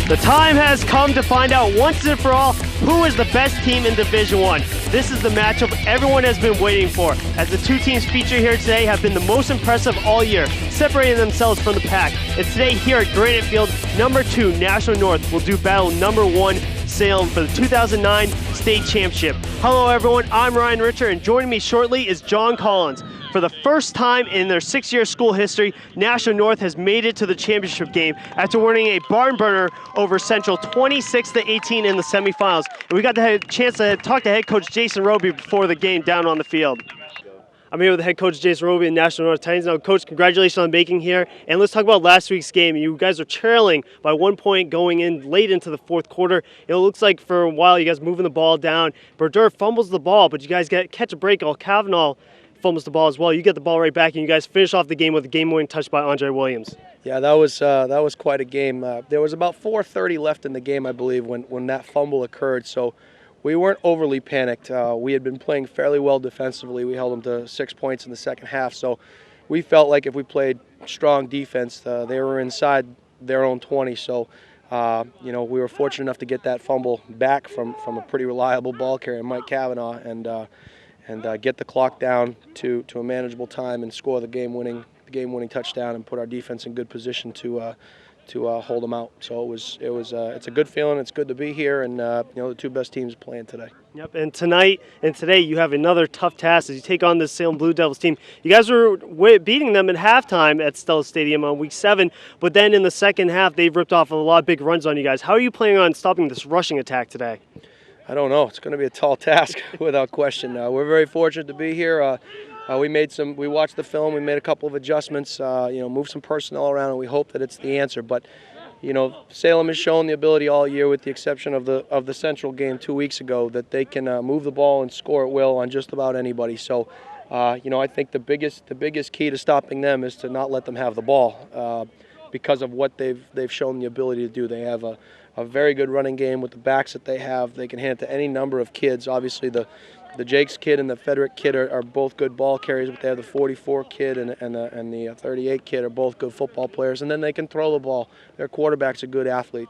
The time has come to find out once and for all who is the best team in Division I. This is the matchup everyone has been waiting for, as the two teams featured here today have been the most impressive all year, separating themselves from the pack. And today here at Granite Field, number 2 Nashua North will do battle number 1 Salem for the 2009 state championship. Hello everyone, I'm Ryan Richer, and joining me shortly is John Collins. For the first time in their 6-year school history, Nashua North has made it to the championship game after winning a barn burner over Central 26-18 in the semifinals. And we got the chance to talk to head coach Jason Robie before the game down on the field. I'm here with head coach Jason Robie and Nashua North Titans. Now, coach, congratulations on making here. And let's talk about last week's game. You guys are trailing by 1 point going in late into the fourth quarter. It looks like for a while you guys moving the ball down. Berdure fumbles the ball, but you guys catch a break. Kavanaugh fumbles the ball as well. You get the ball right back, and you guys finish off the game with a game-winning touch by Andre Williams. Yeah, that was quite a game. There was about 4:30 left in the game, I believe, when that fumble occurred. So we weren't overly panicked. We had been playing fairly well defensively. We held them to 6 points in the second half. So we felt like if we played strong defense, they were inside their own 20. So we were fortunate enough to get that fumble back from a pretty reliable ball carrier, Mike Kavanaugh, and get the clock down to a manageable time and score the game-winning touchdown and put our defense in good position to hold them out. So it's a good feeling. It's good to be here, and the two best teams playing today. Yep, and tonight and today you have another tough task as you take on this Salem Blue Devils team. You guys were beating them at halftime at Stella Stadium on week 7, but then in the second half they've ripped off a lot of big runs on you guys. How are you planning on stopping this rushing attack today? I don't know. It's going to be a tall task without question. We're very fortunate to be here. We watched the film. We made a couple of adjustments. Moved some personnel around, and we hope that it's the answer. But Salem has shown the ability all year, with the exception of the Central game 2 weeks ago, that they can move the ball and score at will on just about anybody. So, I think the biggest key to stopping them is to not let them have the ball, because of what they've shown the ability to do. They have a very good running game with the backs that they have. They can hand it to any number of kids. Obviously, the Jakes kid and the Frederick kid are both good ball carriers, but they have the 44 kid and the 38 kid are both good football players. And then they can throw the ball. Their quarterback's a good athlete.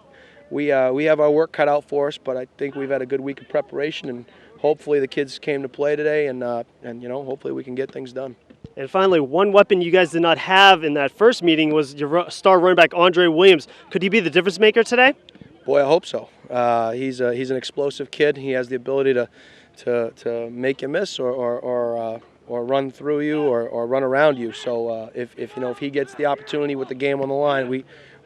We have our work cut out for us, but I think we've had a good week of preparation, and hopefully the kids came to play today, and hopefully we can get things done. And finally, one weapon you guys did not have in that first meeting was your star running back, Andre Williams. Could he be the difference maker today? Boy, I hope so. He's an explosive kid. He has the ability to make you miss or run through you or run around you. So if he gets the opportunity with the game on the line,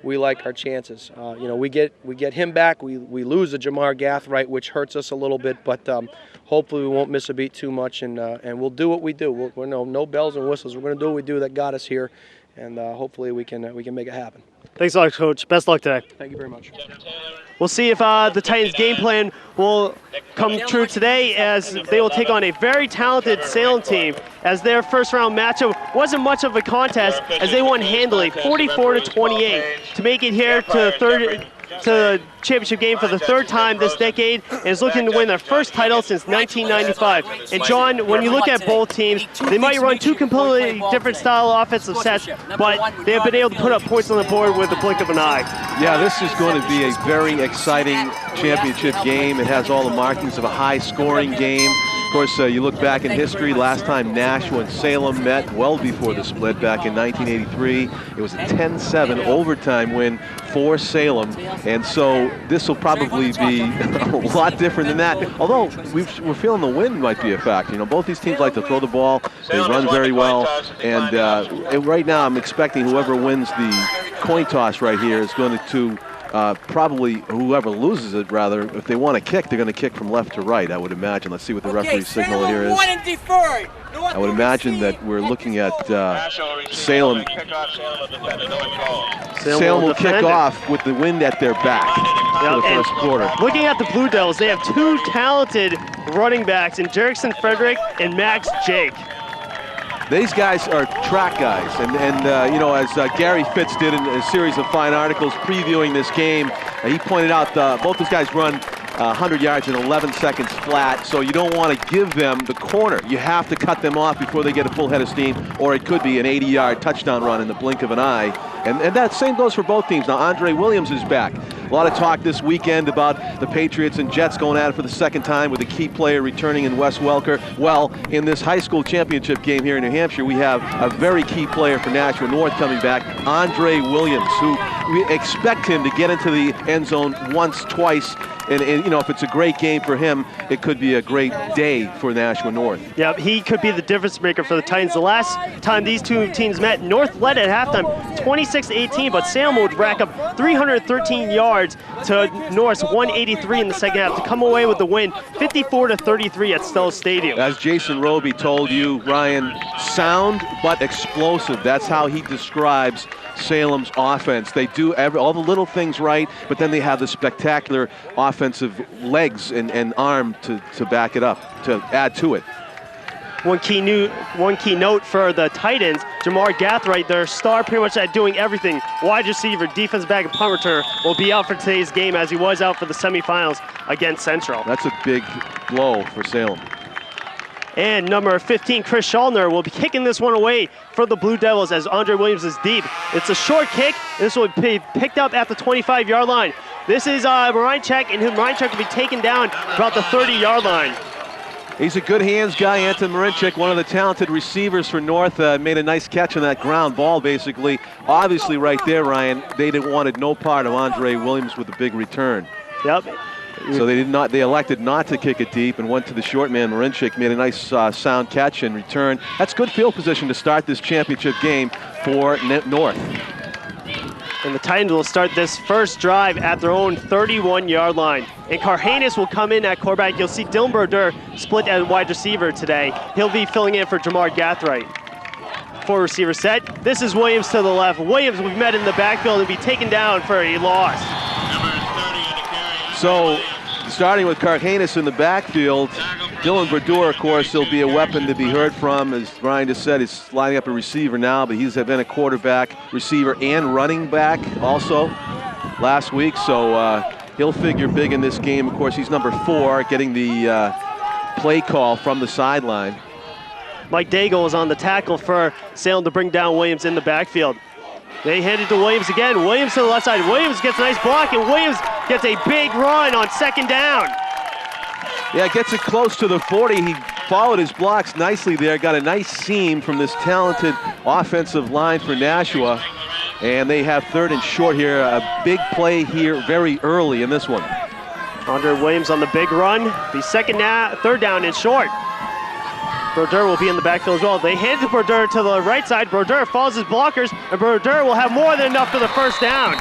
we like our chances. We get him back. We lose the Jamar Gathright, which hurts us a little bit, but hopefully we won't miss a beat too much, and we'll do what we do. We're no bells and whistles. We're going to do what we do that got us here, and hopefully we can make it happen. Thanks a lot, Coach. Best luck today. Thank you very much. We'll see if the Titans' game plan will come true today, as they will take on a very talented Salem team, as their first-round matchup wasn't much of a contest, as they won handily, 44-28, to make it here to the championship game for the third time this decade, and is looking to win their first title since 1995. And John, when you look at both teams, they might run two completely different style offensive sets, but they have been able to put up points on the board with the blink of an eye. Yeah, this is going to be a very exciting championship game. It has all the markings of a high-scoring game. Of course, you look back in history, last time Nashua and Salem met well before the split back in 1983. It was a 10-7 overtime win for Salem, and so this will probably be a lot different than that. Although we're feeling the wind might be a factor. Both these teams like to throw the ball. They run very well, and right now I'm expecting whoever wins the coin toss right here is going to probably, whoever loses it, rather, if they want to kick, they're going to kick from left to right, I would imagine. Let's see what the referee's signal here is. I would imagine that we're looking at Salem. Salem will kick off with the wind at their back for the first quarter. Looking at the Blue Devils, they have two talented running backs in Jerickson Frederick and Max Jake. These guys are track guys, and as Gary Fitz did in a series of fine articles previewing this game, he pointed out both these guys run 100 yards in 11 seconds flat, so you don't want to give them the corner. You have to cut them off before they get a full head of steam, or it could be an 80-yard touchdown run in the blink of an eye. And that same goes for both teams. Now, Andre Williams is back. A lot of talk this weekend about the Patriots and Jets going at it for the second time with a key player returning in Wes Welker. Well, in this high school championship game here in New Hampshire, we have a very key player for Nashua North coming back, Andre Williams, who we expect him to get into the end zone once, twice. And you know, if it's a great game for him, it could be a great day for Nashua North. Yeah, he could be the difference maker for the Titans. The last time these two teams met, North led at halftime 26-18, but Salem would rack up 313 yards to North's 183 in the second half to come away with the win, 54-33 at Stella Stadium. As Jason Robie told you, Ryan, sound but explosive. That's how he describes Salem's offense. They do all the little things right, but then they have the spectacular offensive legs and arm to back it up, to add to it. One key note for the Titans, Jamar Gathright, their star pretty much at doing everything. Wide receiver, defensive back, and punt returner will be out for today's game as he was out for the semifinals against Central. That's a big blow for Salem. And number 15, Chris Schallner, will be kicking this one away for the Blue Devils as Andre Williams is deep. It's a short kick. This will be picked up at the 25-yard line. This is Marinchek, and Marinchek will be taken down about the 30-yard line. He's a good hands guy, Anton Marinchik, one of the talented receivers for North. Made a nice catch on that ground ball, basically. Obviously, right there, Ryan, they wanted no part of Andre Williams with a big return. Yep. So they elected not to kick it deep and went to the short man. Marinchik made a nice sound catch and return. That's good field position to start this championship game for North. And the Titans will start this first drive at their own 31-yard line. And Carhanis will come in at quarterback. You'll see Dylan Brodeur split as wide receiver today. He'll be filling in for Jamar Gathright. 4 receiver set. This is Williams to the left. Williams will be met in the backfield and be taken down for a loss. So, starting with Carhanis in the backfield, Dylan Brodeur, of course, will be a weapon to be heard from. As Brian just said, he's lining up a receiver now, but he's been a quarterback, receiver, and running back also last week. So he'll figure big in this game. Of course, he's number 4, getting the play call from the sideline. Mike Daigle is on the tackle for Salem to bring down Williams in the backfield. They hand it to Williams again. Williams to the left side. Williams gets a nice block, and Williams gets a big run on second down. Yeah, gets it close to the 40. He followed his blocks nicely there. Got a nice seam from this talented offensive line for Nashua. And they have 3rd and short here. A big play here very early in this one. Andre Williams on the big run. The 3rd down and short. Brodeur will be in the backfield as well. They hand it to Brodeur to the right side. Brodeur follows his blockers, and Brodeur will have more than enough for the first down.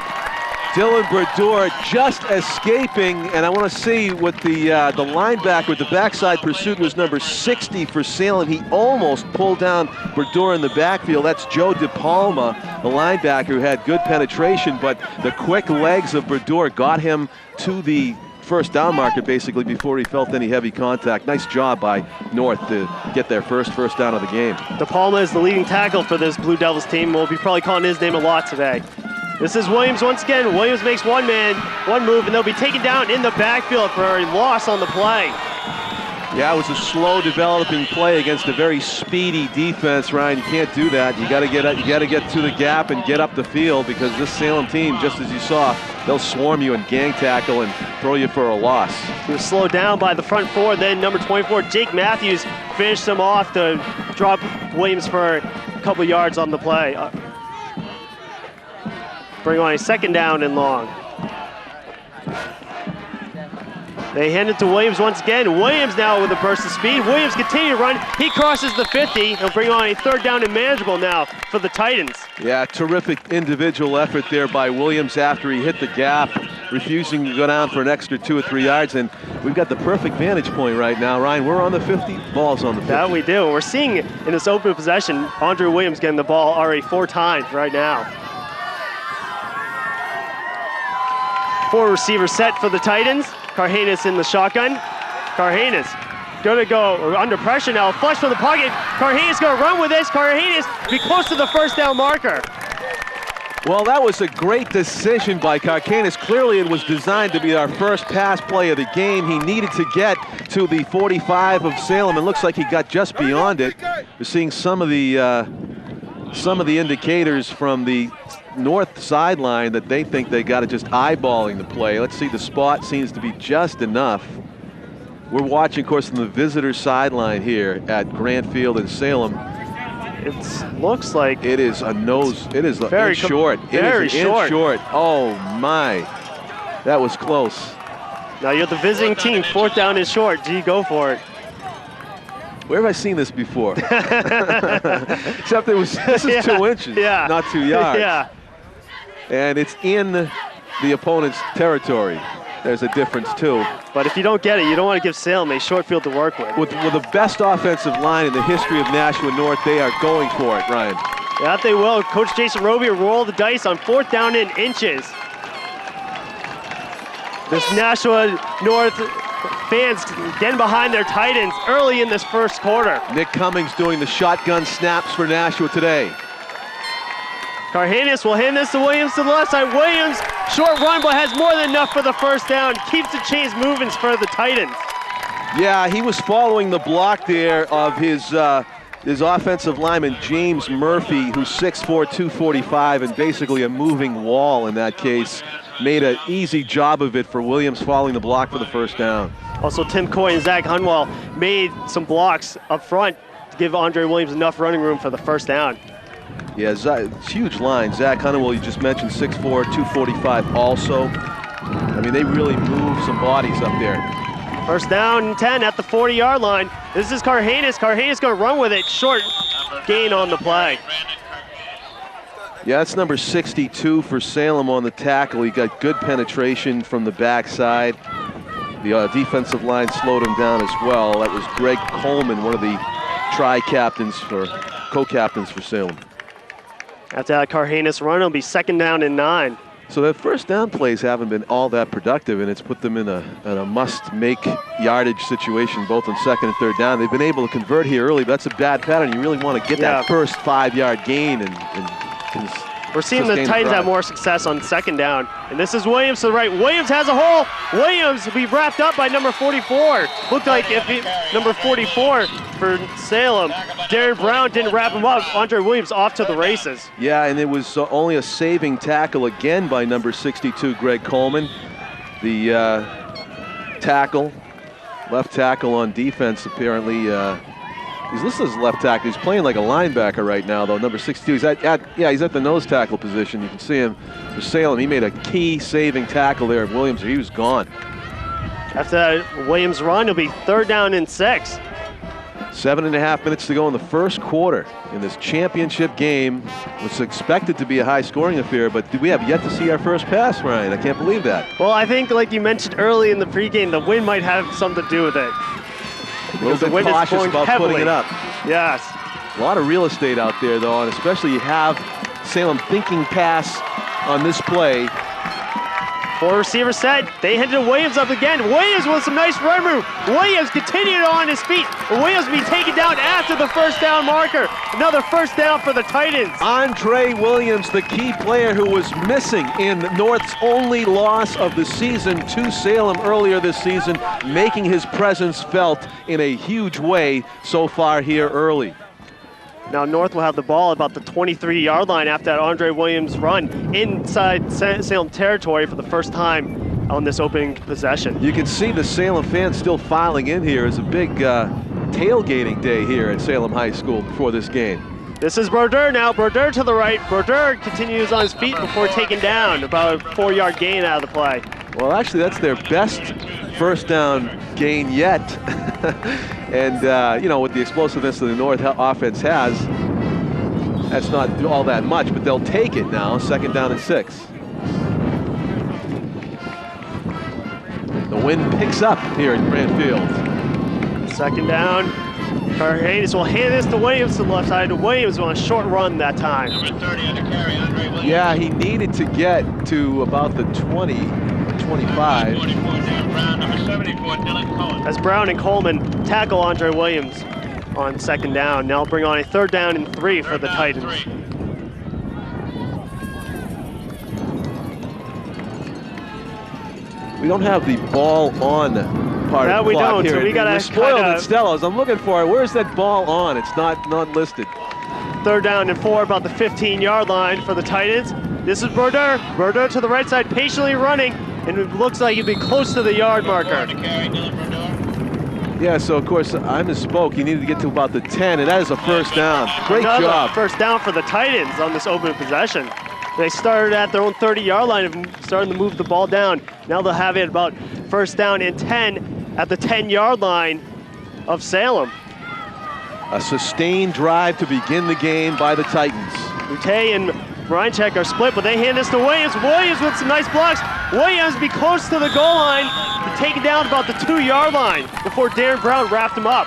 Dylan Brodeur just escaping, and I want to see what the linebacker with the backside pursuit was number 60 for Salem. He almost pulled down Brodeur in the backfield. That's Joe DePalma, the linebacker, who had good penetration, but the quick legs of Brodeur got him to the first down marker basically before he felt any heavy contact. Nice job by North to get their first down of the game. DePalma is the leading tackle for this Blue Devils team. We'll be probably calling his name a lot today. This is Williams once again. Williams makes one move, and they'll be taken down in the backfield for a loss on the play. Yeah, it was a slow developing play against a very speedy defense, Ryan. You can't do that. You got to get to the gap and get up the field, because this Salem team, just as you saw, they'll swarm you and gang tackle and throw you for a loss. He was slowed down by the front 4. Then number 24, Jake Matthews, finished him off to drop Williams for a couple yards on the play. Bring on a 2nd down and long. They hand it to Williams once again. Williams now with a burst of speed. Williams continues to run. He crosses the 50. He'll bring on a 3rd down and manageable now for the Titans. Yeah, terrific individual effort there by Williams after he hit the gap, refusing to go down for an extra 2 or 3 yards. And we've got the perfect vantage point right now, Ryan. We're on the 50, ball's on the 50. That we do. We're seeing in this open possession, Andre Williams getting the ball already 4 times right now. 4 receivers set for the Titans. Carhanis in the shotgun. Carhanis gonna go under pressure now. Flush from the pocket. Carhanis gonna run with this. Carhanis be close to the first down marker. Well, that was a great decision by Carhanis. Clearly it was designed to be our first pass play of the game. He needed to get to the 45 of Salem. It looks like he got just beyond it. We're seeing some of the indicators from the north sideline that they think they got it just eyeballing the play. Let's see, the spot seems to be just enough. We're watching, of course, from the visitor sideline here at Granite Field in Salem. It looks like it is a nose. It is an inch short. Very short. Oh my, that was close. Now you're the visiting team. 4th down is short. Do you go for it? Where have I seen this before? Except this is 2 inches, not 2 yards. Yeah. And it's in the opponent's territory. There's a difference too. But if you don't get it, you don't want to give Salem a short field to work with. With the best offensive line in the history of Nashua North, they are going for it, Ryan. Yeah, they will. Coach Jason Robie will roll the dice on 4th down in inches. This Nashua North fans getting behind their Titans early in this first quarter. Nick Cummings doing the shotgun snaps for Nashua today. Carhanis will hand this to Williams to the left side. Williams, short run, but has more than enough for the first down. Keeps the chains moving for the Titans. Yeah, he was following the block there of his offensive lineman, James Murphy, who's 6'4", 245, and basically a moving wall in that case. Made an easy job of it for Williams following the block for the first down. Also, Tim Coy and Zach Hunwell made some blocks up front to give Andre Williams enough running room for the first down. Yeah, it's huge line. Zach Hunwell, you just mentioned, 6'4", 245 also. I mean, they really moved some bodies up there. First down and 10 at the 40-yard line. This is Carhanis. Carhanis going to run with it. Short gain on the play. Yeah, that's number 62 for Salem on the tackle. He got good penetration from the backside. The defensive line slowed him down as well. That was Greg Coleman, one of the co-captains for Salem. After that Carhanis run, it'll be 2nd down and 9. So the first down plays haven't been all that productive, and it's put them in a must-make yardage situation, both on 2nd and 3rd down. They've been able to convert here early, but that's a bad pattern. You really want to get that first 5-yard gain and we're seeing the Titans have more success on 2nd down. And this is Williams to the right. Williams has a hole. Williams will be wrapped up by number 44. Looked like number 44 for Salem. Darren Brown didn't wrap him up. Andre Williams off to the races. Yeah, and it was only a saving tackle again by number 62, Greg Coleman. The left tackle on defense apparently. He's listed as left tackle. He's playing like a linebacker right now, though. Number 62. He's at the nose tackle position. You can see him for Salem. He made a key saving tackle there. Williams, he was gone. After that Williams run, it'll be 3rd down and 6. 7.5 minutes to go in the first quarter in this championship game. It's expected to be a high-scoring affair, but we have yet to see our first pass, Ryan. I can't believe that. Well, I think, like you mentioned early in the pregame, the wind might have something to do with it. A little bit cautious about putting it up. Yes. A lot of real estate out there, though, and especially you have Salem thinking pass on this play. 4 receivers set. They handed Williams up again. Williams with some nice run move. Williams continued on his feet. Williams will be taken down after the first down marker. Another first down for the Titans. Andre Williams, the key player who was missing in North's only loss of the season to Salem earlier this season, making his presence felt in a huge way so far here early. Now North will have the ball about the 23-yard line after that Andre Williams run inside Salem territory for the first time on this opening possession. You can see the Salem fans still filing in here. It's a big tailgating day here at Salem High School before this game. This is Brodeur now. Brodeur to the right. Brodeur continues on his feet before taking down. About a 4-yard gain out of the play. Well, actually, that's their best first down gain yet. And, with the explosiveness that the North offense has, that's not all that much, but they'll take it now, 2nd down and 6. The wind picks up here at Granite Field. 2nd down. Carhanis will hand this to Williams to the left side. Williams on a short run that time. Number 30 on the carry, Andre Williams. Yeah, he needed to get to about the 20, 25. 44, Dan Brown, number 74, Dylan Cohen. As Brown and Coleman tackle Andre Williams on 2nd down. Now bring on a 3rd down and 3 for the Titans. We don't have the ball on part of the we clock don't. here. So we gotta We're spoiled at Stellos. I'm looking for it. Where's that ball on? It's not listed. 3rd down and 4, about the 15-yard line for the Titans. This is Brodeur. Brodeur to the right side, patiently running, and it looks like he'd be close to the yard marker. Yeah, so of course I misspoke. He needed to get to about the 10, and that is a first down. Great Another job. first down for the Titans on this open possession. They started at their own 30-yard line and starting to move the ball down. Now they'll have it about first down and 10 at the 10-yard line of Salem. A sustained drive to begin the game by the Titans. Mute and Reincheck are split, but they hand this to Williams. Williams with some nice blocks. Williams be close to the goal line, taken down about the 2-yard line before Darren Brown wrapped him up.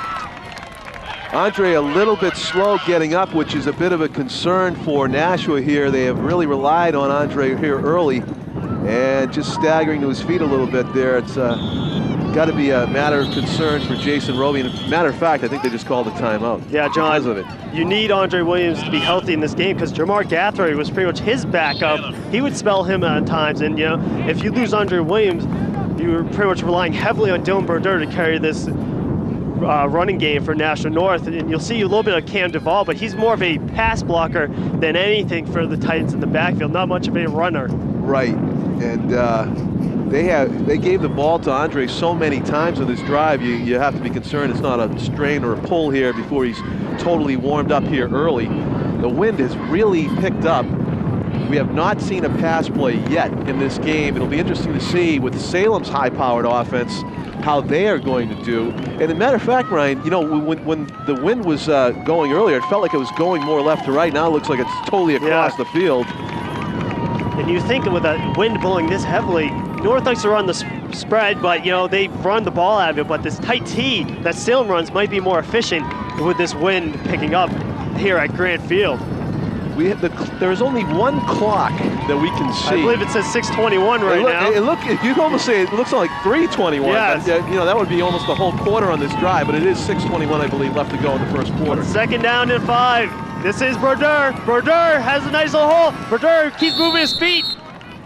Andre a little bit slow getting up, which is a bit of a concern for Nashua here. They have really relied on Andre here early, and just staggering to his feet a little bit there. It's got to be a matter of concern for Jason Robie. And matter of fact, I think they just called a timeout. Yeah, John, because of it. You need Andre Williams to be healthy in this game because Jamar Gathry was pretty much his backup. He would spell him at times, and you know, if you lose Andre Williams, you're pretty much relying heavily on Dylan Brodeur to carry this running game for Nashua North, and you'll see a little bit of Cam Duvall, but he's more of a pass blocker than anything for the Titans in the backfield, not much of a runner. Right, and they gave the ball to Andre so many times on this drive, you have to be concerned it's not a strain or a pull here before he's totally warmed up here early. The wind has really picked up. We have not seen a pass play yet in this game. It'll be interesting to see with Salem's high-powered offense how they are going to do. And as a matter of fact, Ryan, you know, when the wind was going earlier, it felt like it was going more left to right. Now it looks like it's totally across the field. And you think with that wind blowing this heavily, North likes to run the spread, but you know, they run the ball out of it. But this tight T that Salem runs might be more efficient with this wind picking up here at Granite Field. There's only one clock that we can see. I believe it says 6:21 right now. You can almost say it looks like 3:21. Yes. But, you know, that would be almost the whole quarter on this drive, but it is 6:21, I believe, left to go in the first quarter. Second down and 5. This is Brodeur. Brodeur has a nice little hole. Brodeur keeps moving his feet.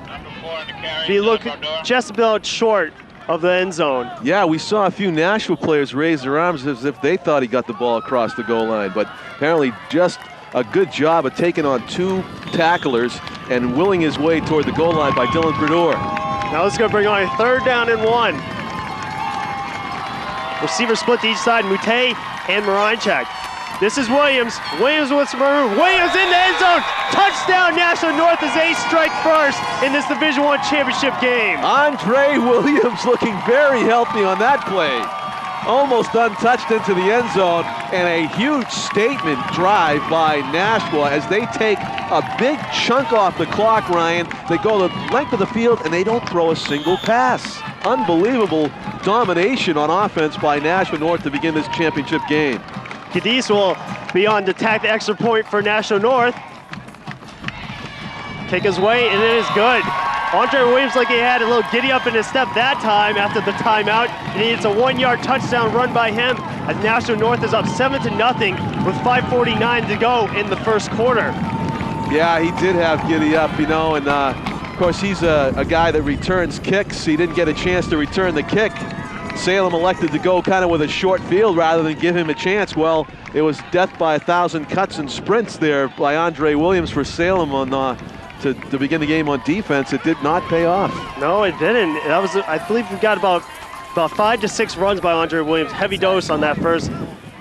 Number 4 in the carry. He looked just about short of the end zone. Yeah, we saw a few Nashua players raise their arms as if they thought he got the ball across the goal line, but apparently just a good job of taking on 2 tacklers and willing his way toward the goal line by Dylan Brodeur. Now it's going to bring on a third down and 1. Receiver split to each side, Mute and Marinchak. This is Williams. Williams with some room. Williams in the end zone. Touchdown, Nashua North as they strike first in this Division I championship game. Andre Williams looking very healthy on that play. Almost untouched into the end zone, and a huge statement drive by Nashua as they take a big chunk off the clock, Ryan. They go the length of the field, and they don't throw a single pass. Unbelievable domination on offense by Nashua North to begin this championship game. Cadiz will be on to tack the extra point for Nashua North. Kick his way, and it is good. Andre Williams, like he had a little giddy up in his step that time after the timeout, and it's a 1-yard touchdown run by him as Nashua North is up 7-0 with 5:49 to go in the first quarter. Yeah, he did have giddy up, you know, and of course he's a guy that returns kicks. He didn't get a chance to return the kick. Salem elected to go kind of with a short field rather than give him a chance. Well, it was death by 1,000 cuts and sprints there by Andre Williams for Salem on to begin the game on defense. It did not pay off. No, it didn't. That was, I believe we got about 5 to 6 runs by Andre Williams. Heavy dose on that first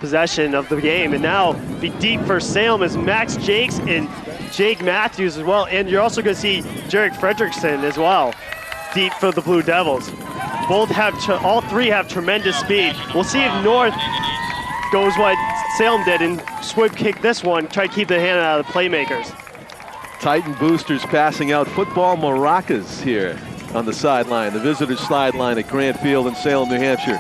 possession of the game. And now be deep for Salem is Max Jakes and Jake Matthews as well. And you're also going to see Jarek Fredrickson as well, deep for the Blue Devils. Both have, all 3 have tremendous speed. We'll see if North goes what Salem did and squib kick this one, try to keep the hand out of the playmakers. Titan boosters passing out football maracas here on the sideline, the visitors' sideline at Granite Field in Salem, New Hampshire.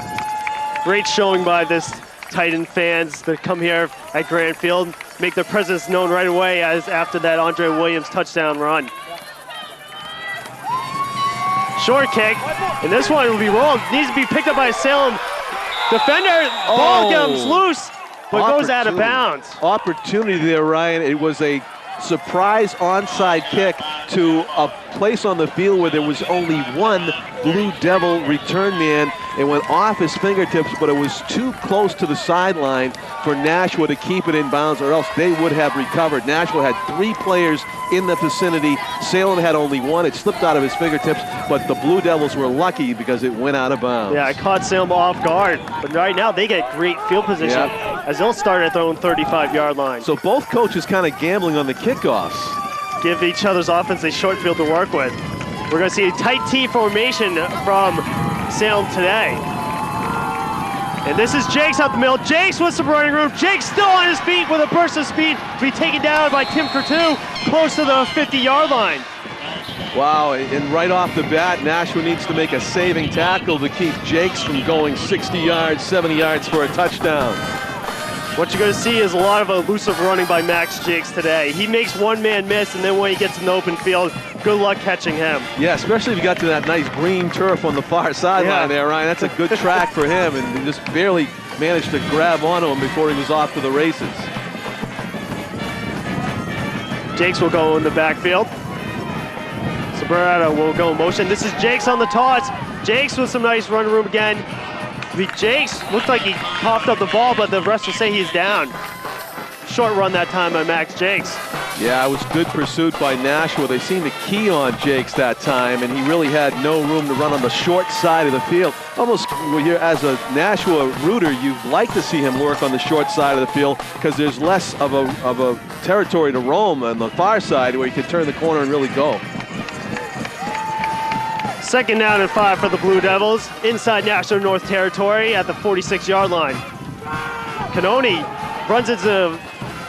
Great showing by this Titan fans that come here at Granite Field, make their presence known right away as after that Andre Williams touchdown run. Short kick, and this one will be rolled. Needs to be picked up by a Salem defender. Ball comes loose, but goes out of bounds. Opportunity there, Ryan. It was a surprise onside kick. to a place on the field where there was only one Blue Devil return man. It went off his fingertips, but it was too close to the sideline for Nashua to keep it in bounds, or else they would have recovered. Nashua had 3 players in the vicinity. Salem had only 1. It slipped out of his fingertips, but the Blue Devils were lucky because it went out of bounds. Yeah, it caught Salem off guard. But right now they get great field position as they'll start at their own 35-yard line. So both coaches kind of gambling on the kickoffs. Give each other's offense a short field to work with. We're going to see a tight T formation from Salem today. And this is Jakes out the middle. Jakes with some running room. Jakes still on his feet with a burst of speed to be taken down by Tim Curtu close to the 50-yard line. Wow, and right off the bat, Nashua needs to make a saving tackle to keep Jakes from going 60 yards, 70 yards for a touchdown. What you're going to see is a lot of elusive running by Max Jakes today. He makes one man miss, and then when he gets in the open field, good luck catching him. Yeah, especially if you got to that nice green turf on the far sideline there, Ryan. That's a good track for him, and he just barely managed to grab onto him before he was off to the races. Jakes will go in the backfield. Sobrado will go in motion. This is Jakes on the toss. Jakes with some nice run room again. Jakes looked like he coughed up the ball, but the rest will say he's down. Short run that time by Max Jakes. Yeah, it was good pursuit by Nashua. They seemed to key on Jakes that time, and he really had no room to run on the short side of the field. Almost, as a Nashua rooter, you'd like to see him work on the short side of the field because there's less of a territory to roam on the far side where you can turn the corner and really go. 2nd down and 5 for the Blue Devils inside Nashua North territory at the 46-yard line. Canoni runs into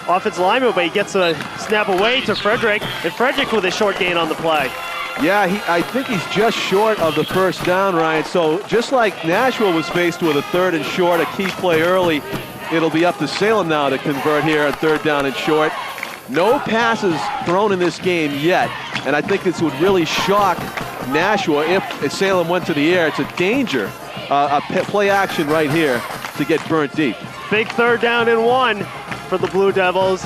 offensive lineman, but he gets a snap away to Frederick, and Frederick with a short gain on the play. Yeah, I think he's just short of the 1st down, Ryan. So just like Nashua was faced with a 3rd and short, a key play early, it'll be up to Salem now to convert here on 3rd down and short. No passes thrown in this game yet, and I think this would really shock Nashua if Salem went to the air. It's a danger, play action right here to get burnt deep. Big 3rd down and 1 for the Blue Devils.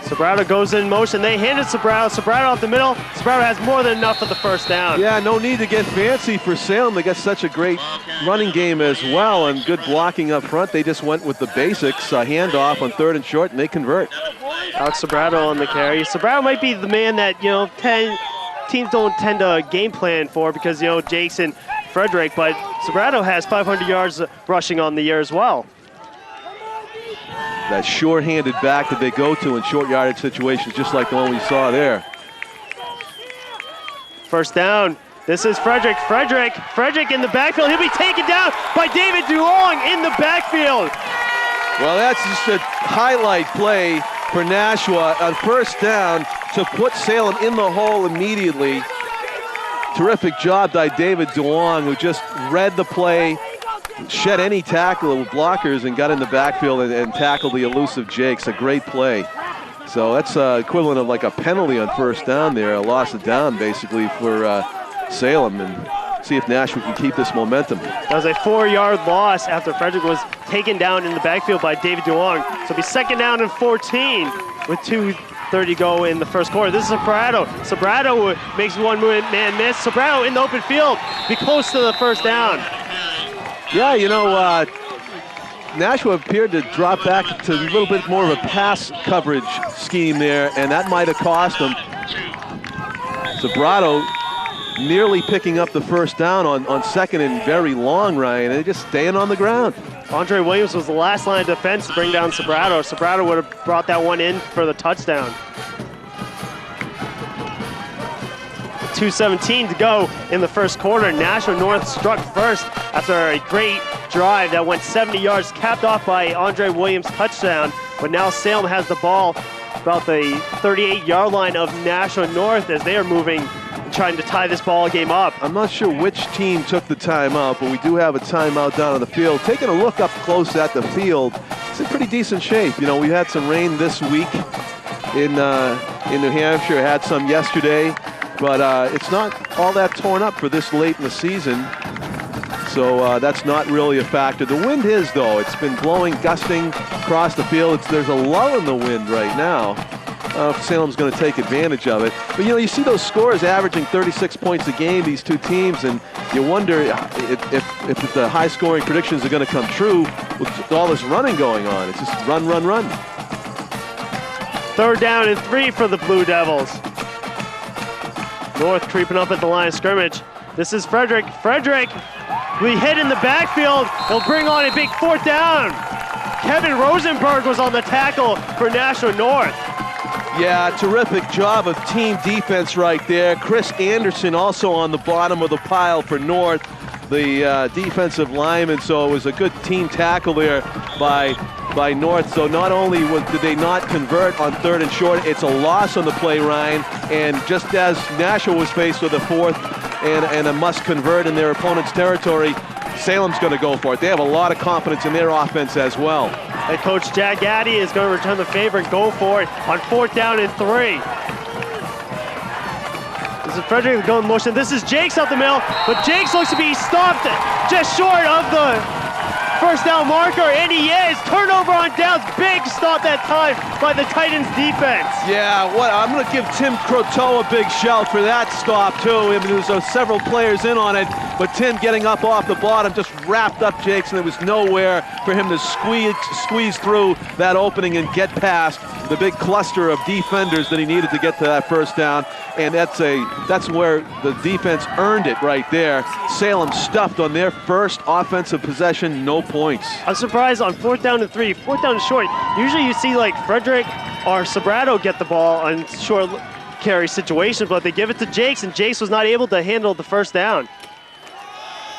Sobrado goes in motion. They hand it Sobrado. Sobrado up the middle. Sobrado has more than enough for the 1st down. Yeah, no need to get fancy for Salem. They got such a great running game as well and good blocking up front. They just went with the basics, handoff on 3rd and short, and they convert. Alex Sobrado on the carry. Sobrado might be the man that, teams don't tend to game plan for because, Jakes and Frederick, but Sobrado has 500 yards rushing on the year as well. That sure-handed back that they go to in short yardage situations, just like the one we saw there. 1st down. This is Frederick. Frederick in the backfield. He'll be taken down by David DeLong in the backfield. Well, that's just a highlight play for Nashua on 1st down to put Salem in the hole immediately. Terrific job by David DeLong, who just read the play, shed any tackle with blockers, and got in the backfield and tackled the elusive Jakes. A great play. So that's equivalent of like a penalty on 1st down there, a loss of down basically for Salem, and see if Nashua can keep this momentum. That was a 4-yard loss after Frederick was taken down in the backfield by David DeLong. So it'll be 2nd down and 14 with 2:30 to go in the 1st quarter. This is Sobrado. Sobrado makes one man miss. Sobrado in the open field, be close to the 1st down. Yeah, Nashua appeared to drop back to a little bit more of a pass coverage scheme there, and that might have cost them. Sobrado nearly picking up the 1st down on 2nd and very long, Ryan, and just staying on the ground. Andre Williams was the last line of defense to bring down Sobrado. Sobrado would have brought that one in for the touchdown. 2:17 to go in the 1st quarter. Nashua North struck first after a great drive that went 70 yards, capped off by Andre Williams' touchdown. But now Salem has the ball about the 38-yard line of Nashua North as they are moving and trying to tie this ball game up. I'm not sure which team took the timeout, but we do have a timeout down on the field. Taking a look up close at the field, it's in pretty decent shape. We had some rain this week in New Hampshire, had some yesterday. But it's not all that torn up for this late in the season. So that's not really a factor. The wind is, though. It's been blowing, gusting across the field. There's a lull in the wind right now. Salem's going to take advantage of it. But, you know, you see those scores averaging 36 points a game, these two teams, and you wonder if the high-scoring predictions are going to come true with all this running going on. It's just run, run, run. 3rd down and 3 for the Blue Devils. North creeping up at the line of scrimmage. This is Frederick. Frederick, we hit in the backfield. He'll bring on a big 4th down. Kevin Rosenberg was on the tackle for Nashua North. Yeah, terrific job of team defense right there. Chris Anderson also on the bottom of the pile for North, the defensive lineman. So it was a good team tackle there by North. So not only did they not convert on 3rd and short, it's a loss on the play, Ryan. And just as Nashua was faced with a 4th and a must convert in their opponent's territory, Salem's going to go for it. They have a lot of confidence in their offense as well. Head coach Jack Addy is going to return the favor and go for it on 4th down and 3. This is Frederick going in motion. This is Jakes up the middle, but Jakes looks to be stopped just short of the 1st down marker, and he is. Turnover on downs. Big stop that time by the Titans defense. Yeah, I'm going to give Tim Croteau a big shout for that stop, too. I mean, there was several players in on it, but Tim getting up off the bottom just wrapped up Jakes, and there was nowhere for him to squeeze through that opening and get past the big cluster of defenders that he needed to get to that 1st down. And that's where the defense earned it right there. Salem stuffed on their first offensive possession, no points. I'm surprised on 4th down and 3, 4th down and short. Usually you see like Frederick or Sobrato get the ball on short carry situations, but they give it to Jakes, and Jakes was not able to handle the 1st down.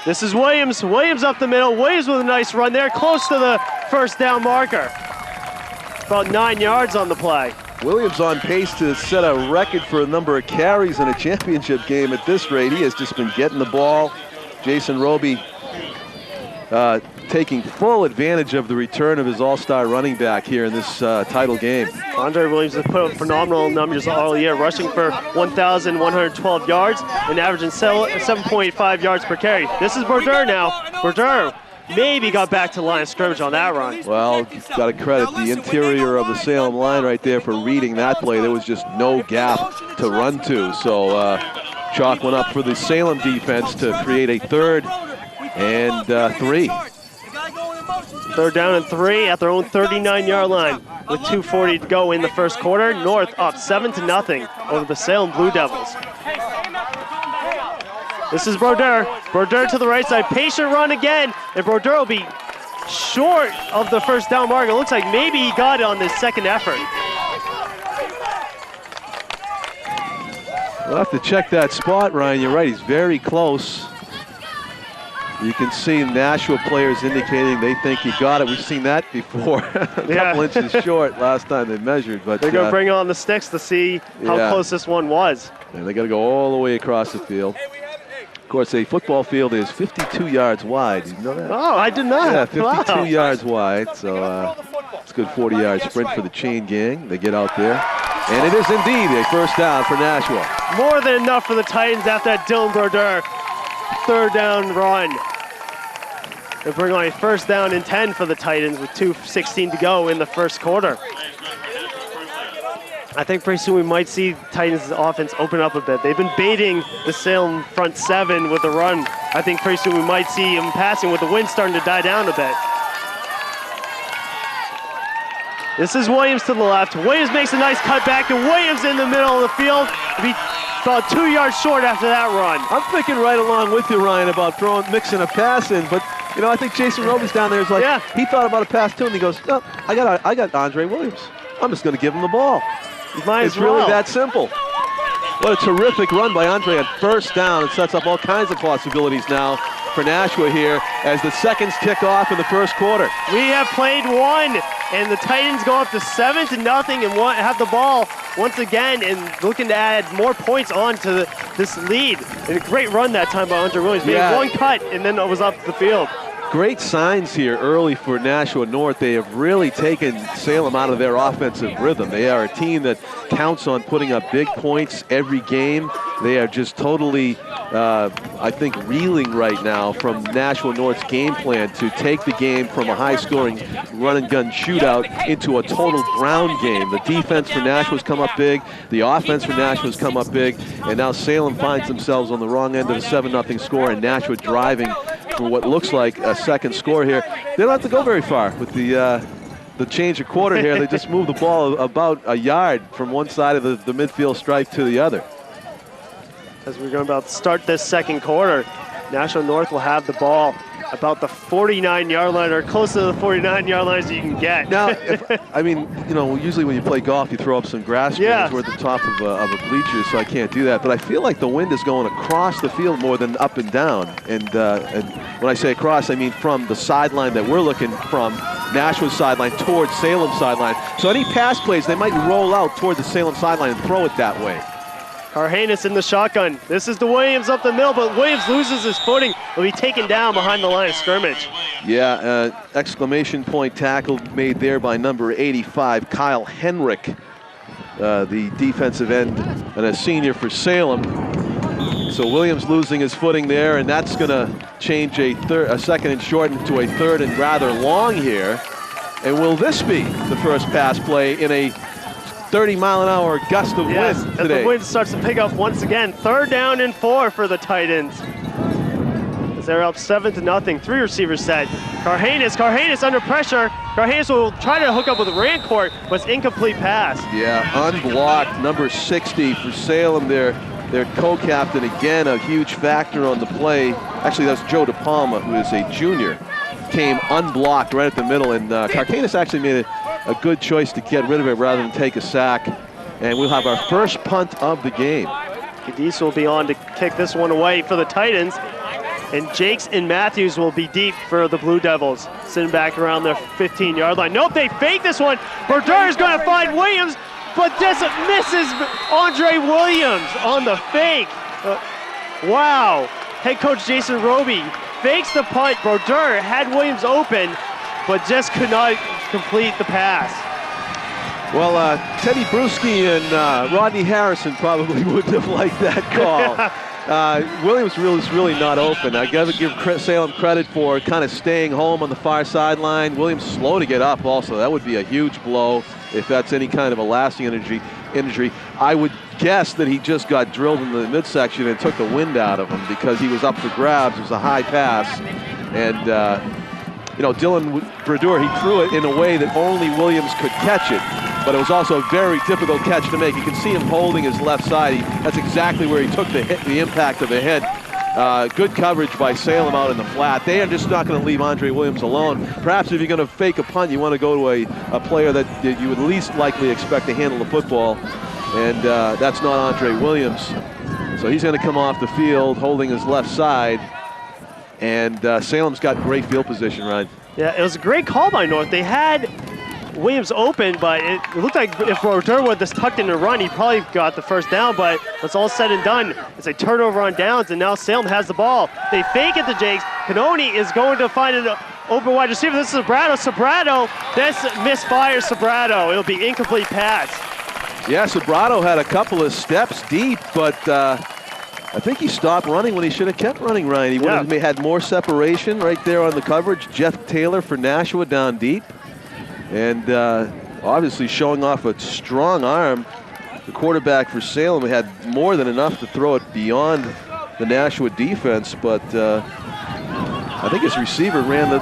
This is Williams. Williams up the middle. Williams with a nice run there, close to the 1st down marker. About 9 yards on the play. Williams on pace to set a record for a number of carries in a championship game at this rate. He has just been getting the ball. Jason Robie taking full advantage of the return of his all-star running back here in this title game. Andre Williams has put up phenomenal numbers all year, rushing for 1,112 yards and averaging 7.5 yards per carry. This is Brodeur now. Brodeur maybe got back to the line of scrimmage on that run. Well, got to credit the interior of the Salem line right there for reading that play. There was just no gap to run to. So chalk went up for the Salem defense to create a 3rd and 3. 3rd down and 3 at their own 39-yard line with 2:40 to go in the 1st quarter. North up 7-0 over the Salem Blue Devils. This is Brodeur. Brodeur to the right side. Patient run again, and Brodeur will be short of the 1st down mark. It looks like maybe he got it on this 2nd effort. We'll have to check that spot, Ryan. You're right, he's very close. You can see Nashua players indicating they think he got it. We've seen that before. A couple inches short last time they measured. But they're going to bring on the sticks to see how close this one was. And they got to go all the way across the field. Of course, a football field is 52 yards wide. Did you know that? Oh, I did not. Yeah, 52 yards wide. So it's a good 40-yard sprint for the chain gang. They get out there. And it is indeed a 1st down for Nashua. More than enough for the Titans after that Dylan Brodeur 3rd down run. They bring on a 1st down and 10 for the Titans with 2:16 to go in the 1st quarter. I think pretty soon we might see Titans' offense open up a bit. They've been baiting the Salem front 7 with a run. I think pretty soon we might see them passing with the wind starting to die down a bit. This is Williams to the left. Williams makes a nice cutback, and Williams in the middle of the field. Be about 2 yards short after that run. I'm thinking right along with you, Ryan, about mixing a pass in, but you know, I think Jason Robie's down there is like, he thought about a pass too, and he goes, oh, I got Andre Williams. I'm just going to give him the ball. It's really that simple. What a terrific run by Andre on 1st down. It sets up all kinds of possibilities now for Nashua here as the seconds tick off in the 1st quarter. We have played 1, and the Titans go up to 7-0 and have the ball once again and looking to add more points on to this lead. And a great run that time by Andre Williams. Made 1 cut, and then it was up the field. Great signs here early for Nashua North. They have really taken Salem out of their offensive rhythm. They are a team that counts on putting up big points every game. They are just totally I think, reeling right now from Nashua North's game plan to take the game from a high-scoring run-and-gun shootout into a total ground game. The defense for Nashua's come up big. The offense for Nashua's come up big. And now Salem finds themselves on the wrong end of a 7-0 score, and Nashua driving for what looks like a second score here. They don't have to go very far with the change of quarter here. They just move the ball about a yard from one side of the midfield stripe to the other. As we're going about to start this second quarter, Nashua North will have the ball about the 49-yard line, or close to the 49-yard line as you can get. Now, usually when you play golf, you throw up some grass screens. Yeah. We're at the top of a bleacher, so I can't do that. But I feel like the wind is going across the field more than up and down. And when I say across, I mean from the sideline that we're looking from, Nashua's sideline, towards Salem's sideline. So any pass plays, they might roll out toward the Salem sideline and throw it that way. Karhanis in the shotgun. This is the Williams up the middle, but Williams loses his footing. Will be taken down behind the line of scrimmage. Yeah, exclamation point tackle made there by number 85, Kyle Henrick, the defensive end and a senior for Salem. So Williams losing his footing there, and that's going to change a second and short into a third and rather long here. And will this be the first pass play in a 30-mile-an-hour gust of wind today? As the wind starts to pick up once again. 3rd down and 4 for the Titans. As they're up 7-0, 3 receivers set. Karhanis under pressure. Karhanis will try to hook up with Rancourt, but it's incomplete pass. Yeah, unblocked, number 60 for Salem, their co-captain, again, a huge factor on the play. Actually, that's Joe DePalma, who is a junior, came unblocked right at the middle, and Karhanis actually made a good choice to get rid of it rather than take a sack. And we'll have our first punt of the game. Cadiz will be on to kick this one away for the Titans. And Jakes and Matthews will be deep for the Blue Devils, sitting back around their 15-yard line. Nope, they fake this one. Brodeur is going to find Williams, but just misses Andre Williams on the fake. Wow. Head coach Jason Robie fakes the punt. Brodeur had Williams open, but just could not complete the pass. Well, Teddy Bruschi and Rodney Harrison probably wouldn't have liked that call. Williams was really not open. I got to give Salem credit for kind of staying home on the far sideline. Williams slow to get up also. That would be a huge blow if that's any kind of a lasting injury. I would guess that he just got drilled in the midsection and took the wind out of him because he was up for grabs. It was a high pass. And, Dylan Brodeur, he threw it in a way that only Williams could catch it. But it was also a very difficult catch to make. You can see him holding his left side. That's exactly where he took the impact of the hit. Good coverage by Salem out in the flat. They are just not going to leave Andre Williams alone. Perhaps if you're going to fake a punt, you want to go to a player that you would least likely expect to handle the football. And that's not Andre Williams. So he's going to come off the field holding his left side. And Salem's got great field position, Ryan. Yeah, it was a great call by North. They had Williams open, but it looked like if Brodeur would have tucked in a run, he probably got the first down, but it's all said and done. It's a turnover on downs, and now Salem has the ball. They fake it to Jakes. Canoni is going to find an open wide receiver. This is Sobrato. This misfires Sobrato. It'll be incomplete pass. Yeah, Sobrato had a couple of steps deep, but I think he stopped running when he should have kept running, Ryan. He would have had more separation right there on the coverage. Jeff Taylor for Nashua down deep. And obviously showing off a strong arm. The quarterback for Salem had more than enough to throw it beyond the Nashua defense, but I think his receiver ran the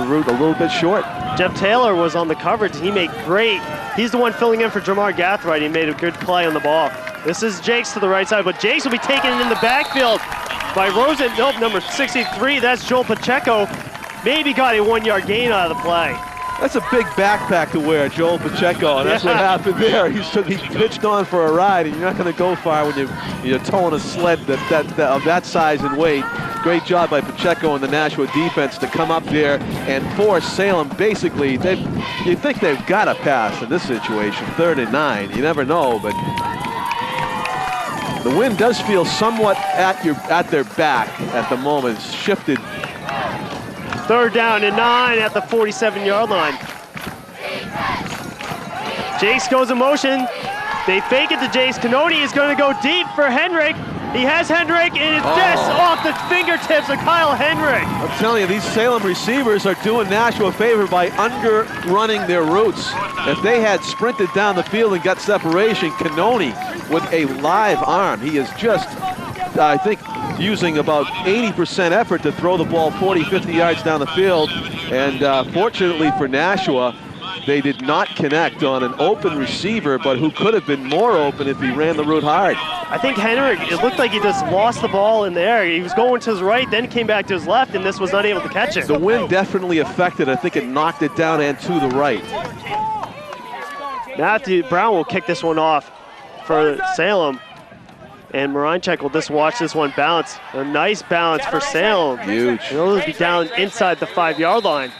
route a little bit short. Jeff Taylor was on the coverage. He made great. He's the one filling in for Jamar Gathright. He made a good play on the ball. This is Jakes to the right side, but Jakes will be taken in the backfield by Rosen. Nope, number 63. That's Joel Pacheco. Maybe got a 1-yard gain out of the play. That's a big backpack to wear, Joel Pacheco, and that's what happened there. He pitched on for a ride, and you're not going to go far when you're towing a sled of that size and weight. Great job by Pacheco and the Nashua defense to come up there and force Salem. Basically, you think they've got to pass in this situation, 3rd and 9. You never know, but the wind does feel somewhat at their back at the moment. It's shifted. 3rd down and 9 at the 47-yard line. Jakes goes in motion. They fake it to Jace. Canoni is going to go deep for Henrik. He has Henrik, and it's just off the fingertips of Kyle Henrik. I'm telling you, these Salem receivers are doing Nashua a favor by underrunning their routes. If they had sprinted down the field and got separation, Canoni with a live arm, he is just, I think, using about 80% effort to throw the ball 40, 50 yards down the field. And fortunately for Nashua, they did not connect on an open receiver, but who could have been more open if he ran the route hard. I think Henrik, it looked like he just lost the ball in the air. He was going to his right, then came back to his left, and this was not able to catch it. The wind definitely affected. I think it knocked it down and to the right. Matthew Brown will kick this one off for Salem. And Moranchek will just watch this one bounce. A nice bounce for Salem. Huge. It'll be down inside the 5-yard line.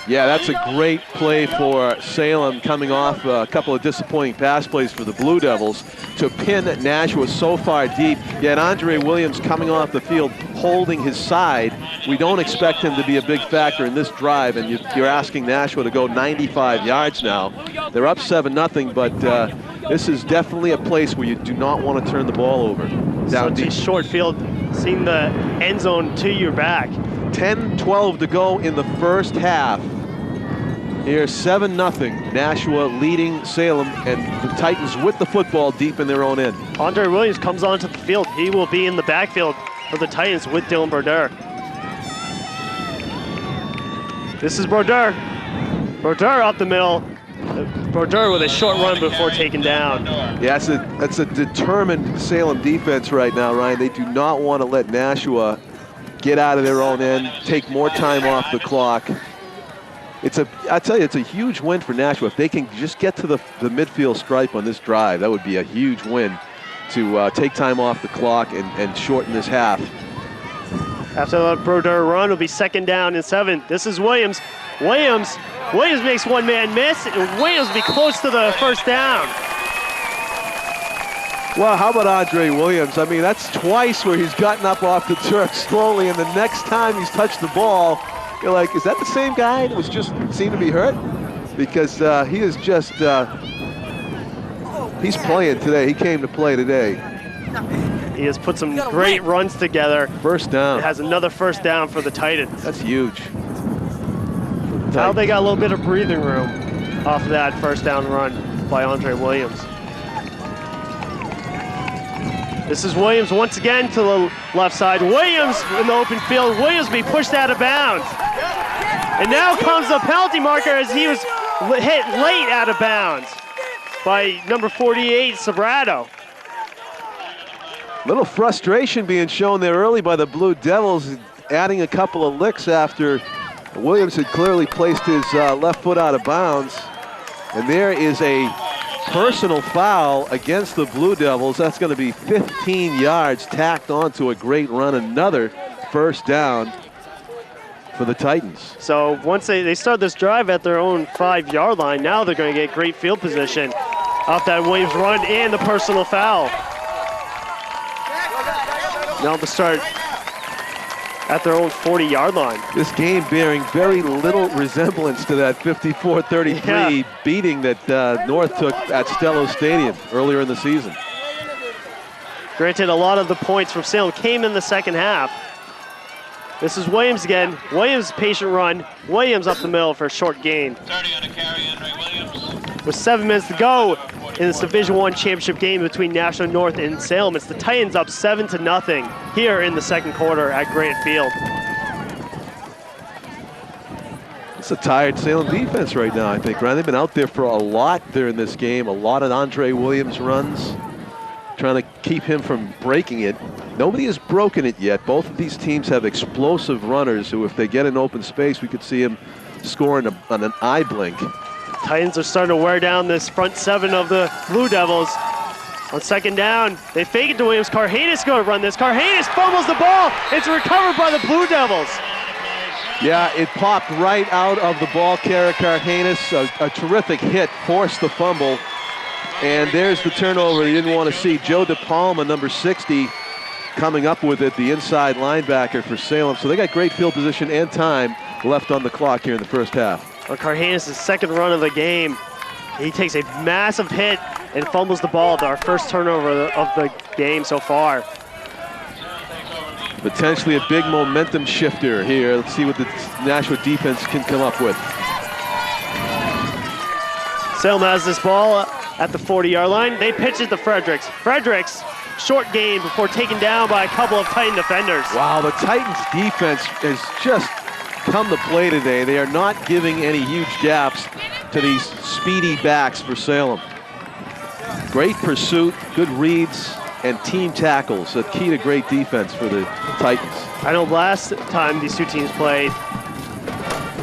Yeah, that's a great play for Salem, coming off a couple of disappointing pass plays for the Blue Devils to pin Nashua so far deep. Yet Andre Williams coming off the field, holding his side. We don't expect him to be a big factor in this drive, and you're asking Nashua to go 95 yards now. They're up 7-0, but this is definitely a place where you do not want to turn the ball over. Down deep. Short field, seeing the end zone to your back. 10-12 to go in the first half. Here, 7-0. Nashua leading Salem, and the Titans with the football deep in their own end. Andre Williams comes onto the field. He will be in the backfield for the Titans with Dylan Brodeur. This is Brodeur. Brodeur up the middle. Brodeur with a short run before taken down. Yeah, that's a determined Salem defense right now, Ryan. They do not want to let Nashua get out of their own end, take more time off the clock. I tell you, it's a huge win for Nashua. If they can just get to the midfield stripe on this drive, that would be a huge win to take time off the clock and shorten this half. After the Brodeur run, it'll be 2nd down and 7. This is Williams. Williams makes one man miss, and Williams will be close to the 1st down. Well, how about Andre Williams? I mean, that's twice where he's gotten up off the turf slowly, and the next time he's touched the ball, you're like, is that the same guy that was just seemed to be hurt? Because he is just, he's playing today. He came to play today. He has put some great runs together. 1st down. It has another 1st down for the Titans. That's huge. Now they got a little bit of breathing room off of that 1st down run by Andre Williams. This is Williams once again to the left side. Williams in the open field. Williams be pushed out of bounds. And now comes the penalty marker as he was hit late out of bounds by number 48, Sobrato. Little frustration being shown there early by the Blue Devils, adding a couple of licks after Williams had clearly placed his left foot out of bounds. And there is a personal foul against the Blue Devils. That's going to be 15 yards tacked onto a great run. Another 1st down for the Titans. So once they start this drive at their own 5-yard line, now they're going to get great field position off that Williams run and the personal foul. Now to start at their own 40-yard line. This game bearing very little resemblance to that 54-33 beating that North took at Stello Stadium earlier in the season. Granted, a lot of the points from Salem came in the 2nd half. This is Williams again. Williams patient run. Williams up the middle for a short gain. 30 on the carry, Andre Williams. With 7 minutes to go in this Division I championship game between Nashua North and Salem, it's the Titans up 7-0 here in the 2nd quarter at Granite Field. It's a tired Salem defense right now, I think, Ryan. They've been out there for a lot during this game. A lot of Andre Williams runs, trying to keep him from breaking it. Nobody has broken it yet. Both of these teams have explosive runners who, if they get in open space, we could see him scoring on an eye blink. Titans are starting to wear down this front 7 of the Blue Devils. On 2nd down, they fake it to Williams. Carhanis going to run this. Carhanis fumbles the ball. It's recovered by the Blue Devils. Yeah, it popped right out of the ball carrier. Carhanis, a terrific hit, forced the fumble. And there's the turnover you didn't want to see. Joe DePalma, number 60, coming up with it, the inside linebacker for Salem. So they got great field position and time left on the clock here in the 1st half. On Carhanis' 2nd run of the game, he takes a massive hit and fumbles the ball, our first turnover of the game so far. Potentially a big momentum shifter here. Let's see what the Nashua defense can come up with. Salem has this ball at the 40-yard line. They pitch it to Fredericks. Fredericks, short gain before taken down by a couple of Titan defenders. Wow, the Titans defense has just come to play today. They are not giving any huge gaps to these speedy backs for Salem. Great pursuit, good reads, and team tackles. A key to great defense for the Titans. I know last time these two teams played,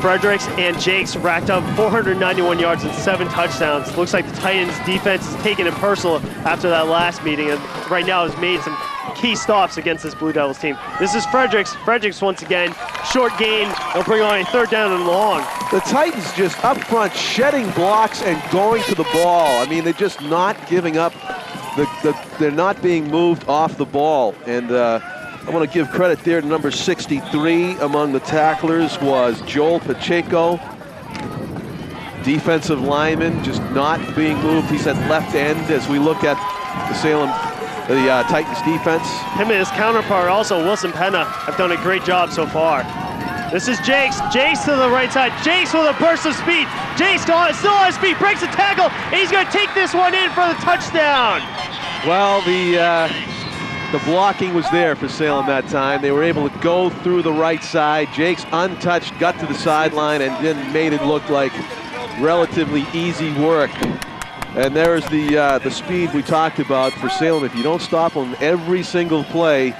Fredericks and Jakes racked up 491 yards and 7 touchdowns. Looks like the Titans defense is taking it personal after that last meeting, and right now has made some key stops against this Blue Devils team. This is Fredericks. Fredericks once again, short gain. They'll bring on a 3rd down and long. The Titans just up front shedding blocks and going to the ball. I mean, they're just not giving up. They're not being moved off the ball. And I want to give credit there to number 63 among the tacklers was Joel Pacheco. Defensive lineman just not being moved. He's at left end as we look at the Titans defense. Him and his counterpart also, Wilson Penna, have done a great job so far. This is Jakes. Jakes to the right side. Jakes with a burst of speed. Jakes still on his feet, breaks a tackle, and he's going to take this one in for the touchdown. Well, the blocking was there for Salem that time. They were able to go through the right side. Jakes untouched, got to the sideline, and then made it look like relatively easy work. And there's the speed we talked about for Salem. If you don't stop on every single play,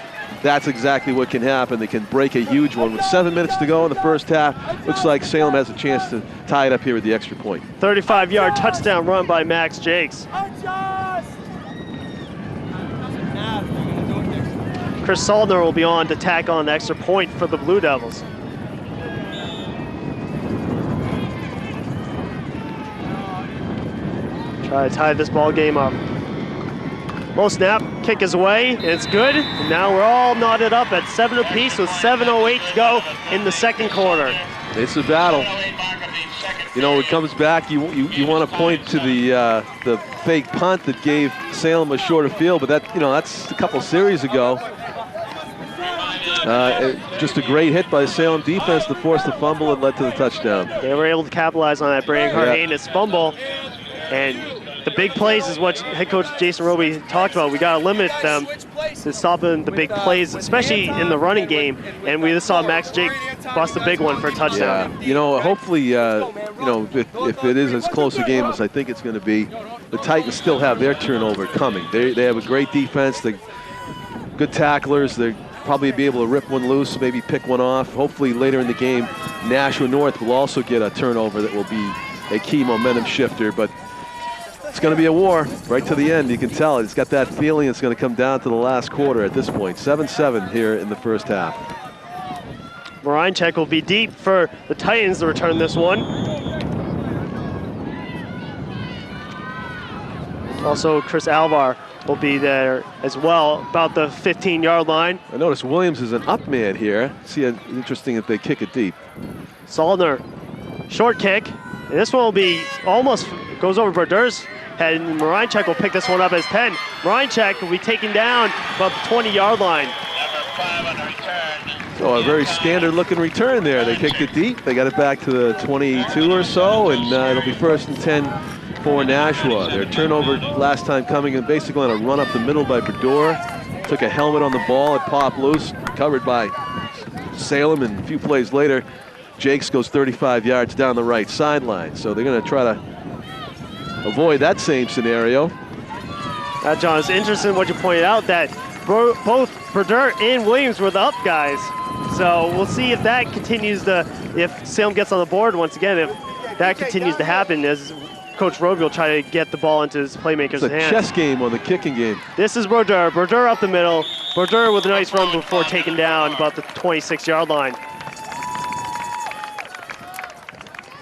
that's exactly what can happen. They can break a huge one. With 7 minutes to go in the first half, looks like Salem has a chance to tie it up here with the extra point. 35-yard touchdown run by Max Jakes. Chris Saldner will be on to tack on the extra point for the Blue Devils. Try to tie this ball game up. Low snap, kick is away, and it's good. And now we're all knotted up at 7 apiece with 7:08 to go in the second quarter. It's a battle. You know, it comes back, you want to point to the fake punt that gave Salem a shorter field, but that's a couple series ago. Just a great hit by the Salem defense to force the fumble and led to the touchdown. They were able to capitalize on that Brandon Cardenas fumble, and the big plays is what head coach Jason Robie talked about. We got to limit them to stopping the big plays, especially in the running game. And we just saw Max Jake bust a big one for a touchdown. Yeah, you know, hopefully, if it is as close a game as I think it's going to be, the Titans still have their turnover coming. They have a great defense. They're good tacklers. They're probably be able to rip one loose, maybe pick one off. Hopefully later in the game, Nashua North will also get a turnover that will be a key momentum shifter. But it's going to be a war right to the end. You can tell it's got that feeling it's going to come down to the last quarter at this point. 7-7 here in the first half. Marincek will be deep for the Titans to return this one. Also, Chris Alvar will be there as well, about the 15-yard line. I notice Williams is an up man here. See, interesting that they kick it deep. Saldner, short kick. And this one will be almost goes over Berder's head, and Marincek will pick this one up as 10. Marincek will be taken down about the 20-yard line. Number 5 on the return. So a very standard looking return there. They kicked it deep. They got it back to the 22 or so, and it'll be 1st and 10 for Nashua. Their turnover last time coming in basically on a run up the middle by Berdor. Took a helmet on the ball, it popped loose, covered by Salem, and a few plays later, Jakes goes 35 yards down the right sideline. So they're going to try to avoid that same scenario. John, it's interesting what you pointed out, that both Berdor and Williams were the up guys. So we'll see if that continues if Salem gets on the board once again, if that continues to happen, as Coach Robie will try to get the ball into his playmakers' hands. It's a chess game on the kicking game. This is Berdor. Berdor up the middle. Berdor with a nice run before taken down about the 26-yard line.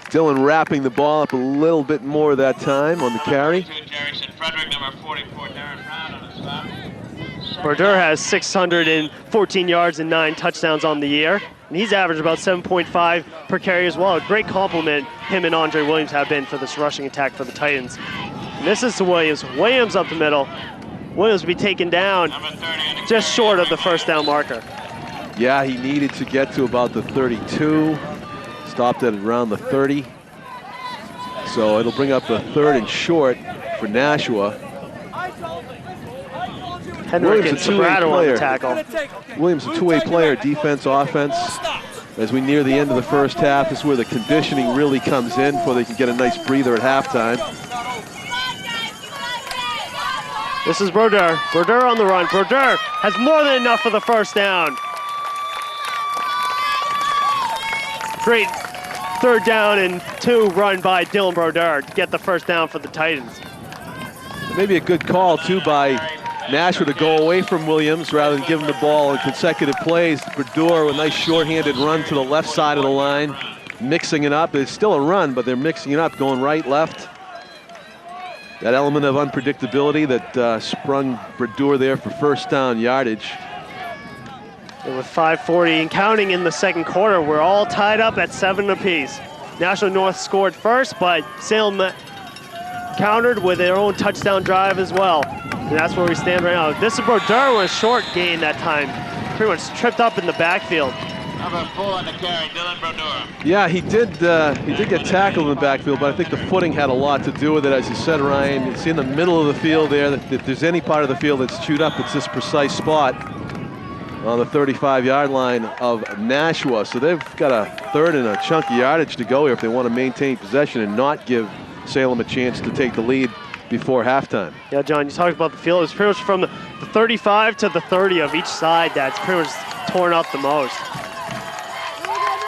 Dillon wrapping the ball up a little bit more that time on the carry. Berdor has 614 yards and 9 touchdowns on the year. And he's averaged about 7.5 per carry as well. A great compliment him and Andre Williams have been for this rushing attack for the Titans. This is to Williams. Williams up the middle. Williams will be taken down just short of the first down marker. Yeah, he needed to get to about the 32. Stopped at around the 30. So it'll bring up the 3rd and short for Nashua. Henrik and Sobrato on the tackle. Williams, a two-way player, defense, offense. As we near the end of the first half, this is where the conditioning really comes in before they can get a nice breather at halftime. This is Brodeur. Brodeur on the run. Brodeur has more than enough for the first down. Great 3rd down and 2 run by Dylan Brodeur to get the first down for the Titans. Maybe a good call, too, by Nashua to go away from Williams rather than give him the ball in consecutive plays. Brodeur with a nice short-handed run to the left side of the line, mixing it up. It's still a run, but they're mixing it up, going right, left. That element of unpredictability that sprung Brodeur there for first down yardage. And with 5:40 and counting in the second quarter, we're all tied up at 7 apiece. Nashua North scored first, but Salem countered with their own touchdown drive as well. And that's where we stand right now. This is Brodeur with a short gain that time. Pretty much tripped up in the backfield. Number 4 on the carry, Dylan Brodeur. Yeah, he did get tackled in the backfield, but I think the footing had a lot to do with it. As you said, Ryan, it's in the middle of the field there. If there's any part of the field that's chewed up, it's this precise spot on the 35-yard line of Nashua. So they've got a 3rd and a chunk of yardage to go here if they want to maintain possession and not give Salem a chance to take the lead before halftime. Yeah, John, you talked about the field. It's pretty much from the 35 to the 30 of each side that's pretty much torn up the most.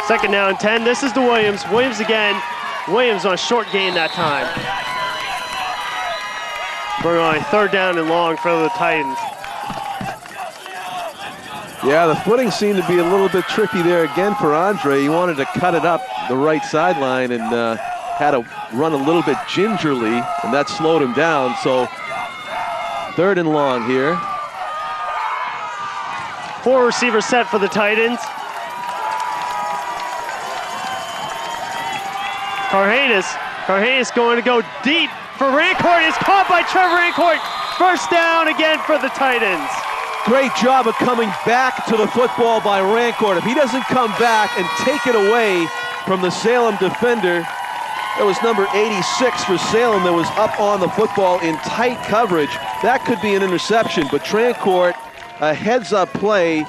2nd down, 10. This is to Williams. Williams again. Williams on a short gain that time. We're on 3rd down and long for the Titans. Yeah, the footing seemed to be a little bit tricky there again for Andre. He wanted to cut it up the right sideline and had to run a little bit gingerly, and that slowed him down. So 3rd and long here. 4 receivers set for the Titans. Carhanis going to go deep for Rancourt. It's caught by Trevor Rancourt. First down again for the Titans. Great job of coming back to the football by Rancourt. If he doesn't come back and take it away from the Salem defender, that was number 86 for Salem that was up on the football in tight coverage. That could be an interception, but Rancourt, a heads-up play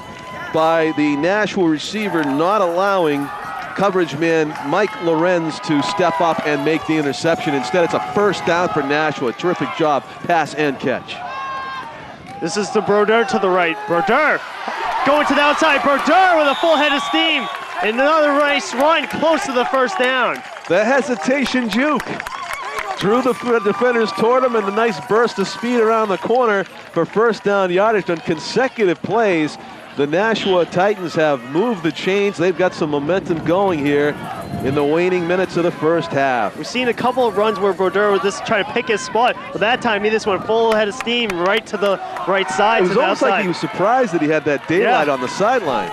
by the Nashua receiver, not allowing coverage man Mike Lorenz to step up and make the interception. Instead, it's a first down for Nashua. Terrific job, pass and catch. This is to Brodeur to the right. Brodeur going to the outside. Brodeur with a full head of steam. And another nice run close to the first down. The hesitation juke. Drew the defenders toward him, and a nice burst of speed around the corner for first down yardage on consecutive plays. The Nashua Titans have moved the chains. They've got some momentum going here in the waning minutes of the first half. We've seen a couple of runs where Brodeur was just trying to pick his spot, but that time he just went full head of steam right to the right side. It was almost like he was surprised that he had that daylight on the sideline.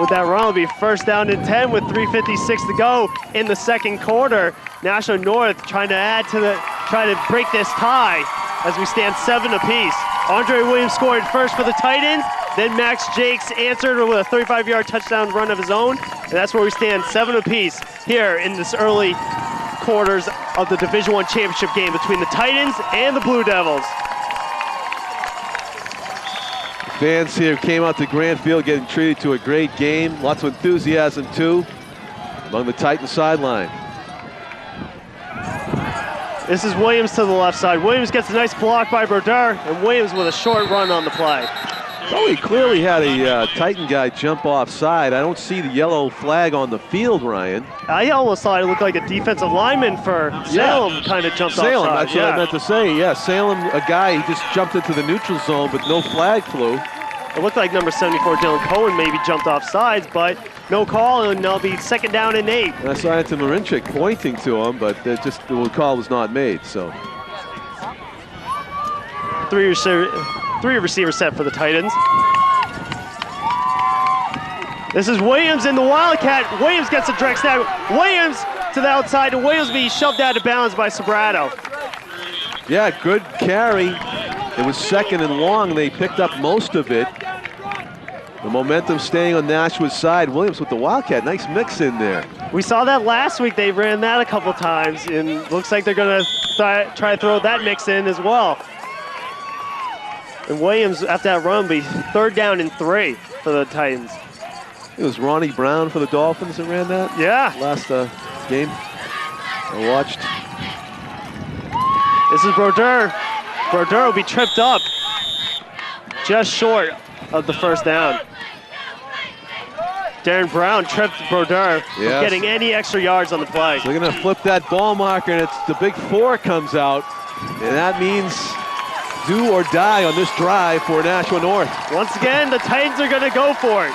With that run, it'll be first down and 10 with 3:56 to go in the second quarter. Nashua North trying to break this tie as we stand 7 apiece. Andre Williams scored first for the Titans, then Max Jakes answered with a 35-yard touchdown run of his own, and that's where we stand 7 apiece here in this early quarters of the Division I championship game between the Titans and the Blue Devils. Fans here came out to Granite Field getting treated to a great game. Lots of enthusiasm, too, among the Titan sideline. This is Williams to the left side. Williams gets a nice block by Brodeur, and Williams with a short run on the play. Oh, he clearly had a Titan guy jump offside. I don't see the yellow flag on the field, Ryan. I almost thought it looked like a defensive lineman for Salem kind of jumped offside. Salem, that's what I meant to say. Yeah, Salem, a guy, he just jumped into the neutral zone, but no flag flew. It looked like number 74, Dylan Cohen, maybe jumped off sides, but no call, and they'll be second down and 8. And I saw Anton Marinchik pointing to him, but the call was not made, so. Three receivers set for the Titans. This is Williams in the Wildcat. Williams gets a direct snap. Williams to the outside, and Williams be shoved out of bounds by Sobrato. Yeah, good carry. It was second and long. They picked up most of it. The momentum staying on Nashua's side. Williams with the Wildcat. Nice mix in there. We saw that last week. They ran that a couple times, and looks like they're going to try to throw that mix in as well. And Williams, after that run, will be 3rd down and 3 for the Titans. It was Ronnie Brown for the Dolphins that ran that? Yeah. Last game I watched. This is Brodeur. Brodeur will be tripped up just short of the 1st down. Darren Brown tripped Brodeur for getting any extra yards on the play. So they're going to flip that ball marker, and it's the big 4 comes out, and that means do or die on this drive for Nashua North. Once again, the Titans are going to go for it.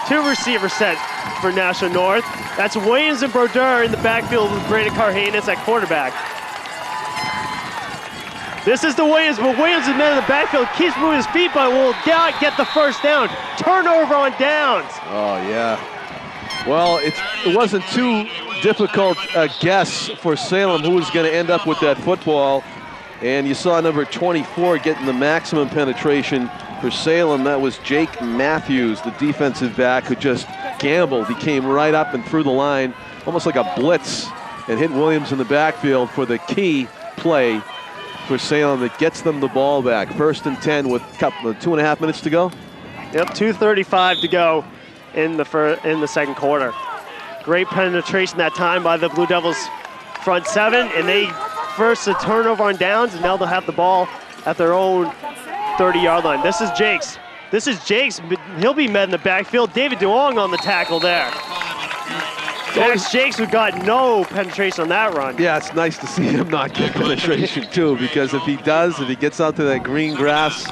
2 receiver set for Nashua North. That's Williams and Brodeur in the backfield with Brandon Carhanis at quarterback. This is the Williams, but Williams is man in the backfield, keeps moving his feet, but will not get the 1st down. Turnover on downs. Oh, yeah. Well, it wasn't too difficult a guess for Salem who was going to end up with that football. And you saw number 24 getting the maximum penetration for Salem. That was Jake Matthews, the defensive back who just gambled. He came right up and through the line, almost like a blitz, and hit Williams in the backfield for the key play for Salem that gets them the ball back. 1st and 10 with 2.5 minutes to go. Yep, 2:35 to go in the 2nd quarter. Great penetration that time by the Blue Devils front 7, and they first a turnover on downs, and now they'll have the ball at their own 30-yard line. This is Jakes. He'll be met in the backfield. David DeWong on the tackle there. Max Jakes, who got no penetration on that run. Yeah, it's nice to see him not get penetration too, because if he gets out to that green grass,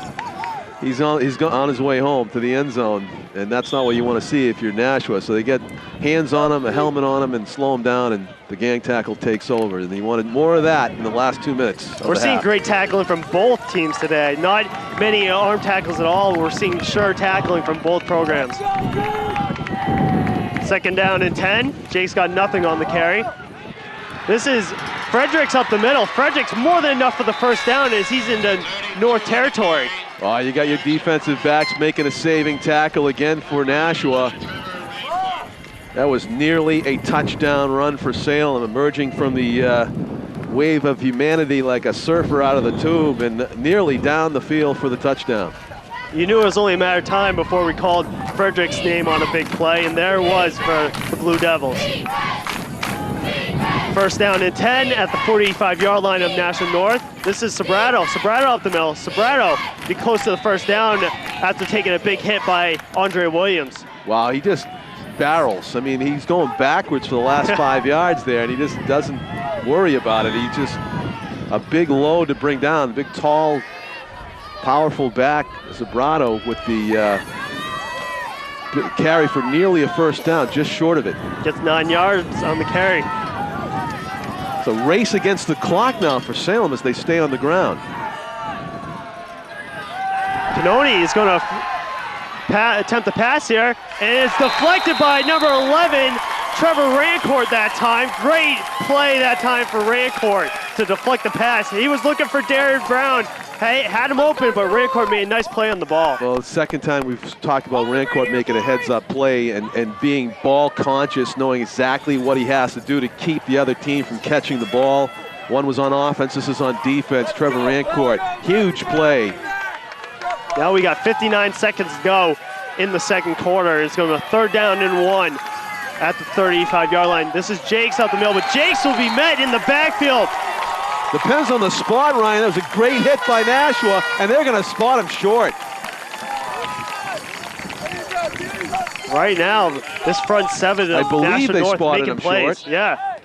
he's on his way home to the end zone, and that's not what you want to see if you're Nashua. So they get hands on him, a helmet on him, and slow him down, and the gang tackle takes over. And he wanted more of that in the last 2 minutes. We're seeing great tackling from both teams today. Not many arm tackles at all. We're seeing sure tackling from both programs. 2nd down and 10. Jake's got nothing on the carry. This is Fredericks up the middle. Fredericks more than enough for the 1st down as he's into North territory. Oh, you got your defensive backs making a saving tackle again for Nashua. That was nearly a touchdown run for Salem, emerging from the wave of humanity like a surfer out of the tube, and nearly down the field for the touchdown. You knew it was only a matter of time before we called Frederick's name on a big play, and there it was for the Blue Devils. 1st down and 10 at the 45-yard line of Nashua North. This is Sobrato. Sobrato up the middle. Sobrato be close to the 1st down after taking a big hit by Andre Williams. Wow, he just barrels. I mean, he's going backwards for the last 5 yards there, and he just doesn't worry about it. He just a big load to bring down. Big, tall, powerful back, Sobrato, with the carry for nearly a 1st down, just short of it. Gets 9 yards on the carry. It's a race against the clock now for Salem as they stay on the ground. Canoni is going to attempt the pass here, and it's deflected by number 11, Trevor Rancourt that time. Great play that time for Rancourt to deflect the pass. He was looking for Darren Brown. Hey, had him open, but Rancourt made a nice play on the ball. Well, the 2nd time we've talked about Rancourt making a heads-up play and being ball conscious, knowing exactly what he has to do to keep the other team from catching the ball. One was on offense, this is on defense. Trevor Rancourt, huge play. Now we got 59 seconds to go in the 2nd quarter. It's going to be 3rd down and 1 at the 35-yard line. This is Jakes out the middle, but Jakes will be met in the backfield. Depends on the spot, Ryan. That was a great hit by Nashua, and they're going to spot him short. Right now, this front 7 of I believe Nashua they North spotted making him plays. short. Yeah.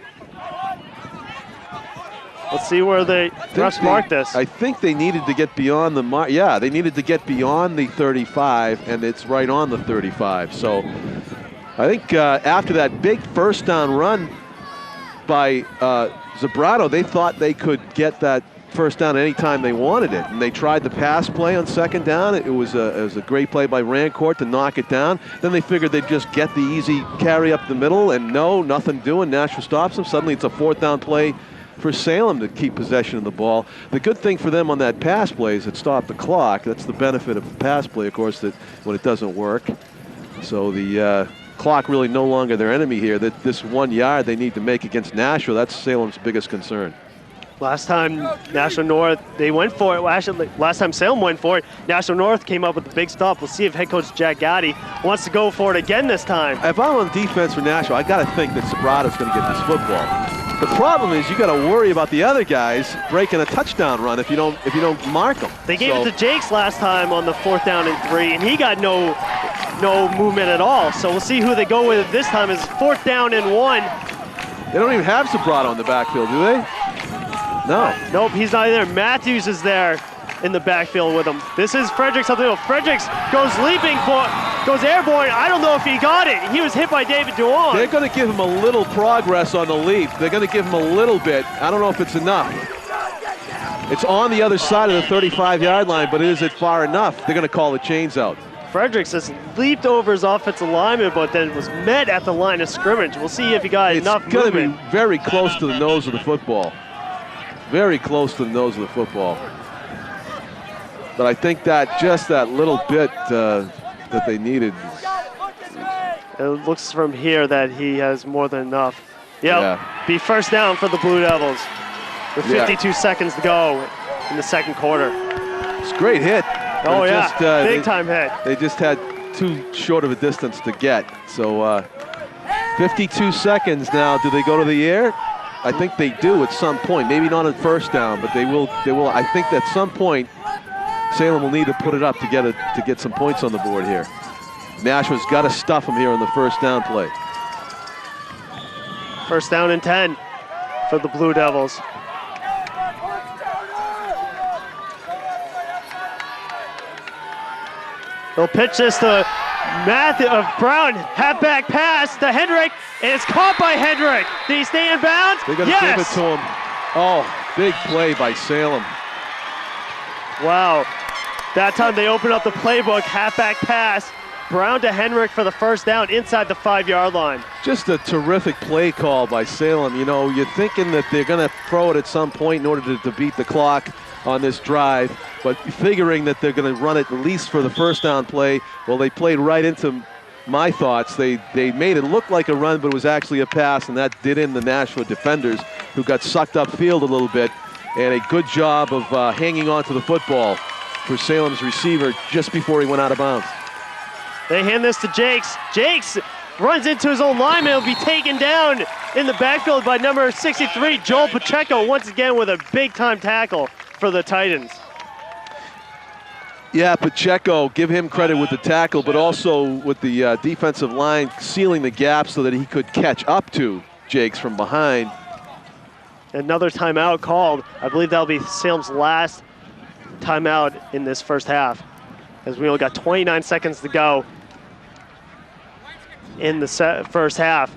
Let's see where the refs mark this. I think they needed to get beyond the mark. Yeah, they needed to get beyond the 35, and it's right on the 35. So I think after that big 1st down run by Sobrato, they thought they could get that first down anytime they wanted it. And they tried the pass play on second down. It was a great play by Rancourt to knock it down. Then they figured they'd just get the easy carry up the middle, and no, nothing doing. Nashua stops them. Suddenly it's a fourth down play for Salem to keep possession of the ball. The good thing for them on that pass play is it stopped the clock. That's the benefit of the pass play, of course, that when it doesn't work. So the clock really no longer their enemy here. That this 1 yard they need to make against Nashua, that's Salem's biggest concern. Last time Nashua North, they went for it. Well, actually, last time Salem went for it, Nashua North came up with a big stop. We'll see if head coach Jack Gotti wants to go for it again this time. If I'm on defense for Nashua, I got to think that Sobrato's going to get this football. The problem is you got to worry about the other guys breaking a touchdown run if you don't mark them. They gave it to Jakes last time on the 4th down and 3, and he got no movement at all. So we'll see who they go with this time. Is 4th down and 1. They don't even have Sobrato in the backfield, do they? No. Nope, he's not there. Matthews is there in the backfield with him. This is Fredericks up the middle. Fredericks goes airborne. I don't know if he got it. He was hit by David Duong. They're going to give him a little progress on the leap. They're going to give him a little bit. I don't know if it's enough. It's on the other side of the 35-yard line, but is it far enough? They're going to call the chains out. Fredericks has leaped over his offensive lineman, but then was met at the line of scrimmage. We'll see if he got enough movement. It's going to be very close to the nose of the football. Very close to the nose of the football. But I think that just that little bit that they needed. It looks from here that he has more than enough. Yeah. Be first down for the Blue Devils with 52 seconds to go in the second quarter. It's a great hit. Oh yeah, big time hit. They just had too short of a distance to get. So 52 seconds now. Do they go to the air? I think they do at some point. Maybe not at first down, but they will. I think at some point Salem will need to put it up to get some points on the board here. Nashua's got to stuff them here on the first down play. First down and 10 for the Blue Devils. They'll pitch this to Brown, halfback pass to Hendrick, and it's caught by Hendrick. Did he stay in bounds? They're going to give it to him. Oh, big play by Salem. Wow. That time they opened up the playbook, halfback pass. Brown to Hendrick for the first down inside the 5-yard line. Just a terrific play call by Salem. You know, you're thinking that they're going to throw it at some point in order to beat the clock on this drive, but figuring that they're going to run it at least for the first down play. Well, they played right into my thoughts. They made it look like a run, but it was actually a pass, and that did in the Nashua defenders, who got sucked upfield a little bit, and a good job of hanging on to the football for Salem's receiver just before he went out of bounds. They hand this to Jakes. Jakes runs into his own lineman. He'll be taken down in the backfield by number 63, Joel Pacheco, once again with a big-time tackle for the Titans. Yeah, Pacheco, give him credit with the tackle, but also with the defensive line sealing the gap so that he could catch up to Jakes from behind. Another timeout called. I believe that'll be Salem's last timeout in this first half, as we only got 29 seconds to go in the first half,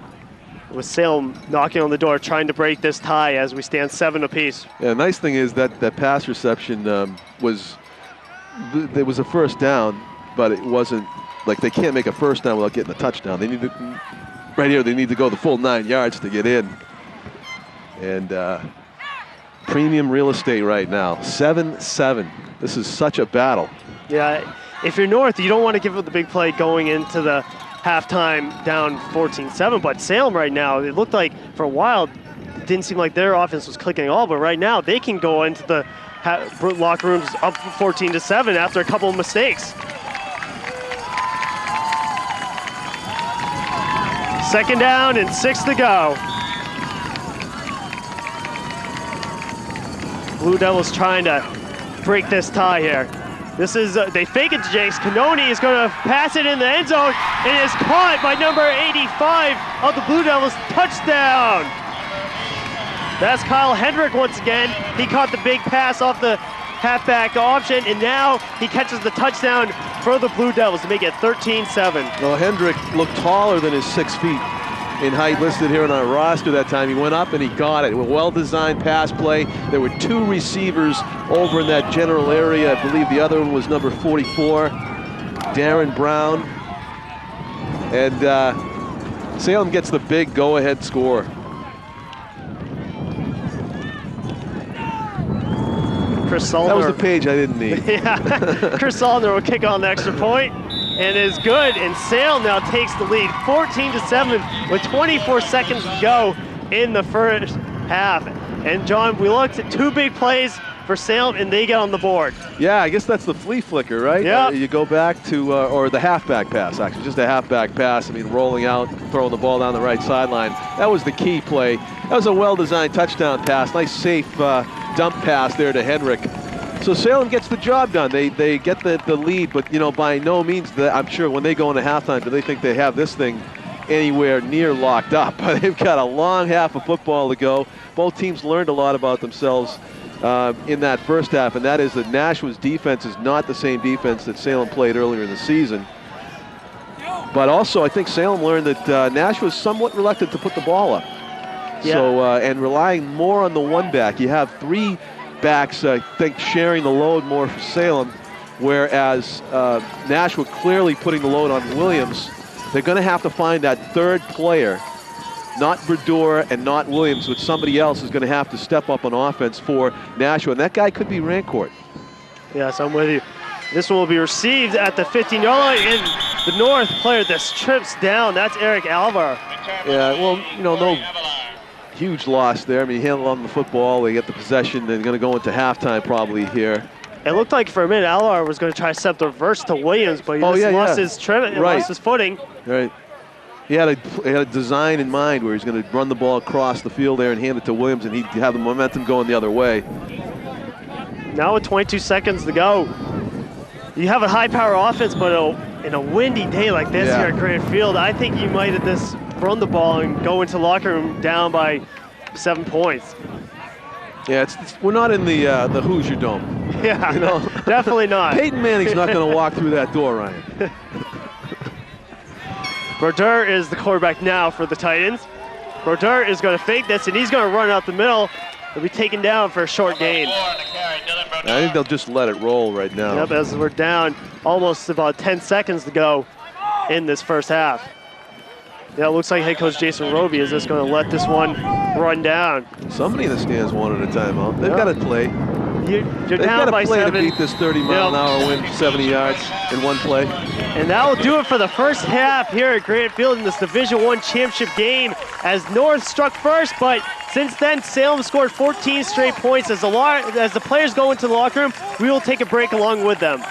with Salem knocking on the door, trying to break this tie as we stand 7 apiece. Yeah, the nice thing is that pass reception there was a first down, but it wasn't like they can't make a first down without getting a touchdown. They need to, right here, they need to go the full 9 yards to get in. And premium real estate right now, 7-7. This is such a battle. Yeah, if you're North, you don't want to give up the big play going into the halftime down 14-7, but Salem right now, it looked like for a while, it didn't seem like their offense was clicking at all, but right now they can go into the locker rooms up 14-7 after a couple of mistakes. Second down and 6 to go. Blue Devils trying to break this tie here. This is, they fake it to Jakes. Cannoni is going to pass it in the end zone, and it is caught by number 85 of the Blue Devils. Touchdown! That's Kyle Hendrick once again. He caught the big pass off the halfback option, and now he catches the touchdown for the Blue Devils to make it 13-7. Well, Hendrick looked taller than his 6 feet. in height listed here on our roster that time. He went up and he got it. A well-designed pass play. There were 2 receivers over in that general area. I believe the other one was number 44, Darren Brown. And Salem gets the big go-ahead score. Chris Salner. That was the page I didn't need. Yeah, Chris Salner will kick on the extra point, and is good. And Salem now takes the lead, 14-7, with 24 seconds to go in the first half. And John, we looked at 2 big plays for Salem, and they get on the board. Yeah, I guess that's the flea flicker, right? Yeah. You go back to, or the halfback pass, actually, just a halfback pass. I mean, rolling out, throwing the ball down the right sideline. That was the key play. That was a well-designed touchdown pass. Nice, safe dump pass there to Henrik. So Salem gets the job done. They get the lead, but, you know, by no means, I'm sure when they go into halftime, do they think they have this thing anywhere near locked up. They've got a long half of football to go. Both teams learned a lot about themselves in that first half, and that is that Nashua's defense is not the same defense that Salem played earlier in the season. But also, I think Salem learned that Nashua is somewhat reluctant to put the ball up. Yeah. So, and relying more on the one back. You have 3 backs, I think, sharing the load more for Salem, whereas Nashua clearly putting the load on Williams. They're going to have to find that 3rd player, not Brodeur and not Williams, but somebody else is going to have to step up on offense for Nashua, and that guy could be Rancourt. Yes, I'm with you. This one will be received at the 15-yard line, and the North player that trips down, that's Eric Alvar. Yeah, well, you know, no huge loss there. I mean, he handled on the football. They get the possession. They're going to go into halftime probably here. It looked like for a minute Alvar was going to try to set the reverse to Williams, but he just lost his trim, lost his footing. Right. He had a design in mind where he's going to run the ball across the field there and hand it to Williams, and he'd have the momentum going the other way. Now with 22 seconds to go, you have a high-power offense, but in a windy day like this here at Granite Field, I think you might have just run the ball and go into the locker room down by 7 points. Yeah, we're not in the Hoosier Dome. Yeah, you know? Definitely not. Peyton Manning's not going to walk through that door, Ryan. Brodeur is the quarterback now for the Titans. Brodeur is going to fake this, and he's going to run out the middle. He'll be taken down for a short gain. I think they'll just let it roll right now. Yep, as we're down almost about 10 seconds to go in this first half. Yeah, it looks like head coach Jason Robie is just going to let this one run down. Somebody in the stands wanted a timeout. They've got to play. You're down by 7. They've got to play to beat this 30-mile-an-hour wind, 70 yards in one play. And that will do it for the first half here at Granite Field in this Division I championship game, as North struck first, but since then Salem scored 14 straight points. As the players go into the locker room, we will take a break along with them.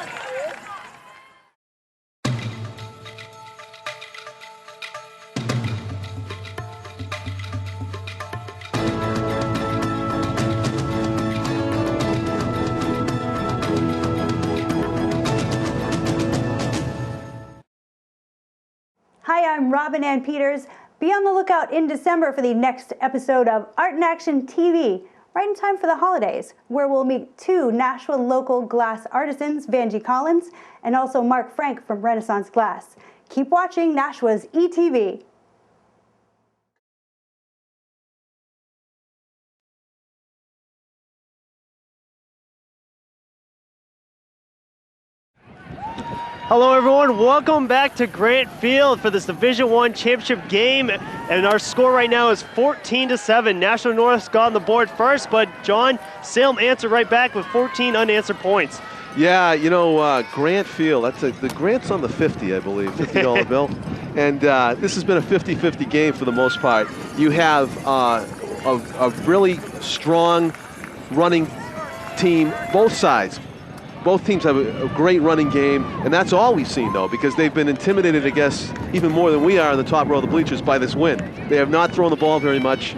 Hi, I'm Robin Ann Peters. Be on the lookout in December for the next episode of Art in Action TV, right in time for the holidays, where we'll meet 2 Nashua local glass artisans, Vanjie Collins and also Mark Frank from Renaissance Glass. Keep watching Nashua's ETV. Hello everyone, welcome back to Granite Field for this Division I championship game, and our score right now is 14-7. Nashua North's got on the board first, but John, Salem answered right back with 14 unanswered points. Yeah, you know, Grant Field, the Grant's on the 50, I believe, $50 bill. And this has been a 50-50 game for the most part. You have a really strong running team, both sides. Both teams have a great running game, and that's all we've seen, though, because they've been intimidated, I guess, even more than we are in the top row of the bleachers by this win. They have not thrown the ball very much,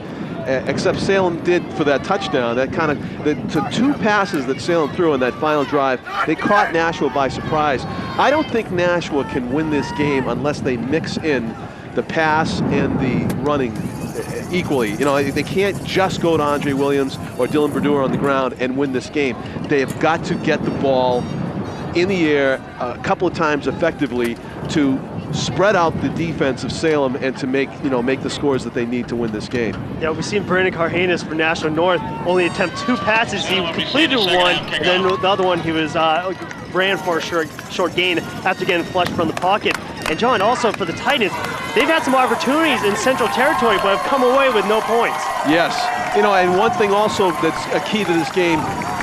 except Salem did for that touchdown. That kind of, the 2 passes that Salem threw in that final drive, they caught Nashua by surprise. I don't think Nashua can win this game unless they mix in the pass and the running equally. You know, they can't just go to Andre Williams or Dylan Brodeur on the ground and win this game. They have got to get the ball in the air a couple of times effectively to spread out the defense of Salem and to make the scores that they need to win this game. Yeah, we've seen Brandon Carhanis for Nashua North only attempt 2 passes. He completed one, and then the other one he was ran for a short gain after getting flushed from the pocket. And John, also for the Titans, they've had some opportunities in Central Territory, but have come away with no points. Yes, and one thing also that's a key to this game,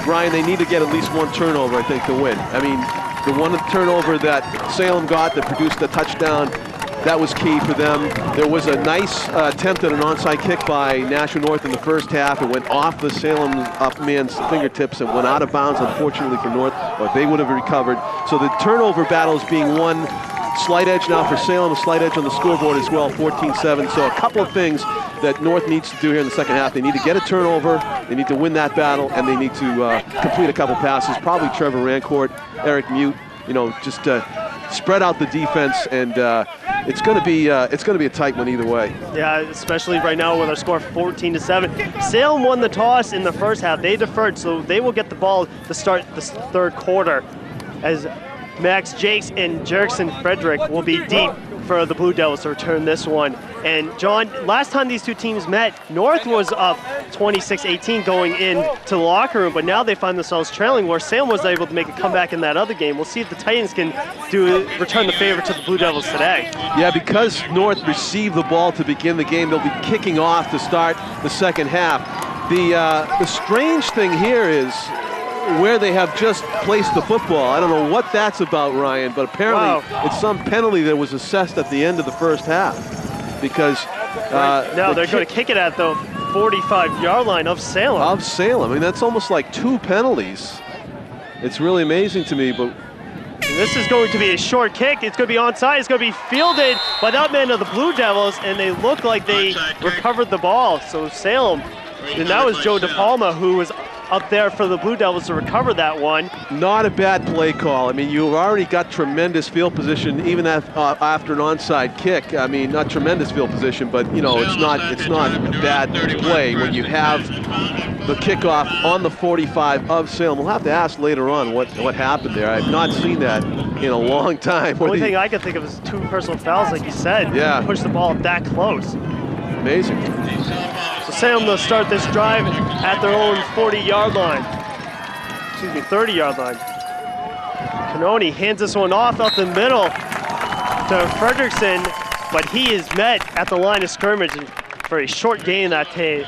Ryan, they need to get at least 1 turnover, I think, to win. I mean, the one turnover that Salem got that produced a touchdown, that was key for them. There was a nice attempt at an onside kick by Nashua North in the first half. It went off the Salem up man's fingertips and went out of bounds, unfortunately, for North, or they would have recovered. So the turnover battle is being won. Slight edge now for Salem, a slight edge on the scoreboard as well, 14-7. So a couple of things that North needs to do here in the second half. They need to get a turnover, they need to win that battle, and they need to complete a couple passes. Probably Trevor Rancourt, Eric Mute, just spread out the defense, and it's going to be a tight one either way. Yeah, especially right now with our score 14-7. Salem won the toss in the first half. They deferred, so they will get the ball to start the third quarter, as Max Jakes and Jerkson Frederick will be deep for the Blue Devils to return this one. And John, last time these two teams met, North was up 26-18 going into the locker room, but now they find themselves trailing, where Salem was able to make a comeback in that other game. We'll see if the Titans can return the favor to the Blue Devils today. Yeah, because North received the ball to begin the game, they'll be kicking off to start the second half. The strange thing here is where they have just placed the football. I don't know what that's about, Ryan, but apparently it's some penalty that was assessed at the end of the first half. Because now they're going to kick it at the 45-yard line of Salem. I mean, that's almost like 2 penalties. It's really amazing to me, but this is going to be a short kick. It's going to be onside. It's going to be fielded by the men of the Blue Devils, and they look like they recovered the ball. So Salem, and that was Joe DePalma who was up there for the Blue Devils to recover that one. Not a bad play call. I mean, you've already got tremendous field position even after an onside kick. I mean, not tremendous field position, but it's not a bad play when you have the kickoff on the 45 of Salem. We'll have to ask later on what happened there. I've not seen that in a long time. The only thing I can think of is 2 personal fouls, like you said. Yeah. Push the ball that close. Amazing. So Salem will start this drive at their own 40-yard line. Excuse me, 30-yard line. Canoni hands this one off up the middle to Fredrickson, but he is met at the line of scrimmage for a short gain that day.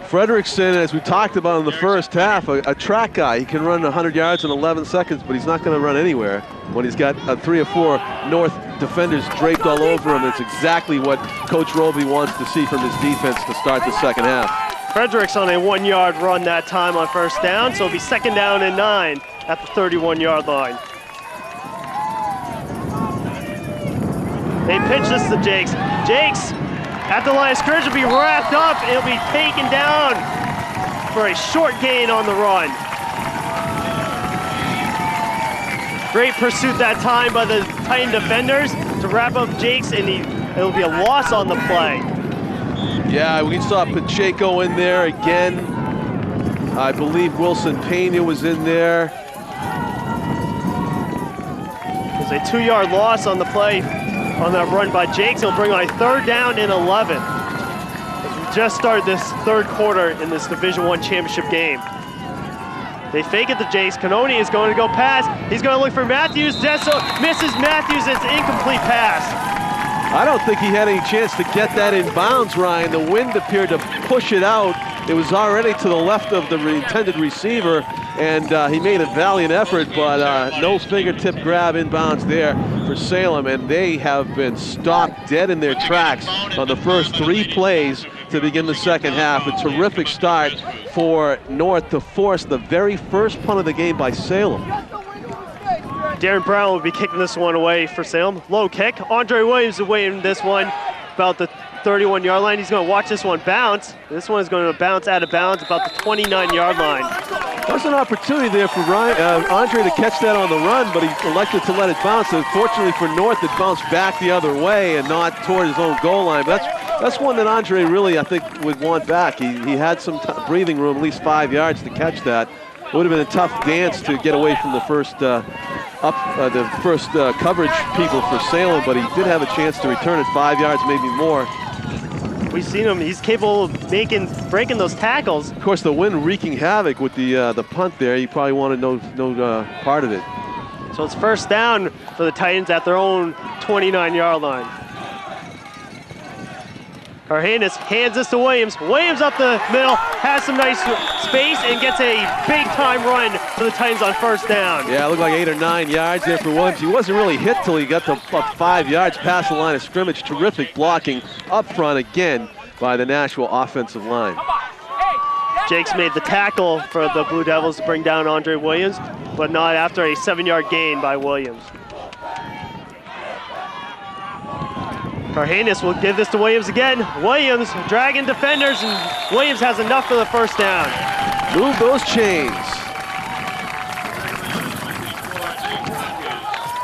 Fredrickson, as we talked about in the first half, a track guy. He can run 100 yards in 11 seconds, but he's not going to run anywhere when he's got 3 or 4 North defenders draped all over him. It's exactly what Coach Robie wants to see from his defense to start the second half. Fredericks on a 1-yard run that time on first down, so it'll be 2nd down and 9 at the 31-yard line. They pitch this to Jakes. Jakes at the line of scrimmage will be wrapped up. It'll be taken down for a short gain on the run. Great pursuit that time by the Titan defenders to wrap up Jakes, and it'll be a loss on the play. Yeah, we saw Pacheco in there again. I believe Wilson Pena was in there. There's a 2-yard loss on the play on that run by Jakes. He'll bring on a 3rd down and 11. As we just started this third quarter in this Division I championship game. They fake it to Jakes. Canoni is going to go pass. He's going to look for Matthews. Desso misses Matthews. It's an incomplete pass. I don't think he had any chance to get that in bounds, Ryan. The wind appeared to push it out. It was already to the left of the intended receiver, and he made a valiant effort, but no fingertip grab in bounds there for Salem, and they have been stopped dead in their tracks on the first 3 plays to begin the second half. A terrific start for North to force the very first punt of the game by Salem. Darren Brown will be kicking this one away for Salem. Low kick. Andre Williams away in this one about the 31-yard line. He's going to watch this one bounce. This one is going to bounce out of bounds about the 29-yard line. There's an opportunity there for Andre to catch that on the run, but he elected to let it bounce. Unfortunately for North, it bounced back the other way and not toward his own goal line. But that's one that Andre really, I think, would want back. He had some breathing room, at least 5 yards to catch that. It would have been a tough dance to get away from the first the first coverage people for Salem, but he did have a chance to return it 5 yards, maybe more. We've seen him. He's capable of breaking those tackles. Of course, the wind wreaking havoc with the punt there. You probably wanted no part of it. So it's first down for the Titans at their own 29-yard line. Cardenas hands this to Williams. Williams up the middle, has some nice space, and gets a big-time run for the Titans on first down. Yeah, it looked like 8 or 9 yards there for Williams. He wasn't really hit till he got to up 5 yards past the line of scrimmage. Terrific blocking up front again by the Nashua offensive line. Jakes made the tackle for the Blue Devils to bring down Andre Williams, but not after a 7-yard gain by Williams. Cardenas will give this to Williams again. Williams dragging defenders, and Williams has enough for the first down. Move those chains.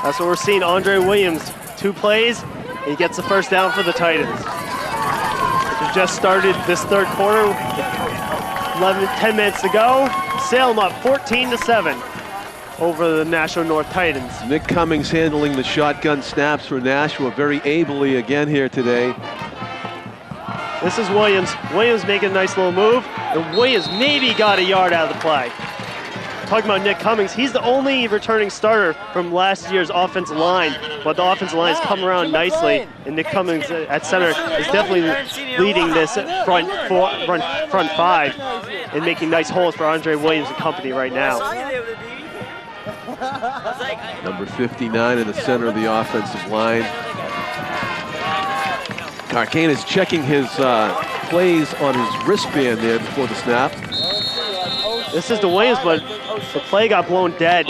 That's what we're seeing. Andre Williams, 2 plays, and he gets the first down for the Titans. We've just started this third quarter. 10 minutes to go. Salem up 14-7 over the Nashua North Titans. Nick Cummings handling the shotgun snaps for Nashua very ably again here today. This is Williams. Williams making a nice little move, and Williams maybe got a yard out of the play. Talking about Nick Cummings, he's the only returning starter from last year's offensive line, but the offensive line has come around nicely, and Nick Cummings at center is definitely leading this front 5 and making nice holes for Andre Williams and company right now. Number 59 in the center of the offensive line. Cardenas checking his plays on his wristband there before the snap. This is to Williams, but the play got blown dead.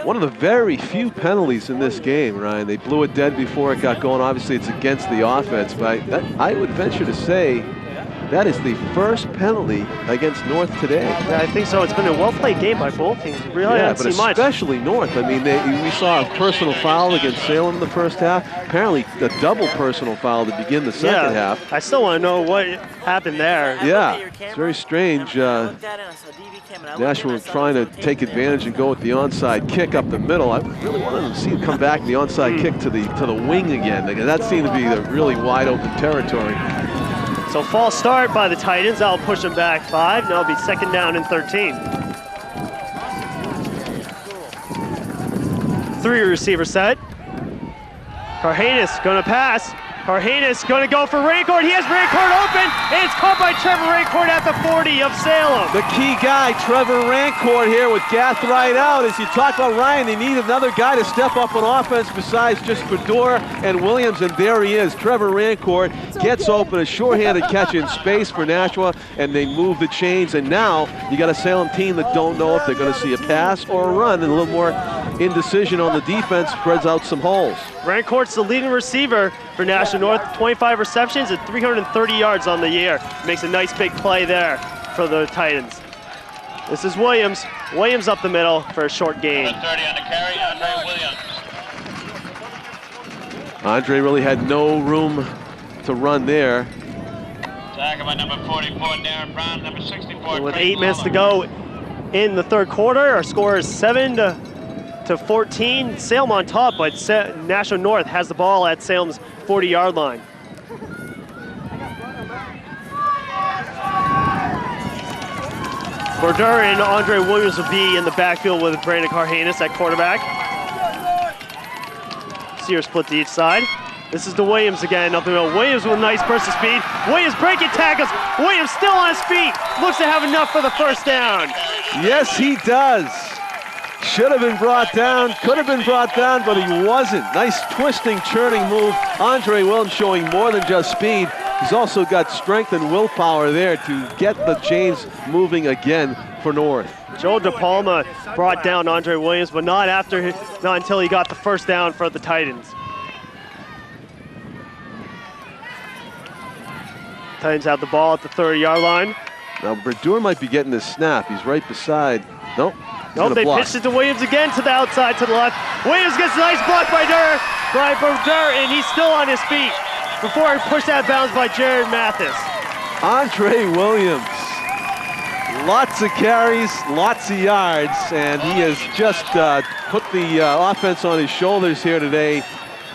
One of the very few penalties in this game, Ryan. They blew it dead before it got going. Obviously, it's against the offense, but I would venture to say that is the first penalty against North today. Yeah, I think so. It's been a well-played game by both teams. Really, yeah, but especially North. I mean, we saw a personal foul against Salem in the first half. Apparently, a double personal foul to begin the second half. I still want to know what happened there. Yeah, it's very strange. Nashua trying to take advantage and go with the onside kick up the middle. I really wanted to see him come back the onside kick to the wing again. That seemed to be the really wide open territory. So false start by the Titans. That'll push them back 5. Now it'll be second down and 13. 3 receiver set. Cardenas gonna pass. Cardenas gonna go for Rancourt. He has Rancourt open, and it's caught by Trevor Rancourt at the 40 of Salem. The key guy, Trevor Rancourt here with Gath right out. As you talk about Ryan, they need another guy to step up on offense besides just Fedor and Williams, and there he is. Trevor Rancourt gets open, a short-handed catch in space for Nashua, and they move the chains, and now you got a Salem team that don't know if they're gonna see a pass or a run, and a little more indecision on the defense spreads out some holes. Rancourt's the leading receiver for Nashua North, 25 receptions and 330 yards on the year. Makes a nice big play there for the Titans. This is Williams. Williams up the middle for a short gain. 30 on the carry, Andre Williams. Andre really had no room to run there. Tackle by number 44, Darren Brown, number 64. And with 8 minutes to go in the third quarter, our score is 7-14. Salem on top, but Nashua North has the ball at Salem's 40-yard line. Brodeur and Andre Williams will be in the backfield with Brandon Cardenas at quarterback. Sears split to each side. This is to Williams again up the middle. Williams with nice burst of speed. Williams breaking tackles. Williams still on his feet. Looks to have enough for the first down. Yes, he does. Should have been brought down, could have been brought down, but he wasn't. Nice twisting, churning move. Andre Williams showing more than just speed. He's also got strength and willpower there to get the chains moving again for North. Joe DePalma brought down Andre Williams, but not until he got the first down for the Titans. Titans have the ball at the 30-yard line. Now Brodeur might be getting the snap. He's right beside. Nope. Nope, they pitched it to Williams again to the outside, to the left. Williams gets a nice block by Brodeur, and he's still on his feet before he pushed out of bounds by Jared Mathis. Andre Williams Lots of carries, lots of yards, and he has just put the offense on his shoulders here today.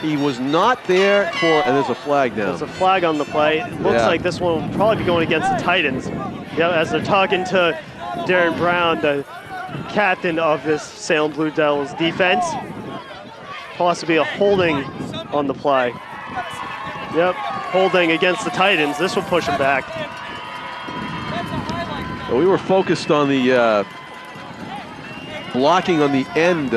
He was not there for, and there's a flag now. There's a flag on the play. It looks like this one will probably be going against the Titans. Yeah, as they're talking to Darren Brown, the captain of this Salem Blue Devils defense. Possibly a holding on the play. Yep, holding against the Titans. This will push him back. Well, we were focused on the blocking on the end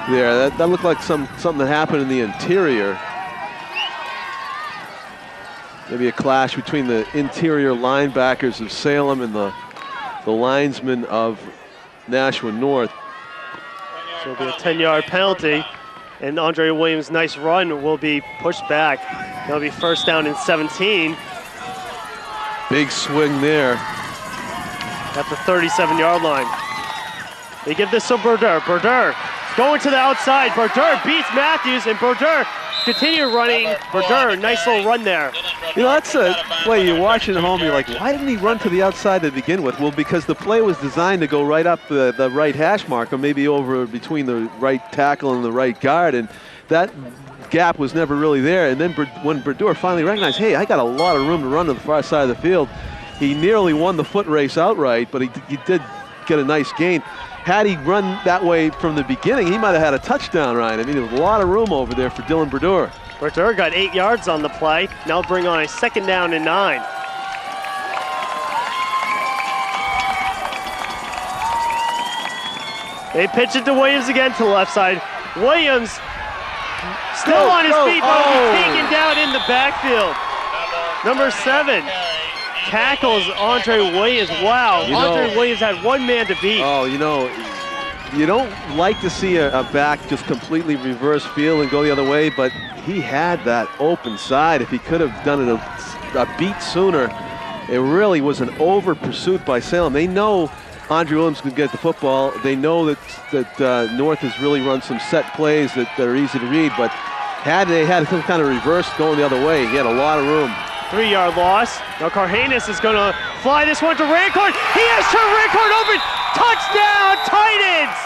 there. That looked like something that happened in the interior. Maybe a clash between the interior linebackers of Salem and the linesmen of Nashua North. So it'll be a 10-yard penalty, and Andre Williams' nice run will be pushed back. That'll be first down and 17. Big swing there. At the 37-yard line. They give this to Brodeur. Brodeur going to the outside. Brodeur beats Matthews, and Brodeur continue running. Brodeur, nice little run there. You know, that's a play you watch it at home, you're like, why didn't he run to the outside to begin with? Well, because the play was designed to go right up the right hash mark, or maybe over between the right tackle and the right guard, and that gap was never really there. And then when Brodeur finally recognized, hey, I got a lot of room to run to the far side of the field, he nearly won the foot race outright, but he did get a nice gain. Had he run that way from the beginning, he might have had a touchdown, Ryan. I mean, there was a lot of room over there for Dylan Brodeur. Brodeur got 8 yards on the play. Now bring on a 2nd down and 9. They pitch it to Williams again to the left side. Williams still on his feet, but will be taken down in the backfield. Number 7. Tackles Andre Williams. Wow, Andre Williams had one man to beat. Oh, you know, you don't like to see a back just completely reverse field and go the other way, but he had that open side. If he could have done it a beat sooner, it really was an over pursuit by Salem. They know Andre Williams can get the football. They know that North has really run some set plays that are easy to read, but had they had some kind of reverse going the other way, he had a lot of room. 3-yard loss. Now Carhanis is going to fly this one to Rancourt. He has Trevor Rancourt open. Touchdown, Titans!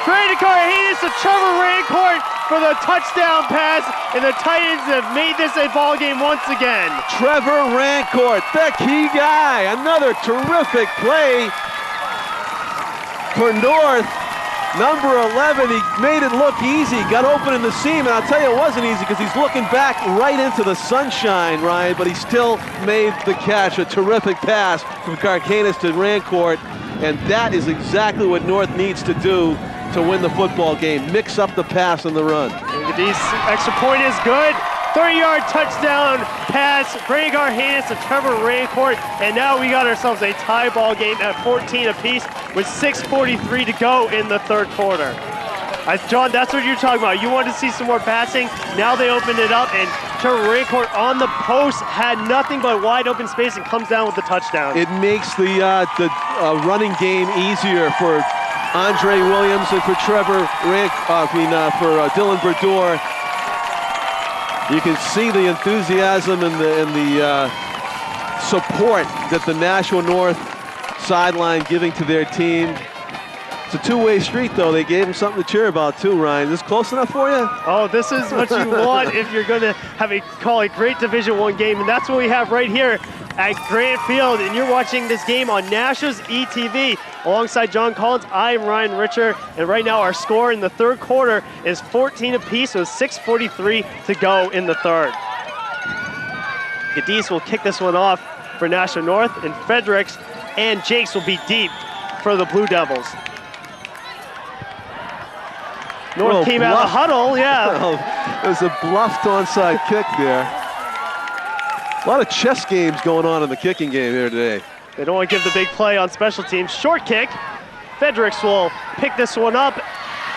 Brandon Carhanis to Trevor Rancourt for the touchdown pass, and the Titans have made this a ball game once again. Trevor Rancourt, the key guy. Another terrific play for North. Number 11, he made it look easy, got open in the seam, and I'll tell you it wasn't easy because he's looking back right into the sunshine, Ryan, but he still made the catch. A terrific pass from Carcanis to Rancourt, and that is exactly what North needs to do to win the football game. Mix up the pass and the run. And the extra point is good. 30-yard touchdown pass, Brandon Carhanis to Trevor Rancourt, and now we got ourselves a tie ball game at 14 apiece with 6:43 to go in the third quarter. John, that's what you're talking about. You wanted to see some more passing. Now they opened it up, and Trevor Rancourt on the post had nothing but wide open space and comes down with the touchdown. It makes the running game easier for Andre Williams and for Dylan Brodeur. You can see the enthusiasm and the support that the Nashua North sideline giving to their team. It's a two-way street, though. They gave him something to cheer about, too, Ryan. Is this close enough for you? Oh, this is what you want if you're going to have call a great Division I game, and that's what we have right here at Granite Field, and you're watching this game on Nashua's ETV. Alongside John Collins, I'm Ryan Richer, and right now our score in the third quarter is 14 apiece with 6:43 to go in the third. Cadiz will kick this one off for Nashua North, and Fredericks and Jakes will be deep for the Blue Devils. North came out of the huddle, yeah. There's a bluffed onside kick there. A lot of chess games going on in the kicking game here today. They don't want to give the big play on special teams. Short kick. Fredericks will pick this one up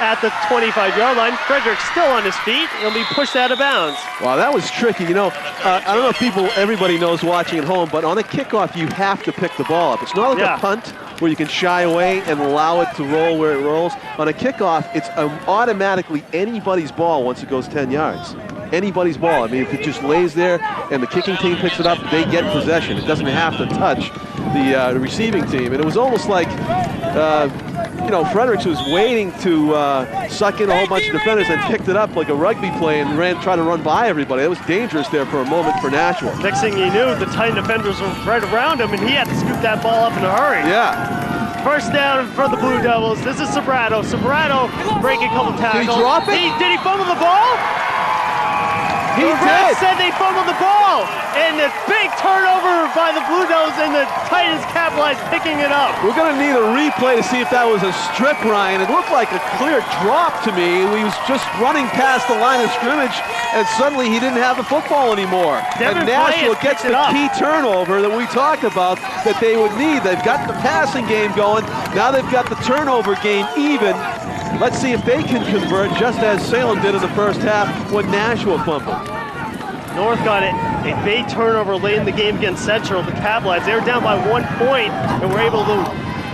at the 25-yard line. Fredericks still on his feet. He'll be pushed out of bounds. Wow, that was tricky. You know, I don't know if everybody knows watching at home, but on a kickoff, you have to pick the ball up. It's not like a punt where you can shy away and allow it to roll where it rolls. On a kickoff, it's automatically anybody's ball once it goes 10 yards. anybody's ball. I mean, if it just lays there and the kicking team picks it up, they get possession. It doesn't have to touch the receiving team. And it was almost like, you know, Fredericks was waiting to suck in a whole bunch of defenders and picked it up like a rugby play and tried to run by everybody. It was dangerous there for a moment for Nashua. Next thing you knew, the Titan defenders were right around him, and he had to scoop that ball up in a hurry. Yeah. First down for the Blue Devils. This is Sobrato. Sobrato breaking a couple tackles. Did he drop it? Did he fumble the ball? He the ref did. said they fumbled the ball. And a big turnover by the Blue Devils, and the Titans capitalized picking it up. We're going to need a replay to see if that was a strip, Ryan. It looked like a clear drop to me. He was just running past the line of scrimmage, and suddenly he didn't have the football anymore. And Nashua gets the key turnover that we talked about that they would need. They've got the passing game going. Now they've got the turnover game even. Let's see if they can convert, just as Salem did in the first half when Nashua fumbled. North got it. A big turnover late in the game against Central to capitalize. They were down by 1 point and were able to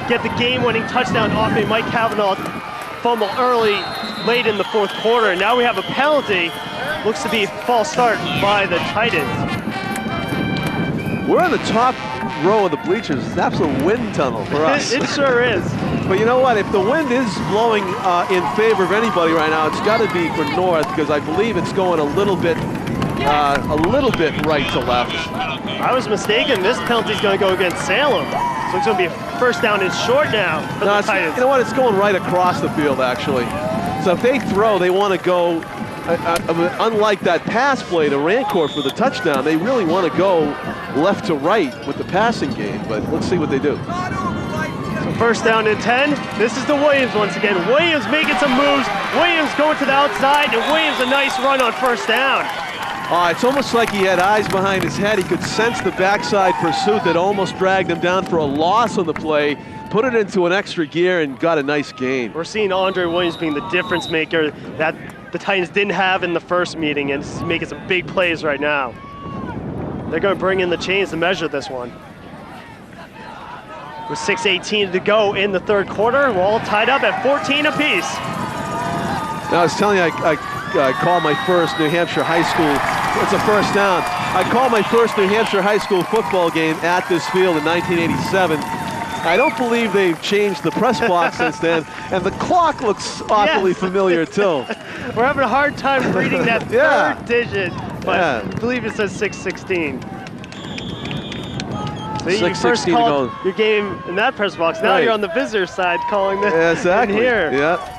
get the game-winning touchdown off a Mike Kavanaugh fumble early, late in the fourth quarter. And now we have a penalty. Looks to be a false start by the Titans. We're on the top row of the bleachers. It's an absolute wind tunnel for us. It sure is. But you know what? If the wind is blowing in favor of anybody right now, it's got to be for North, because I believe it's going a little bit right to left. I was mistaken. This penalty's going to go against Salem. So it's going to be a first down and short now for the Titans. You know what? It's going right across the field, actually. So if they throw, they want to go, unlike that pass play to Rancourt for the touchdown, they really want to go left to right with the passing game. But let's see what they do. So first down and 10. This is the Williams once again. Williams making some moves. Williams going to the outside, and Williams a nice run on first down. It's almost like he had eyes behind his head. He could sense the backside pursuit that almost dragged him down for a loss on the play, put it into an extra gear, and got a nice gain. We're seeing Andre Williams being the difference maker that the Titans didn't have in the first meeting, and he's making some big plays right now. They're going to bring in the chains to measure this one. With 6:18 to go in the third quarter, we're all tied up at 14 apiece. Now, I was telling you, I called my first New Hampshire high school. It's a first down. I called my first New Hampshire high school football game at this field in 1987. I don't believe they've changed the press box since then, and the clock looks awfully familiar too. We're having a hard time reading that third digit, but I believe it says 6:16. So you first called your game in that press box. Now you're on the visitor side calling this in here. Yeah.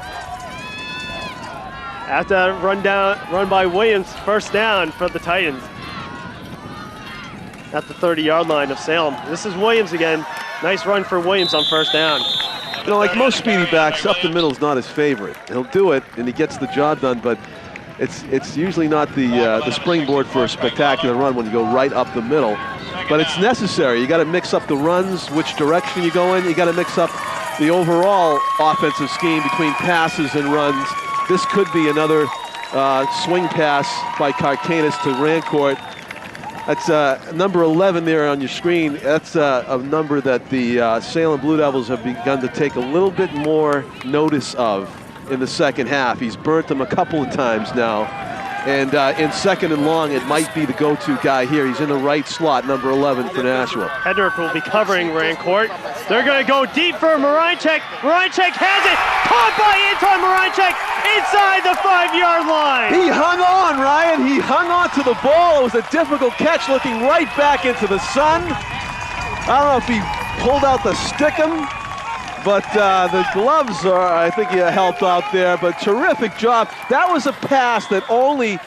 After that run by Williams, first down for the Titans. At the 30-yard line of Salem. This is Williams again. Nice run for Williams on first down. You know, like most speedy backs, up the middle is not his favorite. He'll do it, and he gets the job done, but it's usually not the springboard for a spectacular run when you go right up the middle. But it's necessary. You got to mix up the runs, which direction you go in. You got to mix up the overall offensive scheme between passes and runs. This could be another swing pass by Carcanis to Rancourt. That's number 11 there on your screen. That's a number that the Salem Blue Devils have begun to take a little bit more notice of in the second half. He's burnt them a couple of times now. And in second and long, it might be the go-to guy here. He's in the right slot, number 11 for Nashua. Hedrick will be covering Rancourt. They're going to go deep for Moranchek. Moranchek has it. Caught by Anton Moranchek inside the 5-yard line. He hung on, Ryan. He hung on to the ball. It was a difficult catch, looking right back into the sun. I don't know if he pulled out the stickum, but the gloves are, I think, he helped out there. But terrific job. That was a pass that only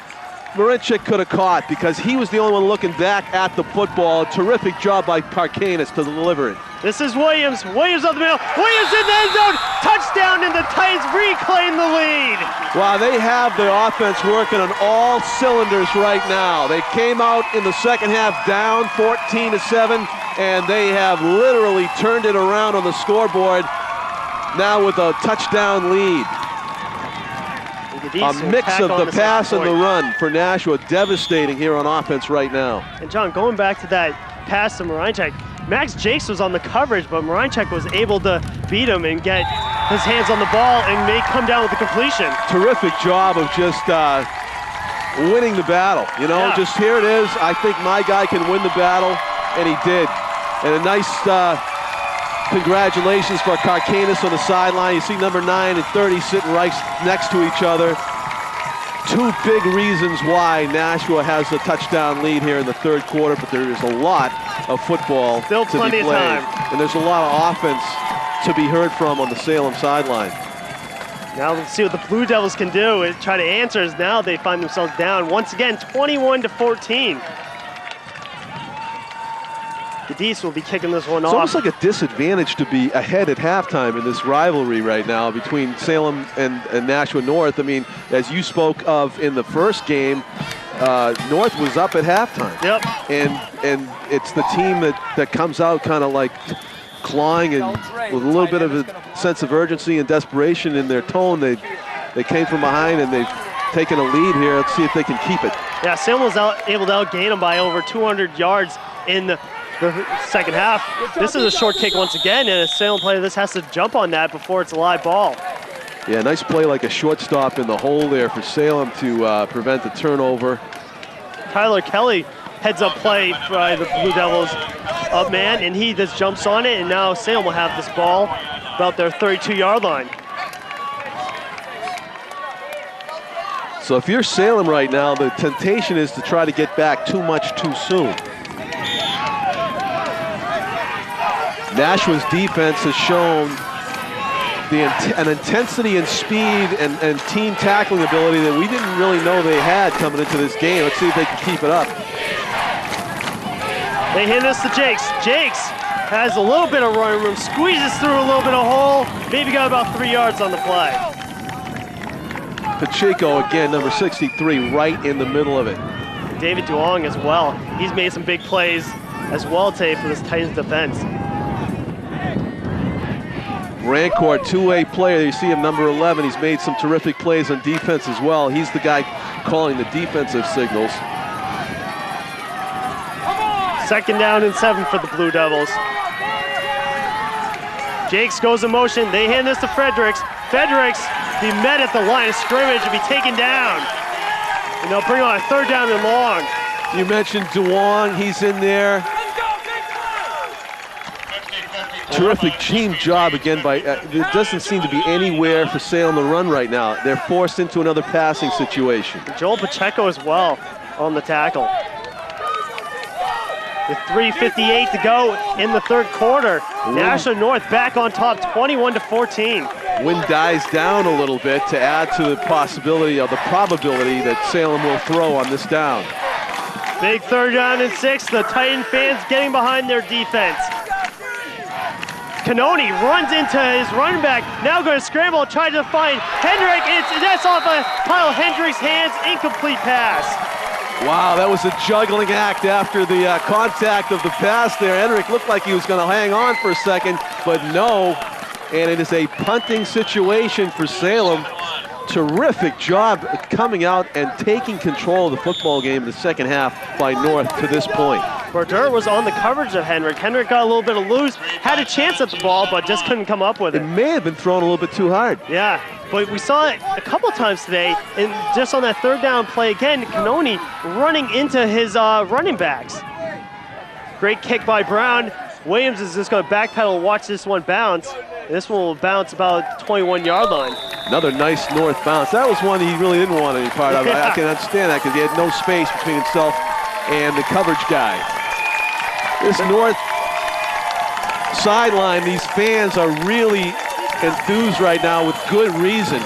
Moranchek could have caught because he was the only one looking back at the football. Terrific job by Carcanis to deliver it. This is Williams. Williams up the middle. Williams in the end zone. Touchdown, and the Titans reclaim the lead. Wow, they have the offense working on all cylinders right now. They came out in the second half down 14-7, and they have literally turned it around on the scoreboard now with a touchdown lead. A mix of the pass and the run for Nashua, devastating here on offense right now. And John, going back to that pass to Moranchek, Max Jakes was on the coverage, but Moranchek was able to beat him and get his hands on the ball and may come down with the completion. Terrific job of just winning the battle. You know, Yeah. just here it is. I think my guy can win the battle, and he did. And a nice congratulations for Carcanis on the sideline. You see number 9 and 30 sitting right next to each other. Two big reasons why Nashua has a touchdown lead here in the third quarter, but there is a lot of football Still to plenty be of played. time. And there's a lot of offense to be heard from on the Salem sideline. Now let's see what the Blue Devils can do and try to answer, as now they find themselves down once again 21-14. The Dees will be kicking this one It's off. almost like a disadvantage to be ahead at halftime in this rivalry right now between Salem and Nashua North. I mean, as you spoke of in the first game, North was up at halftime. Yep. And it's the team that comes out kind of like clawing and with a little bit of a sense of urgency and desperation in their tone. They came from behind and they've taken a lead here. Let's see if they can keep it. Yeah, Salem was able to outgain them by over 200 yards in the second half. This is a short kick once again, and a Salem player this has to jump on that before it's a live ball. Yeah, nice play like a shortstop in the hole there for Salem to prevent the turnover. Tyler Kelly heads up play by the Blue Devils up man, and he just jumps on it, and now Salem will have this ball about their 32-yard line. So if you're Salem right now, the temptation is to try to get back too much too soon. Nashua's defense has shown an intensity and speed and team tackling ability that we didn't really know they had coming into this game. Let's see if they can keep it up. They hand this to Jakes. Jakes has a little bit of running room, squeezes through a little bit of hole, maybe got about 3 yards on the play. Pacheco again, number 63, right in the middle of it. David Duong as well. He's made some big plays as well today for this Titans defense. Rancourt, two-way player. You see him, number 11. He's made some terrific plays on defense as well. He's the guy calling the defensive signals. 2nd down and 7 for the Blue Devils. Jakes goes in motion. They hand this to Fredericks. Fredericks be met at the line of scrimmage and be taken down. And they'll bring on a 3rd down and long. You mentioned Duong. He's in there. Terrific team job again by, there doesn't seem to be anywhere for Salem to run right now. They're forced into another passing situation. Joel Pacheco as well on the tackle. With 3:58 to go in the third quarter, Nashua North back on top 21-14. Wind dies down a little bit to add to the possibility of the probability that Salem will throw on this down. Big 3rd down and 6. The Titan fans getting behind their defense. Canoni runs into his running back, now going to scramble, try to find Hendrick. That's off a Kyle Hendrick's hands, incomplete pass. Wow, that was a juggling act after the contact of the pass there. Hendrick looked like he was going to hang on for a second, but no. And it is a punting situation for Salem. Terrific job coming out and taking control of the football game in the second half by North to this point. Brodeur was on the coverage of Hendrick. Hendrick got a little bit of loose, had a chance at the ball, but just couldn't come up with It it. may have been thrown a little bit too hard. Yeah, but we saw it a couple times today, and just on that 3rd down play again, Canoni running into his running backs. Great kick by Brown. Williams is just going to backpedal and watch this one bounce. This one will bounce about 21-yard line. Another nice North bounce. That was one he really didn't want any part of. I can understand that because he had no space between himself and the coverage guy. This North sideline, these fans are really enthused right now with good reason.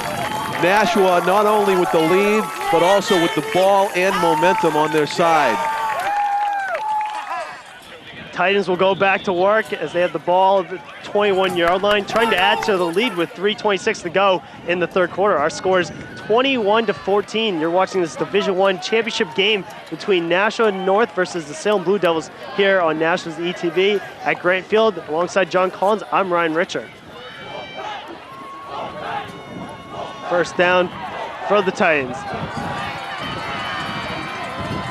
Nashua not only with the lead, but also with the ball and momentum on their side. Titans will go back to work as they have the ball at the 21-yard line, trying to add to the lead with 3:26 to go in the third quarter. Our score is 21-14. You're watching this Division I championship game between Nashua North versus the Salem Blue Devils here on Nashua's ETV at Granite Field. Alongside John Collins, I'm Ryan Richard. First down for the Titans.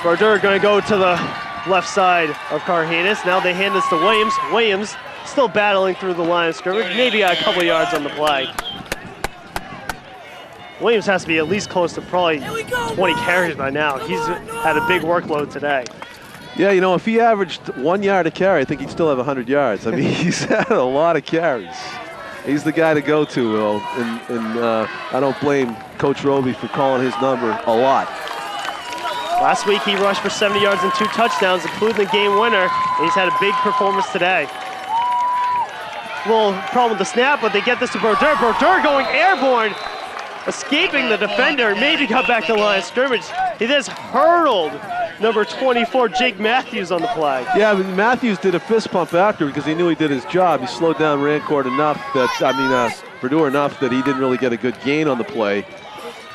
Brodeur going to go to the left side of Carhanis. Now they hand this to Williams. Williams still battling through the line of scrimmage. Maybe got a couple yards on the play. Williams has to be at least close to probably 20 carries by now. He's had a big workload today. Yeah, you know, if he averaged 1 yard a carry, I think he'd still have 100 yards. I mean, he's had a lot of carries. He's the guy to go to, Will, and I don't blame Coach Robie for calling his number a lot. Last week he rushed for 70 yards and 2 touchdowns, including the game winner, and he's had a big performance today. A little problem with the snap, but they get this to Brodeur. Brodeur going airborne, escaping the defender, maybe got back to the line of scrimmage. He just hurdled number 24, Jake Matthews, on the play. Yeah, but Matthews did a fist pump after because he knew he did his job. He slowed down Rancourt enough that, Brodeur enough that he didn't really get a good gain on the play.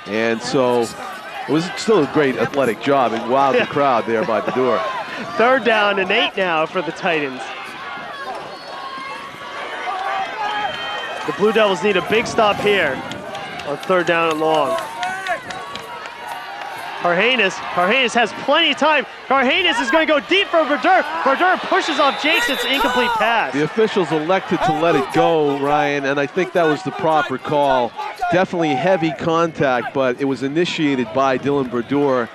And so it was still a great athletic job. It wowed the crowd there by Brodeur. 3rd down and 8 now for the Titans. The Blue Devils need a big stop here on 3rd down and long. Carhanes has plenty of time. Carhanes is going to go deep for Brodeur. Brodeur pushes off Jakes. It's an incomplete pass. The officials elected to let it go, Ryan, and I think that was the proper call. Definitely heavy contact, but it was initiated by Dylan Brodeur.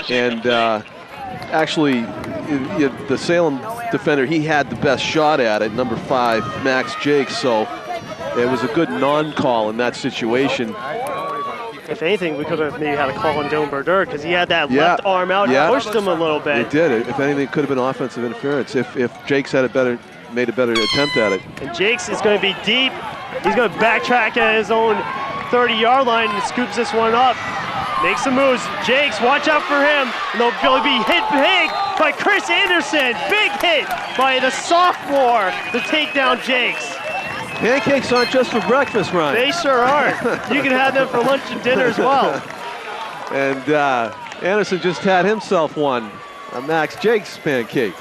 And actually, the Salem defender, he had the best shot at it, number 5, Max Jakes. So it was a good non-call in that situation. If anything, we could have maybe had a call on Dylan Brodeur because he had that left arm out and pushed him a little bit. It did. If anything, it could have been offensive interference if Jakes had made a better attempt at it. And Jakes is going to be deep. He's going to backtrack at his own 30-yard line and scoops this one up. Makes some moves. Jakes, watch out for him. And they'll be hit big by Chris Anderson. Big hit by the sophomore to take down Jakes. Pancakes aren't just for breakfast, Ryan. They sure are. You can have them for lunch and dinner as well. And Anderson just had himself one, a Max Jakes pancake.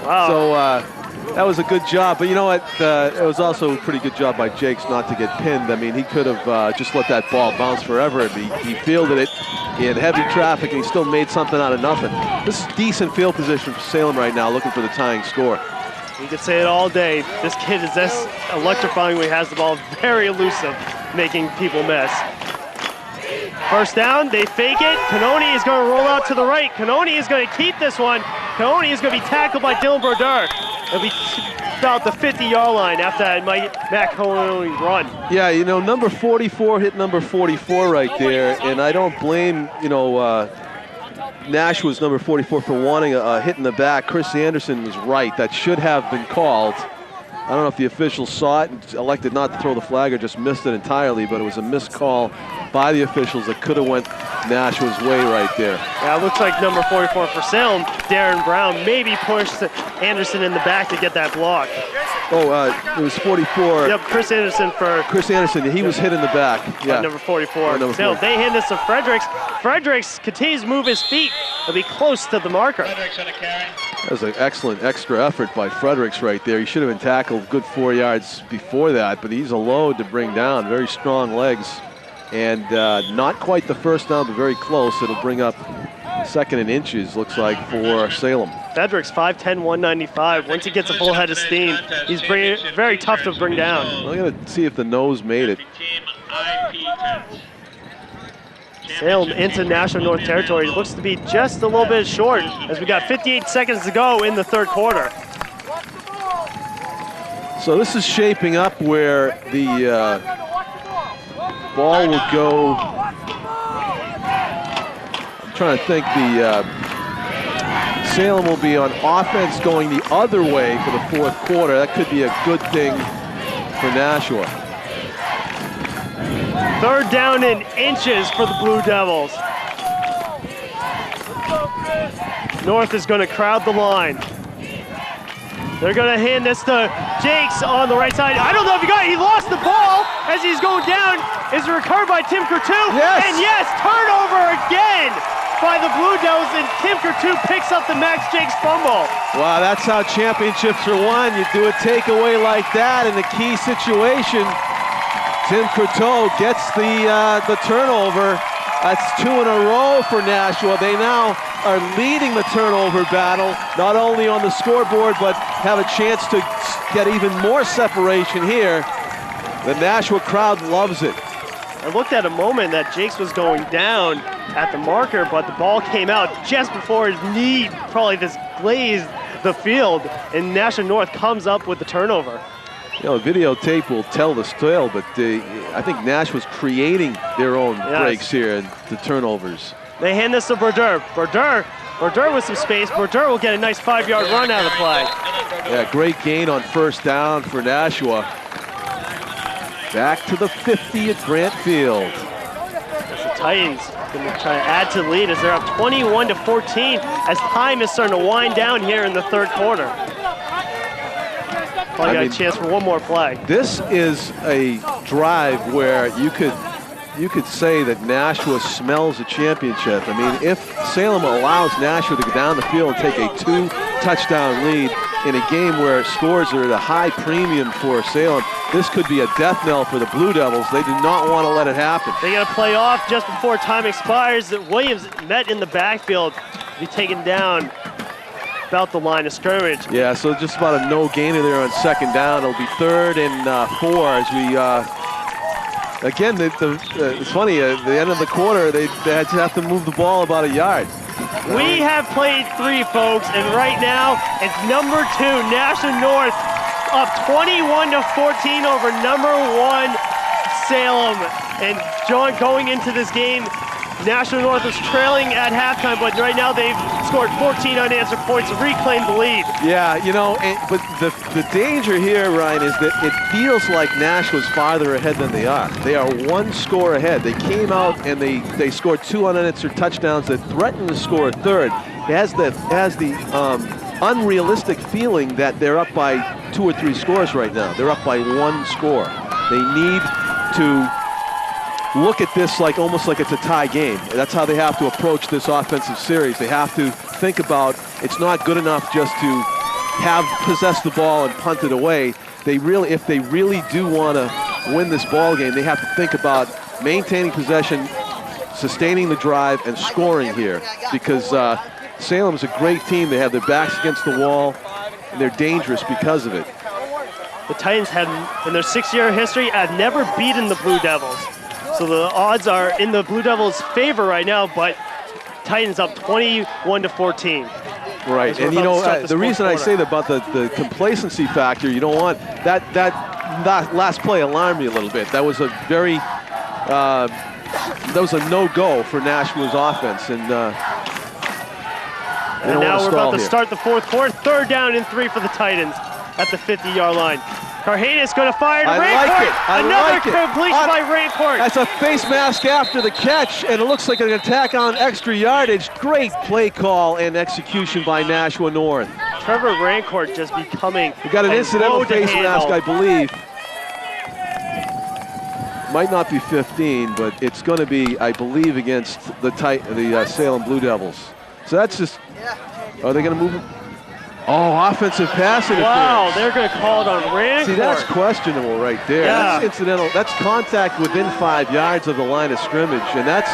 Wow. So that was a good job. But you know what? It was also a pretty good job by Jakes not to get pinned. I mean, he could have just let that ball bounce forever. He fielded it. He had heavy traffic, and he still made something out of nothing. This is decent field position for Salem right now, looking for the tying score. You could say it all day. This kid is this electrifying when he has the ball. Very elusive, making people miss. 1st down, they fake it. Cannoni is going to roll out to the right. Cannoni is going to keep this one. Cannoni is going to be tackled by Dylan Brodeur. It'll be about the 50-yard line after that Matt Cannoni run. Yeah, you know, number 44 hit number 44 right there, and I don't blame, Nashua's number 44 for wanting a hit in the back. Chris Anderson was right. That should have been called. I don't know if the officials saw it and elected not to throw the flag or just missed it entirely, but it was a missed call by the officials that could have went Nashua's way right there. Yeah, it looks like number 44 for Salem, Darren Brown, maybe pushed Anderson in the back to get that block. Oh, it was 44. Yep, Chris Anderson. He was hit in the back. Yeah. Number 44. Salem, they hand this to Fredericks. Fredericks continues to move his feet. He'll be close to the marker. That was an excellent extra effort by Fredericks right there. He should have been tackled good 4 yards before that, but he's a load to bring down. Very strong legs. And not quite the 1st down, but very close. It'll bring up 2nd and inches, looks like, for Salem. Fredericks, 5'10", 195. Once he gets a full head of steam, he's very tough to bring down. I'm going to see if the nose made it. Salem into Nashua North territory. Looks to be just a little bit short as we got 58 seconds to go in the 3rd quarter. So this is shaping up where the ball will go. I'm trying to think. Salem will be on offense going the other way for the 4th quarter. That could be a good thing for Nashua. 3rd down and inches for the Blue Devils. North is going to crowd the line. They're going to hand this to Jakes on the right side. I don't know if he got it. He lost the ball as he's going down. Is recovered by Tim Courtois. Yes. And yes, turnover again by the Blue Devils, and Tim Courtois picks up the Max Jakes fumble. Wow, that's how championships are won. You do a takeaway like that in a key situation. Tim Courtois gets the turnover. That's 2 in a row for Nashua. They now are leading the turnover battle, not only on the scoreboard, but have a chance to get even more separation here. The Nashua crowd loves it. I looked at a moment that Jakes was going down at the marker, but the ball came out just before his knee probably just glazed the field, and Nashua North comes up with the turnover. You know, videotape will tell the tale, but I think Nash was creating their own breaks here and the turnovers. They hand this to Brodeur. Brodeur with some space. Brodeur will get a nice 5-yard run out of the play. Yeah, great gain on first down for Nashua. Back to the 50 at Granite Field. As the Titans going to try to add to the lead as they're up 21-14 as time is starting to wind down here in the third quarter. Probably got a chance for one more play. This is a drive where you could say that Nashua smells a championship. I mean, if Salem allows Nashua to go down the field and take a 2-touchdown lead in a game where scores are at a high premium for Salem, this could be a death knell for the Blue Devils. They do not want to let it happen. They got to play off just before time expires. Williams met in the backfield, be taken down about the line of scrimmage. Yeah, so just about a no gainer there on second down. It'll be 3rd and 4 as we again, it's funny, at the end of the quarter, they have to move the ball about a yard. We have played 3, folks, and right now, it's number 2, Nashua North, up 21-14 over number 1, Salem. And John, going into this game, Nashua North was trailing at halftime, but right now they've scored 14 unanswered points to reclaim the lead. Yeah, you know, but the danger here, Ryan, is that it feels like Nashua's farther ahead than they are. They are 1 score ahead. They came out and they scored 2 unanswered touchdowns that threatened to score a 3rd. It has the unrealistic feeling that they're up by 2 or 3 scores right now. They're up by 1 score. They need to look at this like almost like it's a tie game. That's how they have to approach this offensive series. They have to think about it's not good enough just to possess the ball and punt it away. If they really do want to win this ball game, they have to think about maintaining possession, sustaining the drive, and scoring here. Because Salem is a great team. They have their backs against the wall, and they're dangerous because of it. The Titans have, in their 6-year history, have never beaten the Blue Devils. So the odds are in the Blue Devils' favor right now, but Titans up 21-14. Right, and you know, the reason I say that about the complacency factor, you don't want that last play alarmed me a little bit. That was a very, that was a no-go for Nashua's offense, and now we're about to start the fourth quarter. 3rd down and 3 for the Titans at the 50-yard line. Carhanis going to fire to Raincourt. Another completion by Raincourt. That's a face mask after the catch, and it looks like an attack on extra yardage. Great play call and execution by Nashua North. Trevor Raincourt just becoming We got an incidental face mask, I believe. Might not be 15, but it's going to be, I believe, against the Salem Blue Devils. So that's just, are they going to move him? Oh, offensive pass interference. Wow, they're going to call it on Raincourt. See, that's questionable right there. Yeah. That's incidental. That's contact within 5 yards of the line of scrimmage, and that's.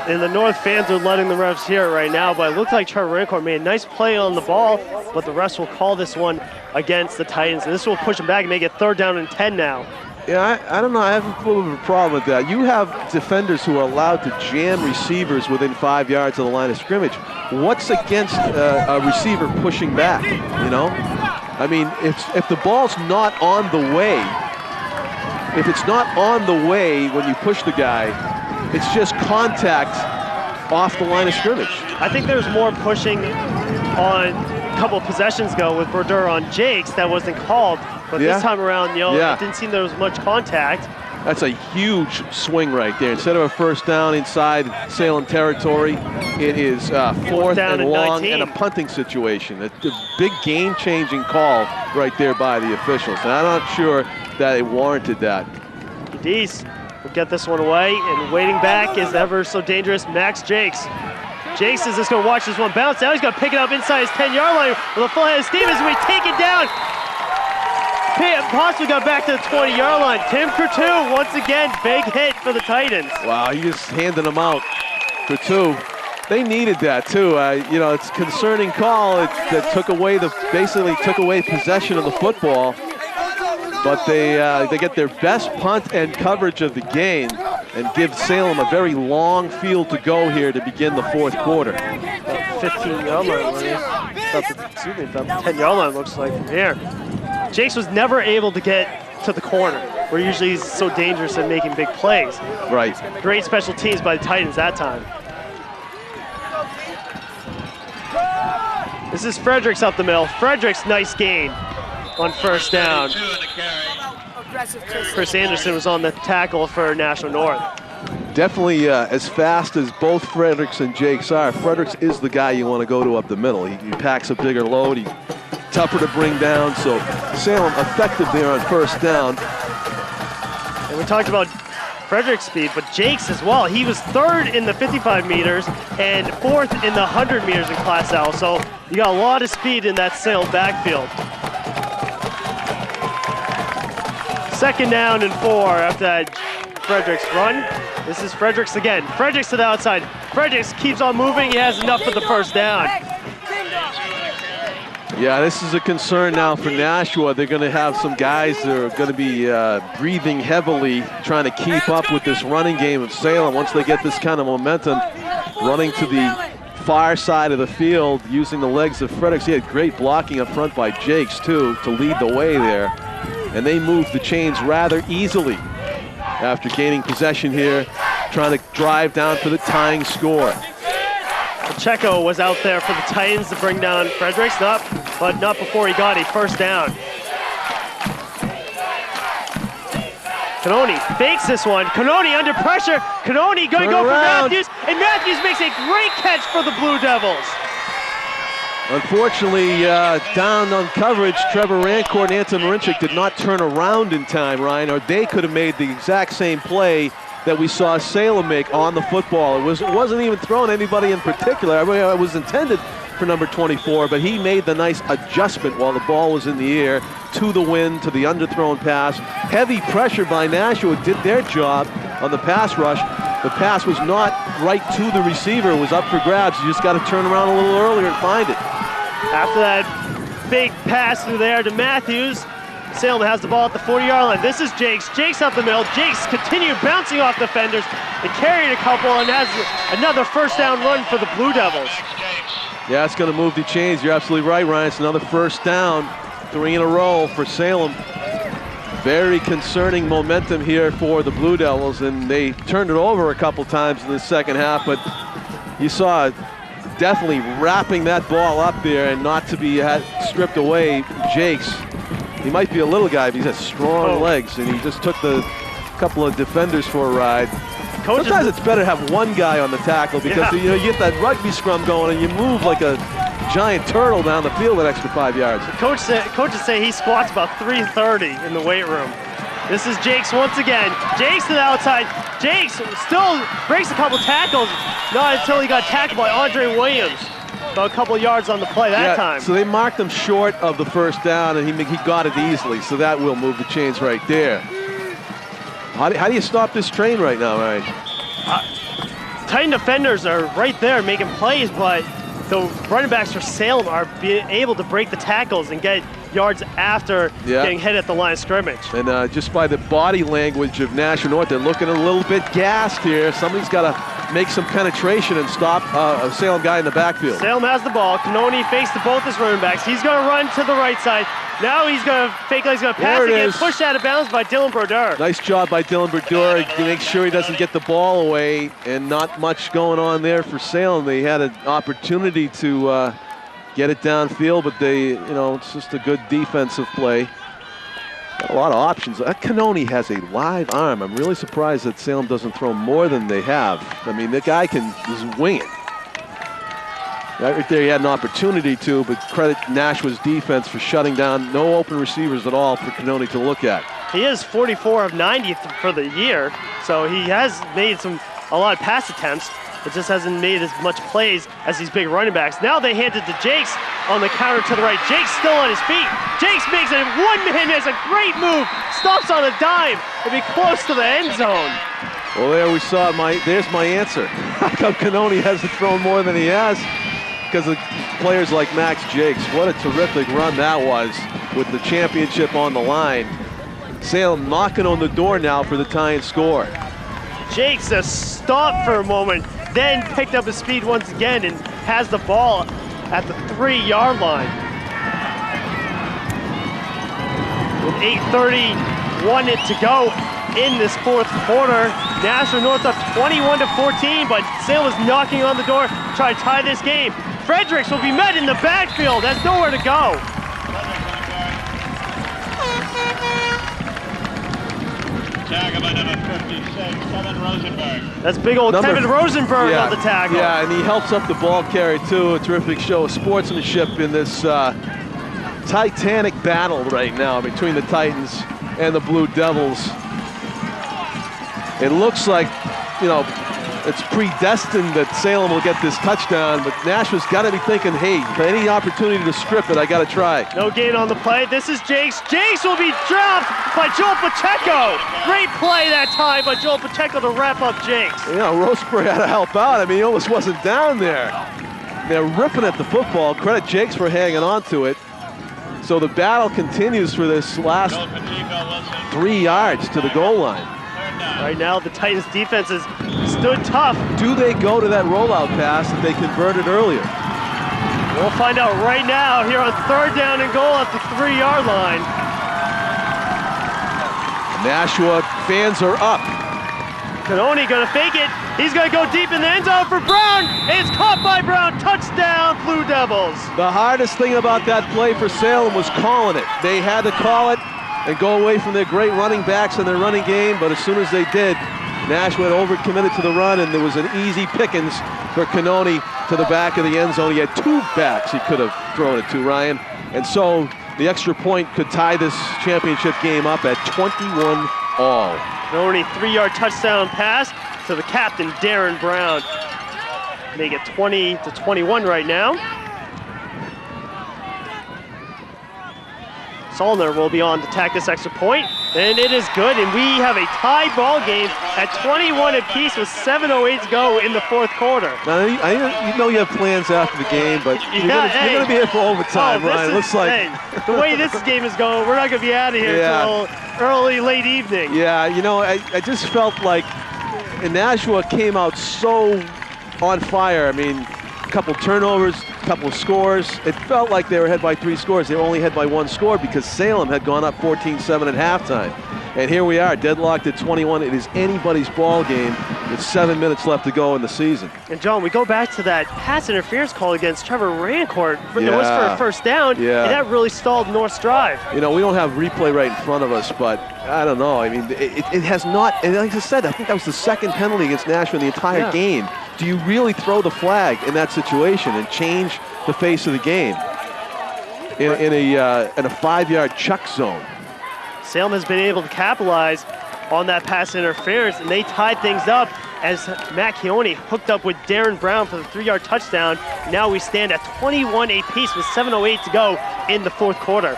And the North fans are letting the refs hear it right now, but it looked like Trevor Raincourt made a nice play on the ball, but the refs will call this one against the Titans, and this will push them back and make it 3rd down and 10 now. Yeah, I don't know. I have a little bit of a problem with that. You have defenders who are allowed to jam receivers within 5 yards of the line of scrimmage. What's against a receiver pushing back, you know? I mean, if the ball's not on the way, if it's not on the way when you push the guy, it's just contact off the line of scrimmage. I think there's more pushing on a couple of possessions ago with Brodeur on Jakes that wasn't called. But this time around, it didn't seem there was much contact. That's a huge swing right there. Instead of a 1st down inside Salem territory, it is 4th and long 19. and a punting situation. A big game-changing call right there by the officials. And I'm not sure that it warranted that. Cadiz will get this one away, and waiting back is ever so dangerous Max Jakes. Jakes is just going to watch this one bounce. Now he's going to pick it up inside his 10-yard line with a full head of steam as we take it down. Possibly got back to the 20-yard line. Tim Couture, once again, big hit for the Titans. Wow, he just handed them out for 2. They needed that too. You know, it's a concerning call that basically took away possession of the football. but they get their best punt and coverage of the game and give Salem a very long field to go here to begin the fourth quarter. 15-yard line, excuse me, about the 10-yard line looks like from here. Jakes was never able to get to the corner, where usually he's so dangerous at making big plays. Right. Great special teams by the Titans that time. This is Fredericks up the middle. Fredericks, nice gain on first down. Chris Anderson was on the tackle for Nashua North. Definitely as fast as both Fredericks and Jakes are, Fredericks is the guy you want to go to up the middle. He packs a bigger load. He's tougher to bring down, so Salem effective there on first down. And we talked about Frederick's speed, but Jakes as well. He was third in the 55 meters and fourth in the 100 meters in Class L, so you got a lot of speed in that Salem backfield. Second down and 4 after that Fredericks run. This is Fredericks again. Fredericks to the outside. Fredericks keeps on moving. He has enough for the first down. Yeah, this is a concern now for Nashua. They're going to have some guys that are going to be breathing heavily, trying to keep up with this running game of Salem. Once they get this kind of momentum, running to the far side of the field, using the legs of Fredericks. He had great blocking up front by Jakes, too, to lead the way there. And they moved the chains rather easily after gaining possession here, trying to drive down for the tying score. Pacheco was out there for the Titans to bring down Fredericks, but not before he got a first down. Cannoni fakes this one. Cannoni under pressure. Cannoni going to go for Matthews, and Matthews makes a great catch for the Blue Devils. Unfortunately, down on coverage, Trevor Rancourt and Anton Marinchik did not turn around in time, Ryan, or they could have made the exact same play that we saw Salem make on the football. It wasn't even thrown anybody in particular. I mean, it was intended for number 24, but he made the nice adjustment while the ball was in the air to the wind, to the underthrown pass. Heavy pressure by Nashua did their job on the pass rush. The pass was not right to the receiver. It was up for grabs. You just got to turn around a little earlier and find it. After that big pass through there to Matthews, Salem has the ball at the 40-yard line. This is Jakes. Jakes up the middle. Jakes continued bouncing off defenders and carried a couple and has another first down run for the Blue Devils. Yeah, it's going to move the chains. You're absolutely right, Ryan. It's another first down, 3 in a row for Salem. Very concerning momentum here for the Blue Devils, and they turned it over a couple times in the second half, but you saw definitely wrapping that ball up there and not to be stripped away. Jakes, he might be a little guy, but he has strong legs, and he just took the couple of defenders for a ride. Sometimes it's better to have one guy on the tackle because you get that rugby scrum going and you move like a giant turtle down the field an extra 5 yards. Coaches say he squats about 330 in the weight room. This is Jakes once again. Jakes to the outside. Jakes still breaks a couple tackles, not until he got tackled by Andre Williams. About a couple yards on the play that time. So they marked him short of the first down, and he got it easily. So that will move the chains right there. How do you stop this train right now, Ryan? Titan defenders are right there making plays, but the running backs for Salem are being able to break the tackles and get yards after getting hit at the line of scrimmage. And just by the body language of Nashua North, they're looking a little bit gassed here. Somebody's got to make some penetration and stop a Salem guy in the backfield. Salem has the ball. Cannoni fakes to both his running backs. He's going to run to the right side. Now he's going to fake like he's going to pass again. Pushed out of bounds by Dylan Brodeur. Nice job by Dylan Brodeur to make sure he doesn't get the ball away, and not much going on there for Salem. They had an opportunity to get it downfield, but it's just a good defensive play. Got a lot of options. That Cannoni has a live arm. I'm really surprised that Salem doesn't throw more than they have. I mean, the guy can just wing it. Right there, he had an opportunity to, but credit Nashua's defense for shutting down. No open receivers at all for Cannoni to look at. He is 44 of 90 for the year, so he has made a lot of pass attempts, but just hasn't made as much plays as these big running backs. Now they hand it to Jakes on the counter to the right. Jakes still on his feet. Jakes makes it one-man, has a great move, stops on a dime, and be close to the end zone. Well, there we saw there's my answer. How come Cannoni hasn't thrown more than he has? Because of players like Max Jakes. What a terrific run that was with the championship on the line. Salem knocking on the door now for the tying score. Jakes just stopped for a moment, then picked up his speed once again and has the ball at the 3-yard line. With 8:31 to go in this fourth quarter, Nashua North up 21-14, but Salem is knocking on the door to try to tie this game. Fredericks will be met in the backfield, has nowhere to go. Tackle by number 56, Kevin Rosenberg. That's big old Kevin Rosenberg on the tackle. Yeah, and he helps up the ball carry too. A terrific show of sportsmanship in this titanic battle right now between the Titans and the Blue Devils. It looks like, you know, it's predestined that Salem will get this touchdown, but Nashua's got to be thinking, hey, any opportunity to strip it, I got to try. No gain on the play. This is Jakes. Jakes will be dropped by Joel Pacheco. Great play that time by Joel Pacheco to wrap up Jakes. You know, Roseberry had to help out. I mean, he almost wasn't down there. They're ripping at the football. Credit Jakes for hanging on to it. So the battle continues for this last 3 yards to the goal line. Right now, the Titans defense has stood tough. Do they go to that rollout pass that they converted earlier? We'll find out right now here on 3rd down and goal at the 3-yard line. Nashua fans are up. Canoni gonna fake it. He's gonna go deep in the end zone for Brown. It's caught by Brown. Touchdown, Blue Devils. The hardest thing about that play for Salem was calling it. They had to call it and go away from their great running backs in their running game, but as soon as they did, Nashua had overcommitted to the run, and there was an easy pickings for Canoni to the back of the end zone. He had 2 backs he could have thrown it to, Ryan. And so the extra point could tie this championship game up at 21 all. Canoni 3-yard touchdown pass to the captain, Darren Brown. Make it 20-21 right now. Solner will be on to tack this extra point, and it is good, and we have a tied ball game at 21 apiece with 7:08 to go in the 4th quarter. Now, you know you have plans after the game, but you're going to be here for overtime, Ryan. Looks like the way this game is going, we're not going to be out of here until early, late evening. Yeah, you know, I just felt like Nashua came out so on fire. I mean, a couple turnovers, a couple of scores. It felt like they were ahead by 3 scores. They were only ahead by 1 score because Salem had gone up 14-7 at halftime. And here we are, deadlocked at 21. It is anybody's ball game with 7 minutes left to go in the season. And John, we go back to that pass interference call against Trevor Rancourt. It was for a 1st down, and that really stalled North's drive. You know, we don't have replay right in front of us, but I don't know. I mean, it has not, and like I said, I think that was the 2nd penalty against Nashua in the entire game. Do you really throw the flag in that situation and change the face of the game in a 5-yard chuck zone? Salem has been able to capitalize on that pass interference, and they tied things up as Matt Keone hooked up with Darren Brown for the 3-yard touchdown. Now we stand at 21 apiece with 7:08 to go in the 4th quarter.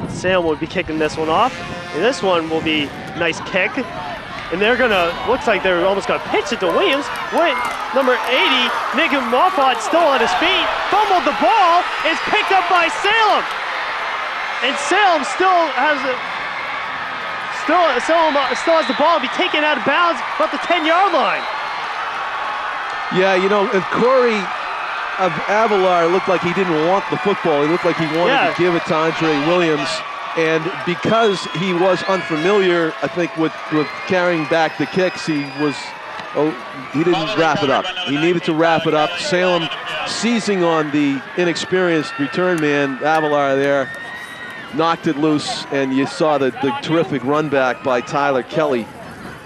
Salem will be kicking this one off, and this one will be a nice kick. And they're gonna, looks like they're almost gonna pitch it to Williams. Number 80, Nick Moffat still on his feet, fumbled the ball, it's picked up by Salem. And Salem still has the ball, be taken out of bounds about the 10-yard line. Yeah, you know, and Corey of Avalar looked like he didn't want the football. He looked like he wanted to give it to Andre Williams. And because he was unfamiliar, I think, with carrying back the kicks, he didn't wrap it up. He needed to wrap it up. Salem seizing on the inexperienced return man, Avalar there, knocked it loose, and you saw the terrific run back by Tyler Kelly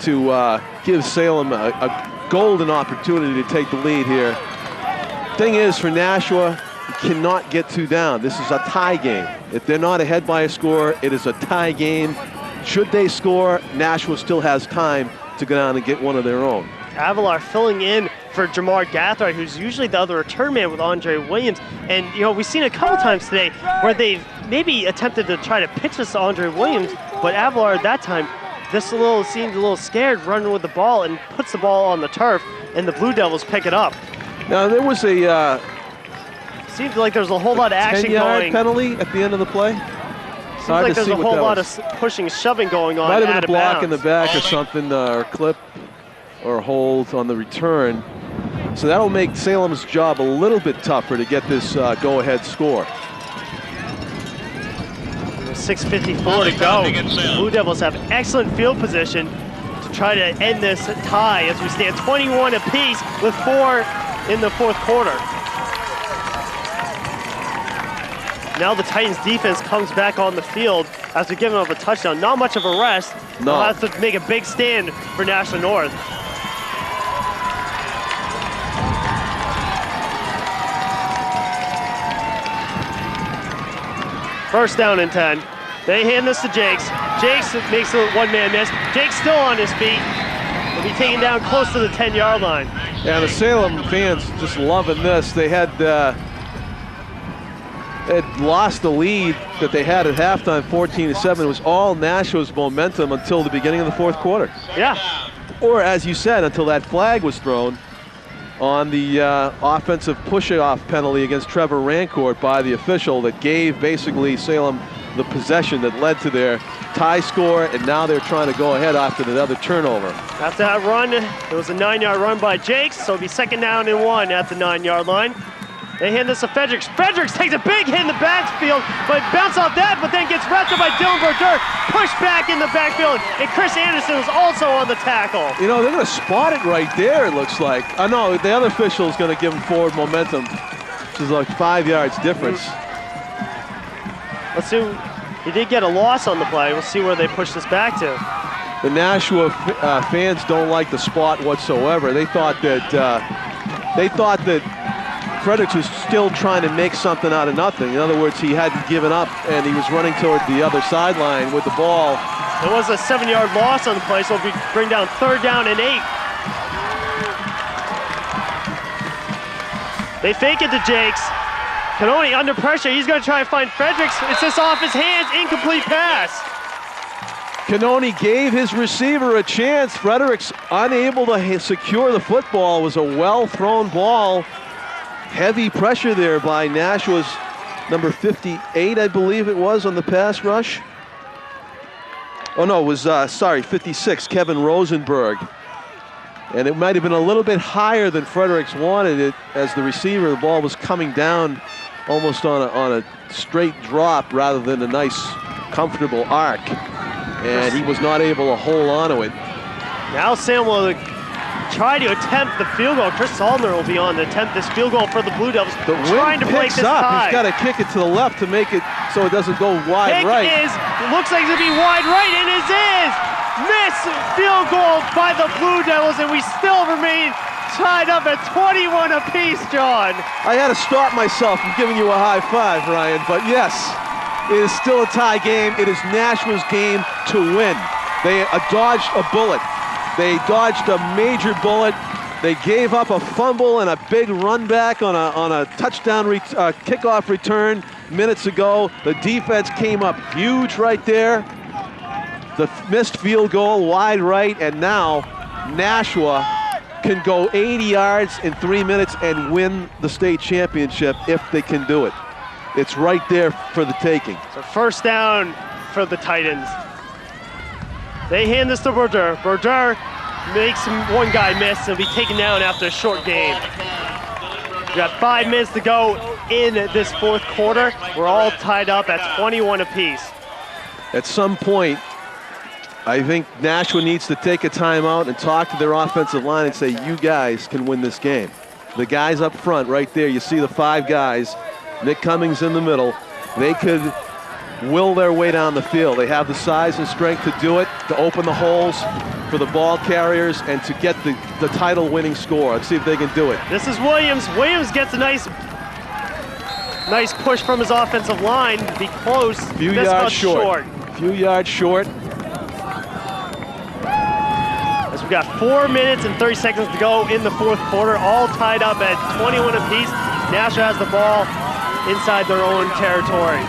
to give Salem a golden opportunity to take the lead here. Thing is, for Nashua, you cannot get 2 down. This is a tie game. If they're not ahead by a score, it is a tie game. Should they score, Nashua still has time to go down and get one of their own. Avalar filling in for Jamar Gathright, who's usually the other return man with Andre Williams. And, you know, we've seen a couple times today where they've maybe attempted to try to pitch this to Andre Williams, but Avalar at that time, seemed a little scared running with the ball and puts the ball on the turf, and the Blue Devils pick it up. Now, there was a seemed like there was a whole lot of action 10-yard going. penalty at the end of the play. Seems like there's a whole lot of pushing, shoving going on. Might have been a block in the back or something, or clip or hold on the return. So that'll make Salem's job a little bit tougher to get this go-ahead score. 6:54 to go. Blue Devils have excellent field position to try to end this tie as we stand 21 apiece with 4 in the fourth quarter. Now the Titans defense comes back on the field after giving up a touchdown. Not much of a rest. No. They'll have to make a big stand for Nashua North. First down and 10. They hand this to Jakes. Jakes makes a one-man miss. Jakes still on his feet. He'll be taken down close to the 10-yard line. Yeah, the Salem fans just loving this. They had lost the lead that they had at halftime, 14-7. It was all Nashua's momentum until the beginning of the fourth quarter. Yeah. Or, as you said, until that flag was thrown on the offensive push-off penalty against Trevor Rancourt by the official that gave basically Salem the possession that led to their tie score, and now they're trying to go ahead after another turnover. After that run, it was a 9-yard run by Jakes, so it'll be 2nd down and 1 at the 9-yard line. They hand this to Fredericks. Fredericks takes a big hit in the backfield, but bounce off that, but then gets wrapped up by Dylan Berger, pushed back in the backfield, and Chris Anderson was also on the tackle. You know, they're going to spot it right there, it looks like. I know, the other official is going to give him forward momentum, which is like 5 yards difference. Let's see. He did get a loss on the play. We'll see where they push this back to. The Nashua fans don't like the spot whatsoever. They thought that Fredericks was still trying to make something out of nothing. In other words, he hadn't given up, and he was running toward the other sideline with the ball. It was a 7-yard loss on the play, so we bring down 3rd down and 8. They fake it to Jakes. Canoni under pressure. He's going to try and find Fredericks. It's just off his hands. Incomplete pass. Canoni gave his receiver a chance. Fredericks unable to secure the football. It was a well-thrown ball. Heavy pressure there by Nashua's number 58, I believe it was, on the pass rush. Oh no, it was, 56, Kevin Rosenberg. And it might have been a little bit higher than Fredericks wanted it as the receiver. The ball was coming down almost on a straight drop rather than a nice, comfortable arc. And he was not able to hold on to it. Now Sam will try to attempt the field goal. Chris Saldner will be on to attempt this field goal for the Blue Devils. The wind picks up. He's got to kick it to the left to make it so it doesn't go wide right. Looks like it's going to be wide right, and it is! Missed field goal by the Blue Devils, and we still remain tied up at 21 apiece, John. I had to stop myself from giving you a high five, Ryan, but yes, it is still a tie game. It is Nashua's game to win. They dodged a bullet. They dodged a major bullet. They gave up a fumble and a big run back on a touchdown kickoff return minutes ago. The defense came up huge right there. The missed field goal wide right, and now Nashua can go 80 yards in 3 minutes and win the state championship if they can do it. It's right there for the taking. So 1st down for the Titans. They hand this to Berger. Berger makes one guy miss and will be taken down after a short game. We got 5 minutes to go in this fourth quarter. We're all tied up at 21 apiece. At some point, I think Nashua needs to take a timeout and talk to their offensive line and say, you guys can win this game. The guys up front right there, you see the 5 guys, Nick Cummings in the middle, they could will their way down the field. They have the size and strength to do it, to open the holes for the ball carriers and to get the title-winning score. Let's see if they can do it. This is Williams. Williams gets a nice push from his offensive line. Be close. Few yards short. Few yards short. As we've got 4 minutes and 30 seconds to go in the fourth quarter, all tied up at 21 apiece. Nashua has the ball inside their own territory.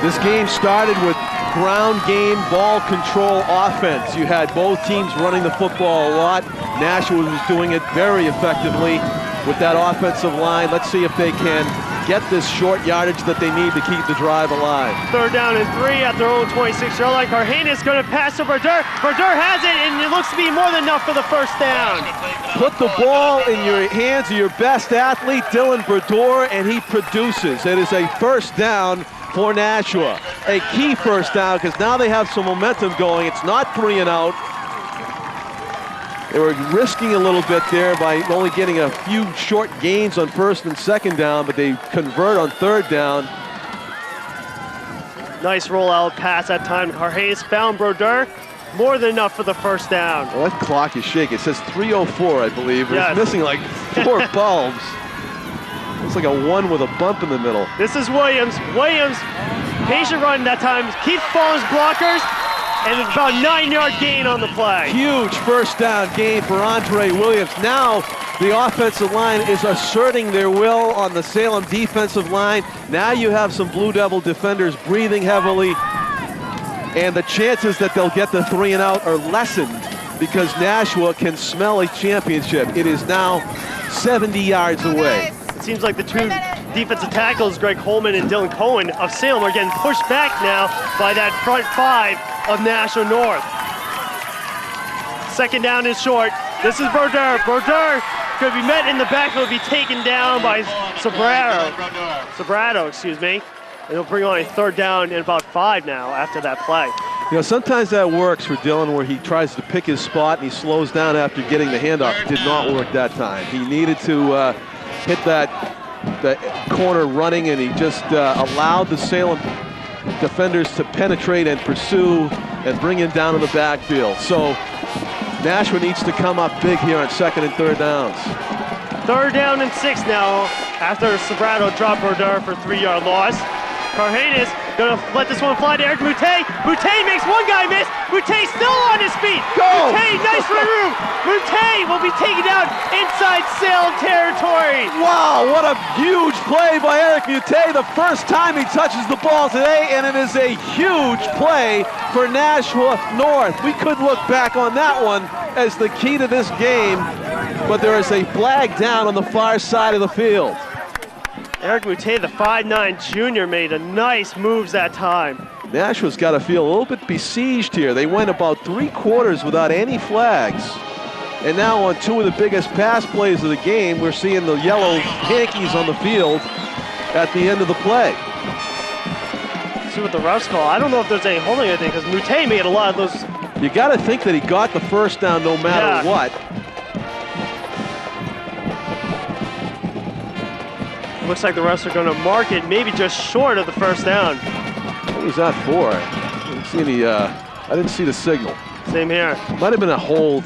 This game started with ground game, ball control offense. You had both teams running the football a lot. Nashua was doing it very effectively with that offensive line. Let's see if they can get this short yardage that they need to keep the drive alive. 3rd down and 3 at their own 26-yard line. Carhanis going to pass to Brodeur. Brodeur has it, and it looks to be more than enough for the 1st down. Put the ball in your hands of your best athlete, Dylan Brodeur, and he produces. It is a 1st down for Nashua. A key 1st down because now they have some momentum going. It's not 3 and out. They were risking a little bit there by only getting a few short gains on 1st and 2nd down, but they convert on 3rd down. Nice rollout pass that time. Carhanis found Brodeur. More than enough for the 1st down. Well, that clock is shaky. It says 3:04, I believe. Yes. It's missing like 4 bulbs. It's like a 1 with a bump in the middle. This is Williams. Williams, patient run that time. Keeps Fallon's blockers, and it's about 9-yard gain on the play. Huge 1st down gain for Andre Williams. Now the offensive line is asserting their will on the Salem defensive line. Now you have some Blue Devil defenders breathing heavily, and the chances that they'll get the 3 and out are lessened because Nashua can smell a championship. It is now 70 yards away. It seems like the 2 defensive tackles, Greg Coleman and Dylan Cohen of Salem, are getting pushed back now by that front 5 of Nashua North. 2nd down is short. This is Brodeur. Brodeur could be met in the backfield, be taken down by Sobrato, excuse me. And he'll bring on a 3rd down and about 5 now after that play. You know, sometimes that works for Dylan where he tries to pick his spot and he slows down after getting the handoff. It did not work that time. He needed to hit that corner running, and he just allowed the Salem defenders to penetrate and pursue and bring him down in the backfield. So Nashua needs to come up big here on 2nd and 3rd downs. 3rd down and 6 now after Sobrato dropped Brodeur for 3-yard loss. Carhanis gonna let this one fly to Eric Moutet. Moutet makes one guy miss. Moutet still on his feet. Go! Moutet, nice room. Moutet will be taken down inside Salem territory. Wow, what a huge play by Eric Moutet. The 1st time he touches the ball today, and it is a huge play for Nashua North. We could look back on that one as the key to this game, but there is a flag down on the far side of the field. Eric Moutet, the 5'9" junior, made a nice moves that time. Nashua's got to feel a little bit besieged here. They went about 3 quarters without any flags. And now on 2 of the biggest pass plays of the game, we're seeing the yellow hankies on the field at the end of the play. Let's see what the refs call. I don't know if there's any holding or anything because Moutet made a lot of those. You got to think that he got the 1st down no matter what. Looks like the refs are going to mark it maybe just short of the 1st down. What was that for? I didn't see the signal. Same here. Might have been a hold.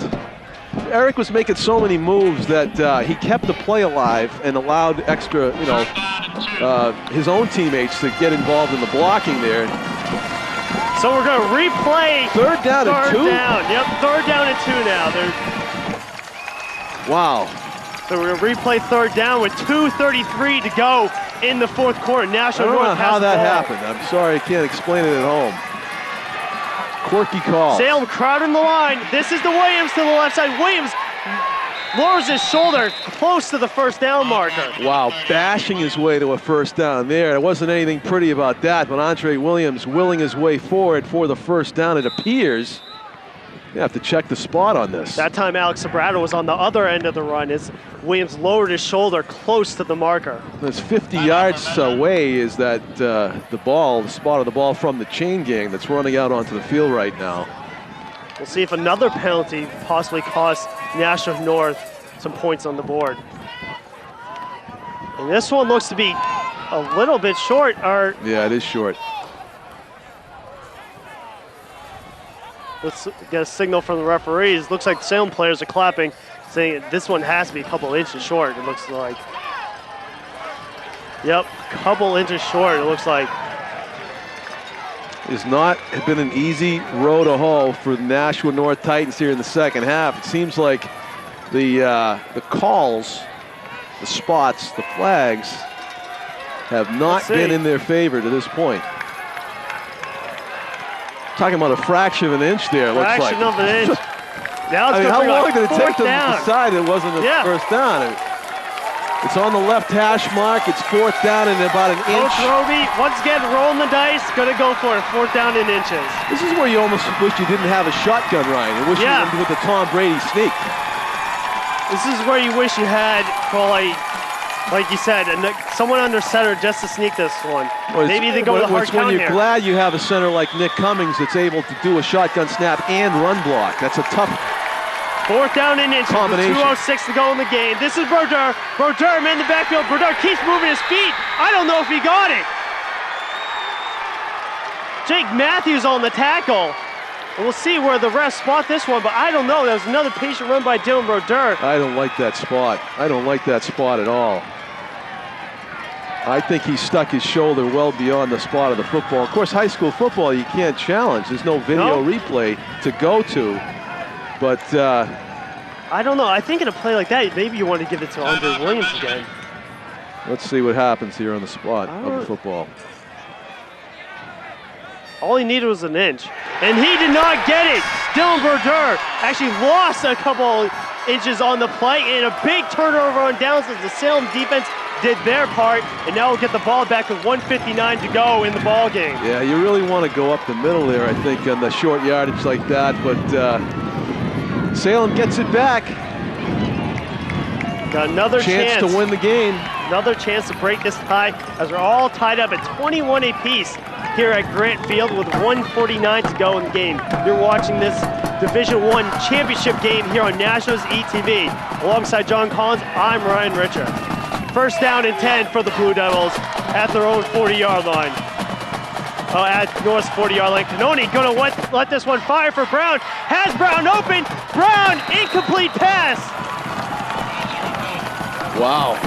Eric was making so many moves that he kept the play alive and allowed extra, his own teammates to get involved in the blocking there. So we're going to replay. 3rd down and 2? 3rd down. Yep, 3rd down and 2 now. Wow. So we're going to replay 3rd down with 2:33 to go in the 4th quarter. Nashua North I don't know how that ball. happened. I'm sorry, I can't explain it at home. Quirky call. Salem crowding the line. This is the Williams to the left side. Williams lowers his shoulder close to the 1st down marker. Wow, bashing his way to a 1st down there. There wasn't anything pretty about that, but Andre Williams willing his way forward for the 1st down, it appears. You have to check the spot on this. That time Alex Sobrato was on the other end of the run as Williams lowered his shoulder close to the marker. That's 50 yards away is that the spot of the ball from the chain gang that's running out onto the field right now. We'll see if another penalty possibly costs Nashua North some points on the board. And this one looks to be a little bit short. Yeah, it is short. Let's get a signal from the referees. Looks like the Salem players are clapping, saying this one has to be a couple inches short, it looks like. Yep, couple inches short, it looks like. It's not been an easy road to hoe for the Nashua North Titans here in the 2nd half. It seems like the calls, the spots, the flags have not been in their favor to this point. Talking about a fraction of an inch there, it looks like. Fraction of an inch. Now it's how long did it take them down. to decide it wasn't a 1st down? It's on the left hash mark. It's 4th down and about an inch. Coach Robie, once again, rolling the dice. Gonna go for it. 4th down in inches. This is where you almost wish you didn't have a shotgun, Ryan. You wish you went with the Tom Brady sneak. This is where you wish you had, like you said, someone under center just to sneak this one. Well, maybe they go to the hard count when you're here. glad you have a center like Nick Cummings that's able to do a shotgun snap and run block. That's a tough 4th down in inches. 2:06 to go in the game. This is Brodeur. Brodeur, man in the backfield. Brodeur keeps moving his feet. I don't know if he got it. Jake Matthews on the tackle. And we'll see where the refs spot this one, but I don't know. That was another patient run by Dylan Brodeur. I don't like that spot. I don't like that spot at all. I think he stuck his shoulder well beyond the spot of the football. Of course, high school football, you can't challenge. There's no video replay to go to. But I don't know. I think in a play like that, maybe you want to give it to Andre Williams again. Let's see what happens here on the spot of the football. All he needed was an inch, and he did not get it. Dylan Brodeur actually lost a couple inches on the play, and a big turnover on downs as the Salem defense did their part, and now we'll get the ball back with 1:59 to go in the ball game. Yeah, you really want to go up the middle there, I think, on the short yardage like that, but Salem gets it back. Got another chance to win the game. Another chance to break this tie, as we're all tied up at 21 apiece here at Granite Field with 1:49 to go in the game. You're watching this Division I championship game here on Nashua's ETV. Alongside John Collins, I'm Ryan Richer. 1st down and 10 for the Blue Devils at their own 40-yard line. At North's 40-yard line. Canoni gonna let this one fire for Brown. Has Brown open. Brown, incomplete pass. Wow.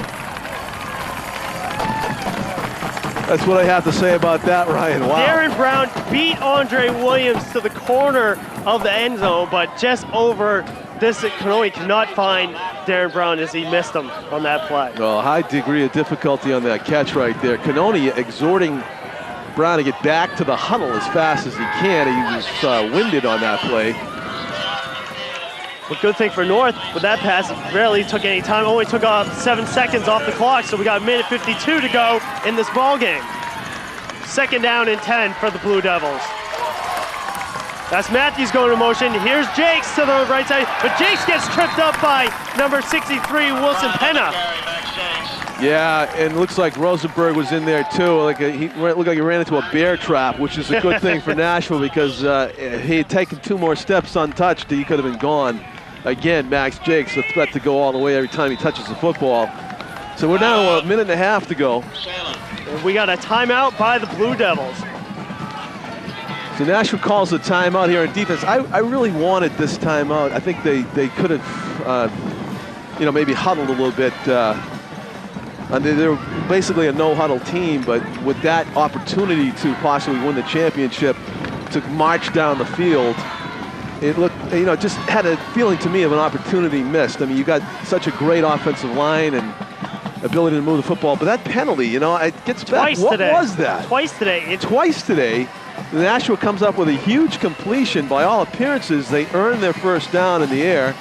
That's what I have to say about that, Ryan. Wow. Darren Brown beat Andre Williams to the corner of the end zone, but just over this, Canoni cannot find Darren Brown as he missed him on that play. Well, a high degree of difficulty on that catch right there. Canoni exhorting Brown to get back to the huddle as fast as he can. He was winded on that play. But good thing for North, with that pass, it barely took any time. Only took off 7 seconds off the clock, so we got a minute 52 to go in this ball game. 2nd down and 10 for the Blue Devils. That's Matthews going in motion. Here's Jakes to the right side, but Jakes gets tripped up by number 63, Wilson Penna. Yeah, and it looks like Rosenberg was in there too. He looked like he ran into a bear trap, which is a good thing for Nashville because he had taken 2 more steps untouched. He could have been gone. Again, Max Jakes, a threat to go all the way every time he touches the football. So we're down to a minute and a half to go. And we got a timeout by the Blue Devils. So Nashville calls a timeout here on defense. I really wanted this timeout. I think they could have, maybe huddled a little bit. They're basically a no-huddle team, but with that opportunity to possibly win the championship, to march down the field, it looked, just had a feeling to me of an opportunity missed. I mean, you got such a great offensive line and ability to move the football, but that penalty, it gets back. What was that? Twice today. Twice today. Nashua comes up with a huge completion. By all appearances, they earn their 1st down in the air,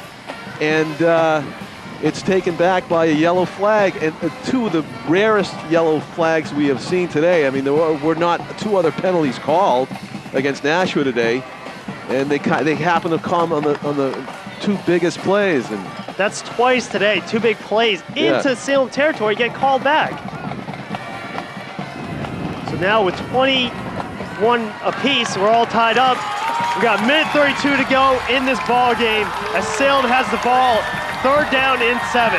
and it's taken back by a yellow flag, and 2 of the rarest yellow flags we have seen today. I mean, there were not 2 other penalties called against Nashua today, and they happen to come on the 2 biggest plays. And that's twice today. 2 big plays into Salem territory get called back. So now with 21 apiece, we're all tied up. We got minute 32 to go in this ball game as Salem has the ball. 3rd down and 7.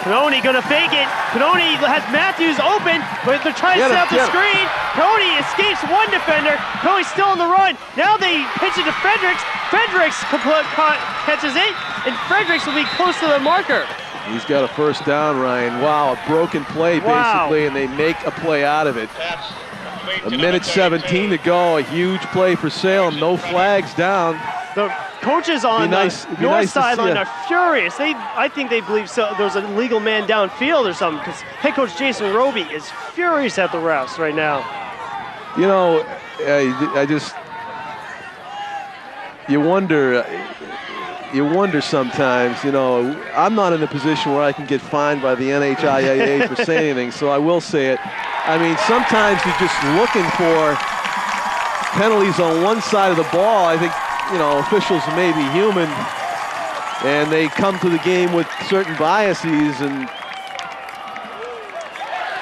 Canoni gonna fake it. Canoni has Matthews open, but they're trying to set up the screen. Canoni escapes one defender. Canoni's still on the run. Now they pitch it to Fredericks. Fredericks catches it, and Fredericks will be close to the marker. He's got a 1st down, Ryan. Wow, a broken play basically, and they make a play out of it. A minute 17 to go. A huge play for Salem. No flags down. The coaches on the north sideline are furious. I think they believe there's a legal man downfield or something, because head coach Jason Robie is furious at the refs right now. You wonder, you wonder sometimes, you know, I'm not in a position where I can get fined by the NHIAA for saying anything, so I will say it. I mean, sometimes you're just looking for penalties on one side of the ball. I think, you know, officials may be human, and they come to the game with certain biases. And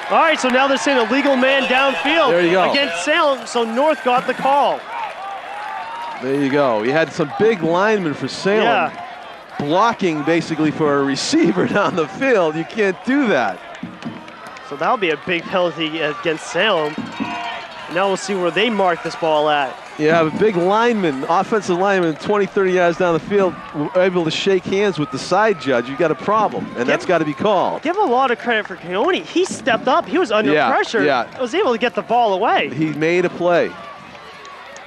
all right, so now they're saying a legal man downfield there you go. Against Salem, so North got the call. There you go. You had some big linemen for Salem blocking basically for a receiver down the field. You can't do that. So that'll be a big penalty against Salem. Now we'll see where they mark this ball at. You have a big lineman, offensive lineman, 20, 30 yards down the field, able to shake hands with the side judge. You've got a problem, and that's got to be called. Give a lot of credit for Keone. He stepped up. He was under pressure. Was able to get the ball away. He made a play.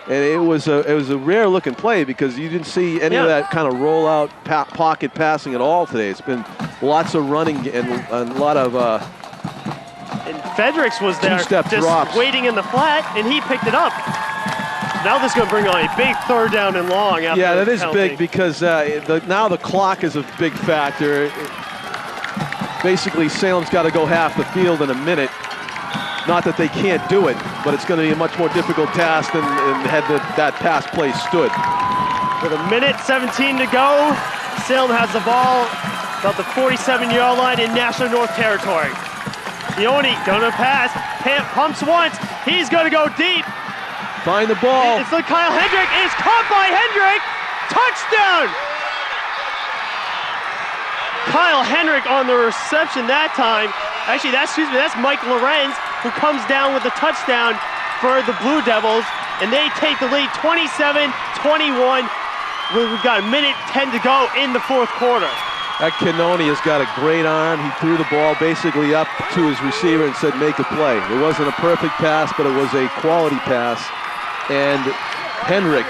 And it was a rare looking play because you didn't see any of that kind of rollout pocket passing at all today. It's been lots of running and a lot of and Fredericks was there just drops. waiting in the flat, and he picked it up. Now this is going to bring on a big 3rd down and long. After that is penalty. big because now the clock is a big factor. Basically, Salem's got to go half the field in a minute. Not that they can't do it, but it's going to be a much more difficult task than had that pass play stood. With 1:17 to go, Salem has the ball about the 47-yard line in Nashua North territory. Keone gonna pass, pumps once, he's gonna go deep. Find the ball. It's like Kyle Hendrick, it's caught by Hendrick, touchdown! Kyle Hendrick on the reception that time. Actually, that's Mike Lorenz, who comes down with the touchdown for the Blue Devils, and they take the lead 27-21. We've got 1:10 to go in the 4th quarter. That Keone has got a great arm. He threw the ball basically up to his receiver and said, make a play. It wasn't a perfect pass, but it was a quality pass. And Hendrick,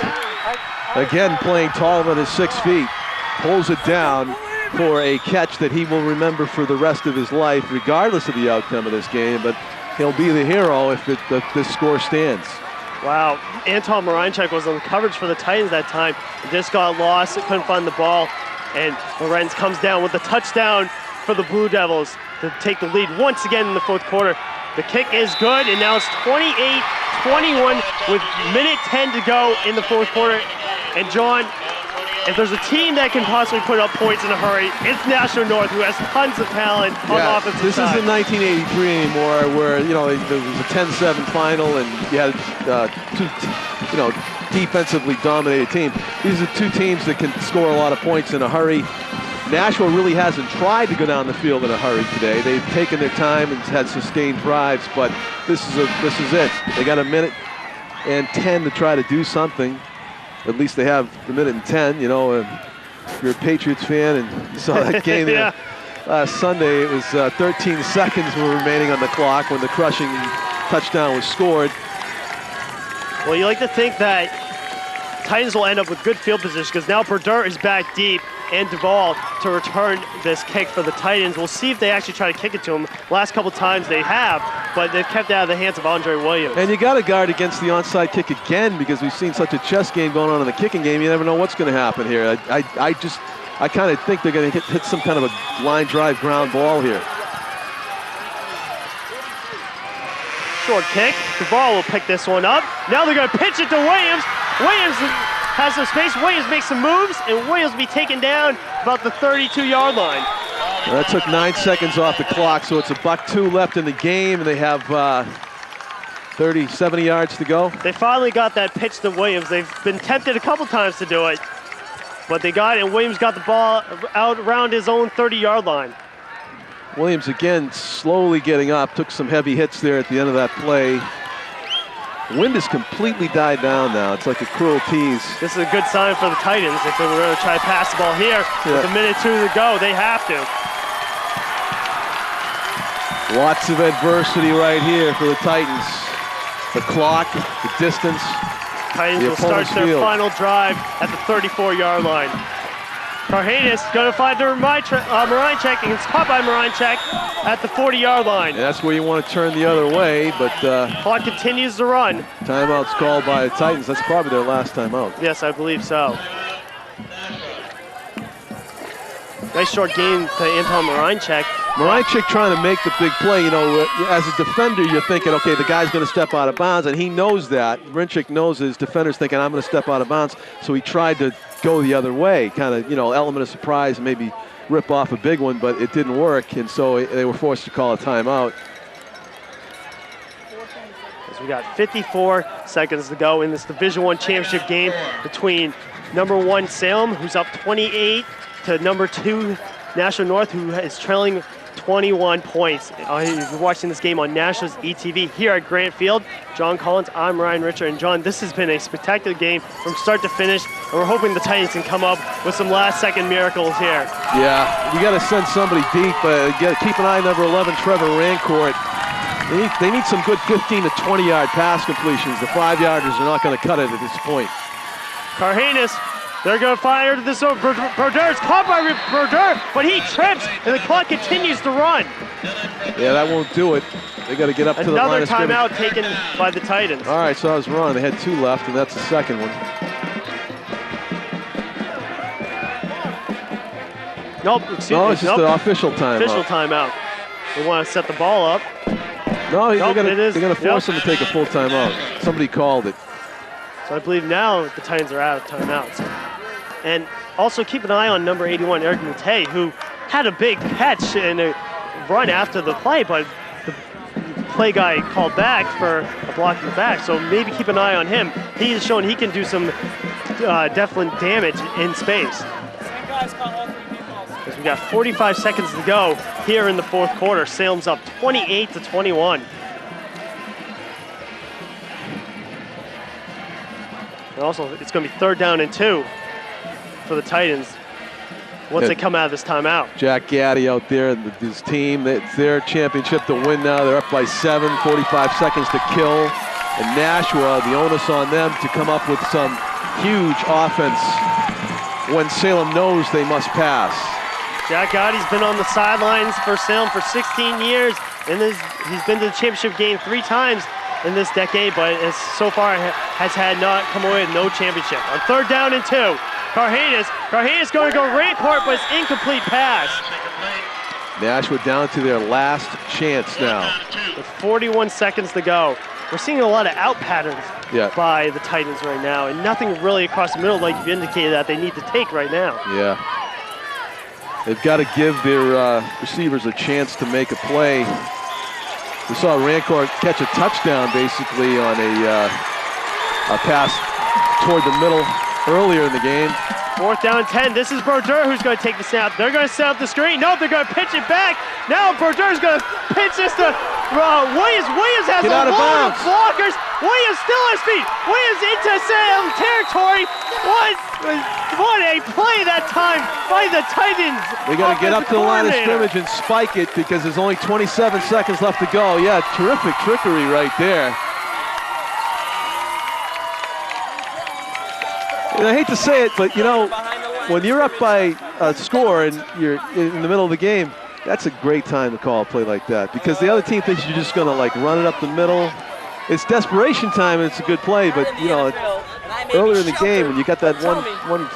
again playing taller than his 6 feet, pulls it down for a catch that he will remember for the rest of his life, regardless of the outcome of this game. But he'll be the hero if this score stands. Wow, Anton Moranchek was on coverage for the Titans that time. Just got lost, couldn't find the ball. And Lorenz comes down with the touchdown for the Blue Devils to take the lead once again in the 4th quarter. The kick is good, and now it's 28-21 with 1:10 to go in the 4th quarter. And John, if there's a team that can possibly put up points in a hurry, it's Nashua North, who has tons of talent on the offensive this side. isn't 1983 anymore, where there was a 10-7 final and you had two, defensively dominated team. These are two teams that can score a lot of points in a hurry. Nashua really hasn't tried to go down the field in a hurry today. They've taken their time and had sustained drives, but this is it. They got 1:10 to try to do something. At least they have the 1:10. You know, if you're a Patriots fan and you saw that game last Sunday, it was 13 seconds were remaining on the clock when the crushing touchdown was scored. Well, you like to think that Titans will end up with good field position because now Berdurt is back deep and Duvall to return this kick for the Titans. We'll see if they actually try to kick it to him. Last couple times they have, but they've kept it out of the hands of Andre Williams. And you got to guard against the onside kick again because we've seen such a chess game going on in the kicking game. You never know what's going to happen here. I kind of think they're going to hit some kind of a line drive ground ball here. Short kick. Duvall will pick this one up. Now they're going to pitch it to Williams. Williams has some space. Williams makes some moves, and Williams will be taken down about the 32-yard line. Well, that took 9 seconds off the clock, so it's $1-2 left in the game, and they have 70 yards to go. They finally got that pitch to Williams. They've been tempted a couple times to do it, but they got it, and Williams got the ball out around his own 30-yard line. Williams again slowly getting up, took some heavy hits there at the end of that play. Wind has completely died down now. It's like a cruel tease. This is a good sign for the Titans. If they were going to try to pass the ball here with 1:02 to go, they have to. Lots of adversity right here for the Titans. The clock, the distance. Titans will start their final drive at the 34-yard line. Carhanis going to find Moranchek, and it's caught by Moranchek at the 40-yard line. And that's where you want to turn the other way, but clock continues to run. Timeout's called by the Titans. That's probably their last timeout. Yes, I believe so. Nice short game to Anton Morinchek. Morinchek trying to make the big play. You know, as a defender, you're thinking, okay, the guy's going to step out of bounds, and he knows that. Morinchek knows his defender's thinking, I'm going to step out of bounds. So he tried to go the other way, kind of, you know, element of surprise, maybe rip off a big one, but it didn't work, and so they were forced to call a timeout. As we got 54 seconds to go in this Division I championship game between number 1 Salem, who's up 28, to number 2 Nashua North, who is trailing 21 points. You're watching this game on Nashua's ETV here at Granite Field. John Collins, I'm Ryan Richard, and John, this has been a spectacular game from start to finish, and we're hoping the Titans can come up with some last-second miracles here. Yeah, we got to send somebody deep. Keep an eye on number 11, Trevor Rancourt. They need some good 15 to 20-yard pass completions. The 5-yarders are not going to cut it at this point. Carhanis, they're going to fire to this over. Brodeur is caught by Brodeur, but he trips, and the clock continues to run. Yeah, that won't do it. They got to get up to the line of scrimmage. Another timeout taken by the Titans. All right, so I was wrong. They had 2 left, and that's the second one. Nope, excuse me. No, it's just the official timeout. Official timeout. They want to set the ball up. No, Nope, they're going to force him to take a full timeout. Somebody called it. So I believe now the Titans are out of timeouts. And also keep an eye on number 81, Eric Mute, who had a big catch and a run after the play, but the play guy called back for a block in the back. So maybe keep an eye on him. He has shown he can do some definite damage in space. As we got 45 seconds to go here in the fourth quarter. Salem's up 28 to 21. And also, it's going to be 3rd down and 2 for the Titans once they come out of this timeout. Jack Gaddy out there and his team, it's their championship to win now. They're up by 7, 45 seconds to kill. And Nashua, the onus on them to come up with some huge offense when Salem knows they must pass. Jack Gotti's been on the sidelines for Salem for 16 years, and he's been to the championship game 3 times in this decade, but so far has not come away with no championship. On 3rd down and 2, Carhanis going to go Rancourt, but it's incomplete pass. Nashua down to their last chance now. With 41 seconds to go. We're seeing a lot of out patterns by the Titans right now, and nothing really across the middle like you've indicated that they need to take right now. Yeah. They've got to give their receivers a chance to make a play. We saw Rancourt catch a touchdown basically on a pass toward the middle earlier in the game. 4th down and 10. This is Brodeur who's going to take the snap. They're going to set up the screen. Nope, they're going to pitch it back. Now Brodeur's going to pitch this to Williams. Williams has a lot of blockers. Williams still on his feet. Williams into Salem territory. What a play that time by the Titans. They got to get up to the line of scrimmage and spike it because there's only 27 seconds left to go. Yeah, terrific trickery right there. And I hate to say it, but you know, when you're up by a score and you're in the middle of the game, that's a great time to call a play like that because the other team thinks you're just going to like run it up the middle. It's desperation time and it's a good play, but you know, earlier in the game when you got that one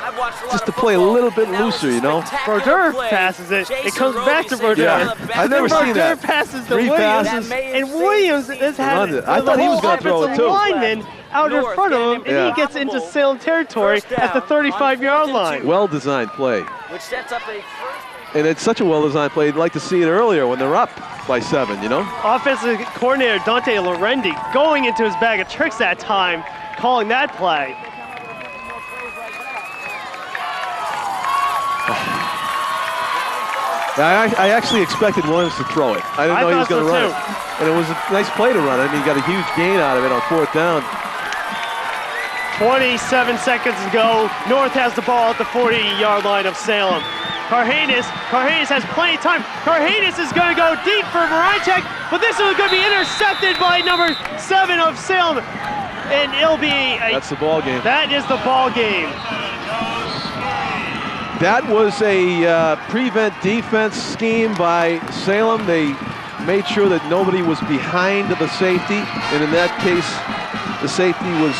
just to play a little bit looser, you know. Brodeur passes it. It comes back to Brodeur. Yeah, I've never seen that. Brodeur passes to 3 Williams, passes. And Williams has had I thought he was going to throw it too. Lineman out in front of him, and he gets into Salem territory at the 35-yard line. Well-designed play. Which sets up a And it's such a well-designed play. You'd like to see it earlier when they're up by 7, you know? Offensive coordinator Dante Lorendi going into his bag of tricks that time, calling that play. I actually expected Williams to throw it. I didn't know he was going to run it. And it was a nice play to run it. I mean, he got a huge gain out of it on 4th down. 27 seconds to go. North has the ball at the 40-yard line of Salem. Carhanis has plenty of time. Carhanis is going to go deep for Morinchek, but this is going to be intercepted by number 7 of Salem. And it'll be that's the ball game. That is the ball game. That was a prevent defense scheme by Salem. They made sure that nobody was behind the safety, and in that case, the safety was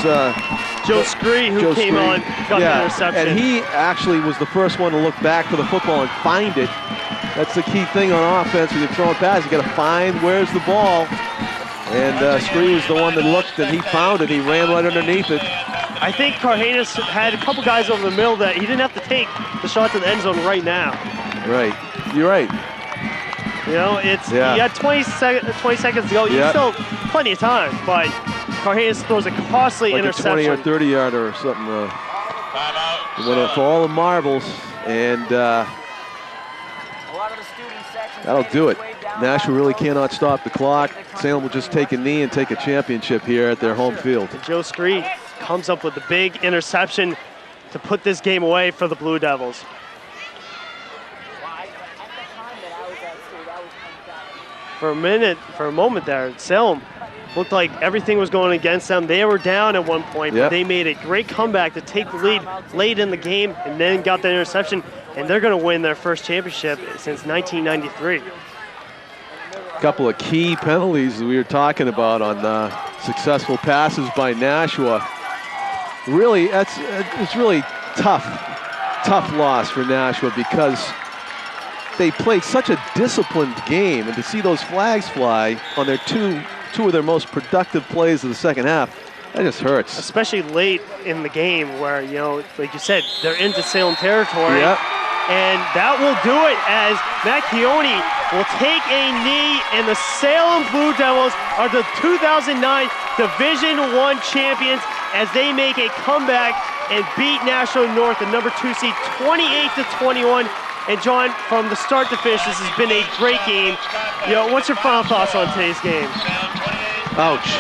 Joe Scree, who came on, got the interception. And he actually was the first one to look back for the football and find it. That's the key thing on offense. When you're throwing passes, you got to find where's the ball. And Scree was the one that looked, and he found it. He ran right underneath it. I think Cardenas had a couple guys over the middle that he didn't have to take the shot to the end zone right now. Right. You're right. You know, you had 20 seconds to go. You still have plenty of time, but Cardenas throws a costly interception. Like a 20 or 30 yarder or something. Went up for all the marbles, and that'll do it. Nashua really cannot stop the clock. Salem will just take a knee and take a championship here at their home field. And Joe Scree comes up with the big interception to put this game away for the Blue Devils. For a moment there, Salem looked like everything was going against them. They were down at one point, but they made a great comeback to take the lead late in the game and then got the interception, and they're going to win their first championship since 1993. A couple of key penalties that we were talking about on successful passes by Nashua. Really, it's really tough loss for Nashua because they played such a disciplined game, and to see those flags fly on their two of their most productive plays of the second half, that just hurts. Especially late in the game where, you know, like you said, they're into Salem territory. And that will do it as Matt Keone will take a knee, and the Salem Blue Devils are the 2009 Division I champions as they make a comeback and beat Nashua North, the number 2 seed, 28-21. And John, from the start to finish, this has been a great game. You know, what's your final thoughts on today's game? Ouch.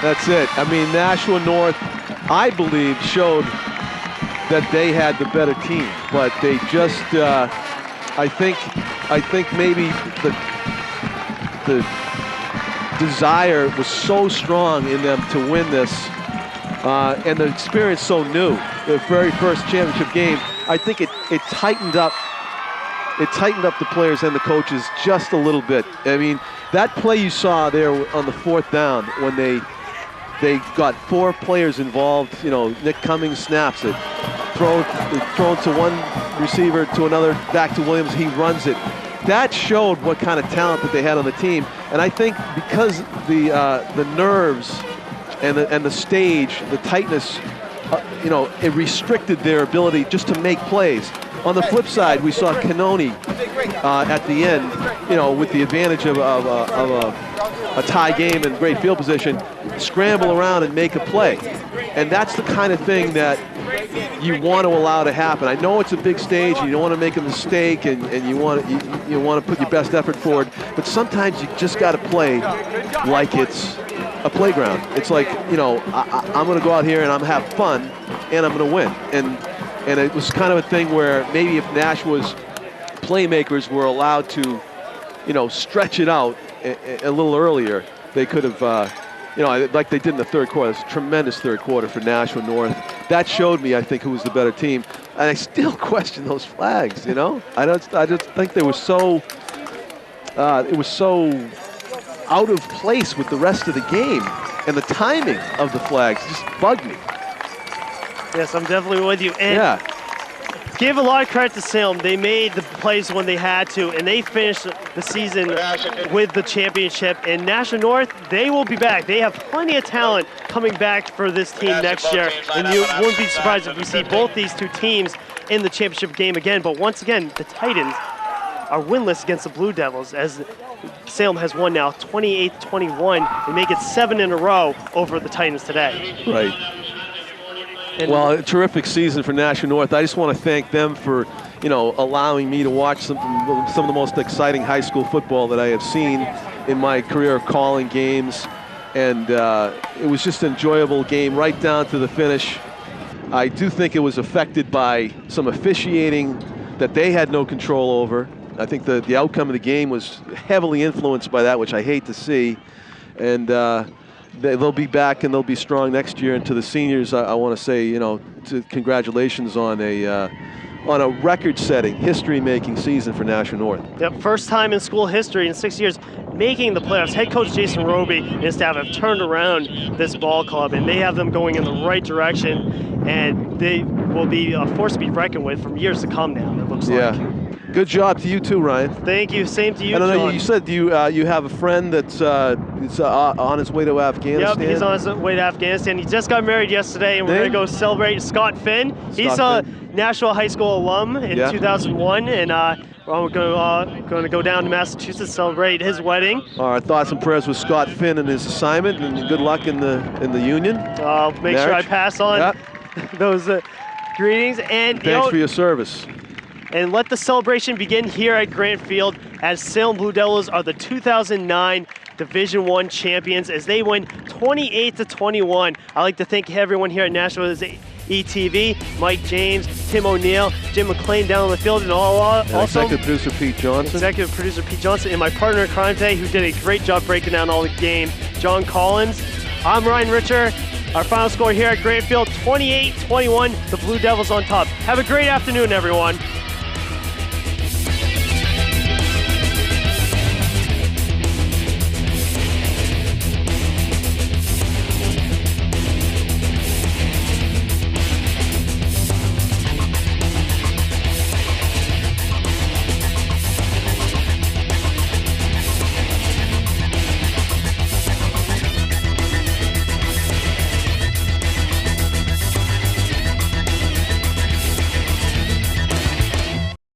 That's it. I mean, Nashua North, I believe, showed that they had the better team, but they just, I think maybe the desire was so strong in them to win this, and the experience so new. The very first championship game, I think it tightened up. It tightened up the players and the coaches just a little bit. I mean, that play you saw there on the 4th down when they got 4 players involved. You know, Nick Cummings snaps it, thrown to one receiver to another, back to Williams. He runs it. That showed what kind of talent that they had on the team. And I think because the nerves and the stage, the tightness, you know, it restricted their ability just to make plays. On the flip side, we saw Canoni at the end, you know, with the advantage of a tie game and great field position, scramble around and make a play. And that's the kind of thing that you want to allow to happen. I know it's a big stage, and you don't want to make a mistake, and you want to put your best effort forward, but sometimes you just got to play like it's a playground. It's like, you know, I'm going to go out here and I'm going to have fun, and I'm going to win. And it was kind of a thing where maybe if Nashua's playmakers were allowed to, you know, stretch it out a little earlier, they could have, you know, like they did in the third quarter. It's a tremendous third quarter for Nashua North. That showed me, I think, who was the better team. And I still question those flags, you know? I just think they were so, it was so out of place with the rest of the game. And the timing of the flags just bugged me. Yes, I'm definitely with you. And give a lot of credit to Salem. They made the plays when they had to, and they finished the season with the championship. And Nashua North, they will be back. They have plenty of talent coming back for this team next year. And you wouldn't be surprised if we see both these two teams in the championship game again. But once again, the Titans are winless against the Blue Devils, as Salem has won now 28-21. They make it 7 in a row over the Titans today. Right. Well, a terrific season for Nashua North. I just want to thank them for, you know, allowing me to watch some of the most exciting high school football that I have seen in my career of calling games. And it was just an enjoyable game right down to the finish. I do think it was affected by some officiating that they had no control over. I think the outcome of the game was heavily influenced by that, which I hate to see. And they'll be back and they'll be strong next year. And to the seniors, I want to say, you know, congratulations on a record-setting, history-making season for Nashua North. Yep, first time in school history in 6 years. making the playoffs. Head coach Jason Robie and his staff have turned around this ball club, and they have them going in the right direction, and they will be a force to be reckoned with from years to come now, it looks like. Good job to you too, Ryan. Thank you. Same to you, I don't know, John. you said you have a friend that's on his way to Afghanistan. Yep, he's on his way to Afghanistan. He just got married yesterday, and we're going to go celebrate Scott Finn. He's a Nashua High School alum in 2001, and we're going to go down to Massachusetts to celebrate his wedding. Our thoughts and prayers with Scott Finn and his assignment, and good luck in the union. I'll make sure I pass on those greetings. And thanks for your service. And let the celebration begin here at Granite Field as Salem Blue Devils are the 2009 Division I champions as they win 28-21. I'd like to thank everyone here at Nashua's ETV, Mike James, Tim O'Neill, Jim McLean down on the field, and also Executive Producer Pete Johnson. Executive Producer Pete Johnson, and my partner in crime today, who did a great job breaking down all the game, John Collins. I'm Ryan Richer. Our final score here at Granite Field, 28-21, the Blue Devils on top. Have a great afternoon, everyone.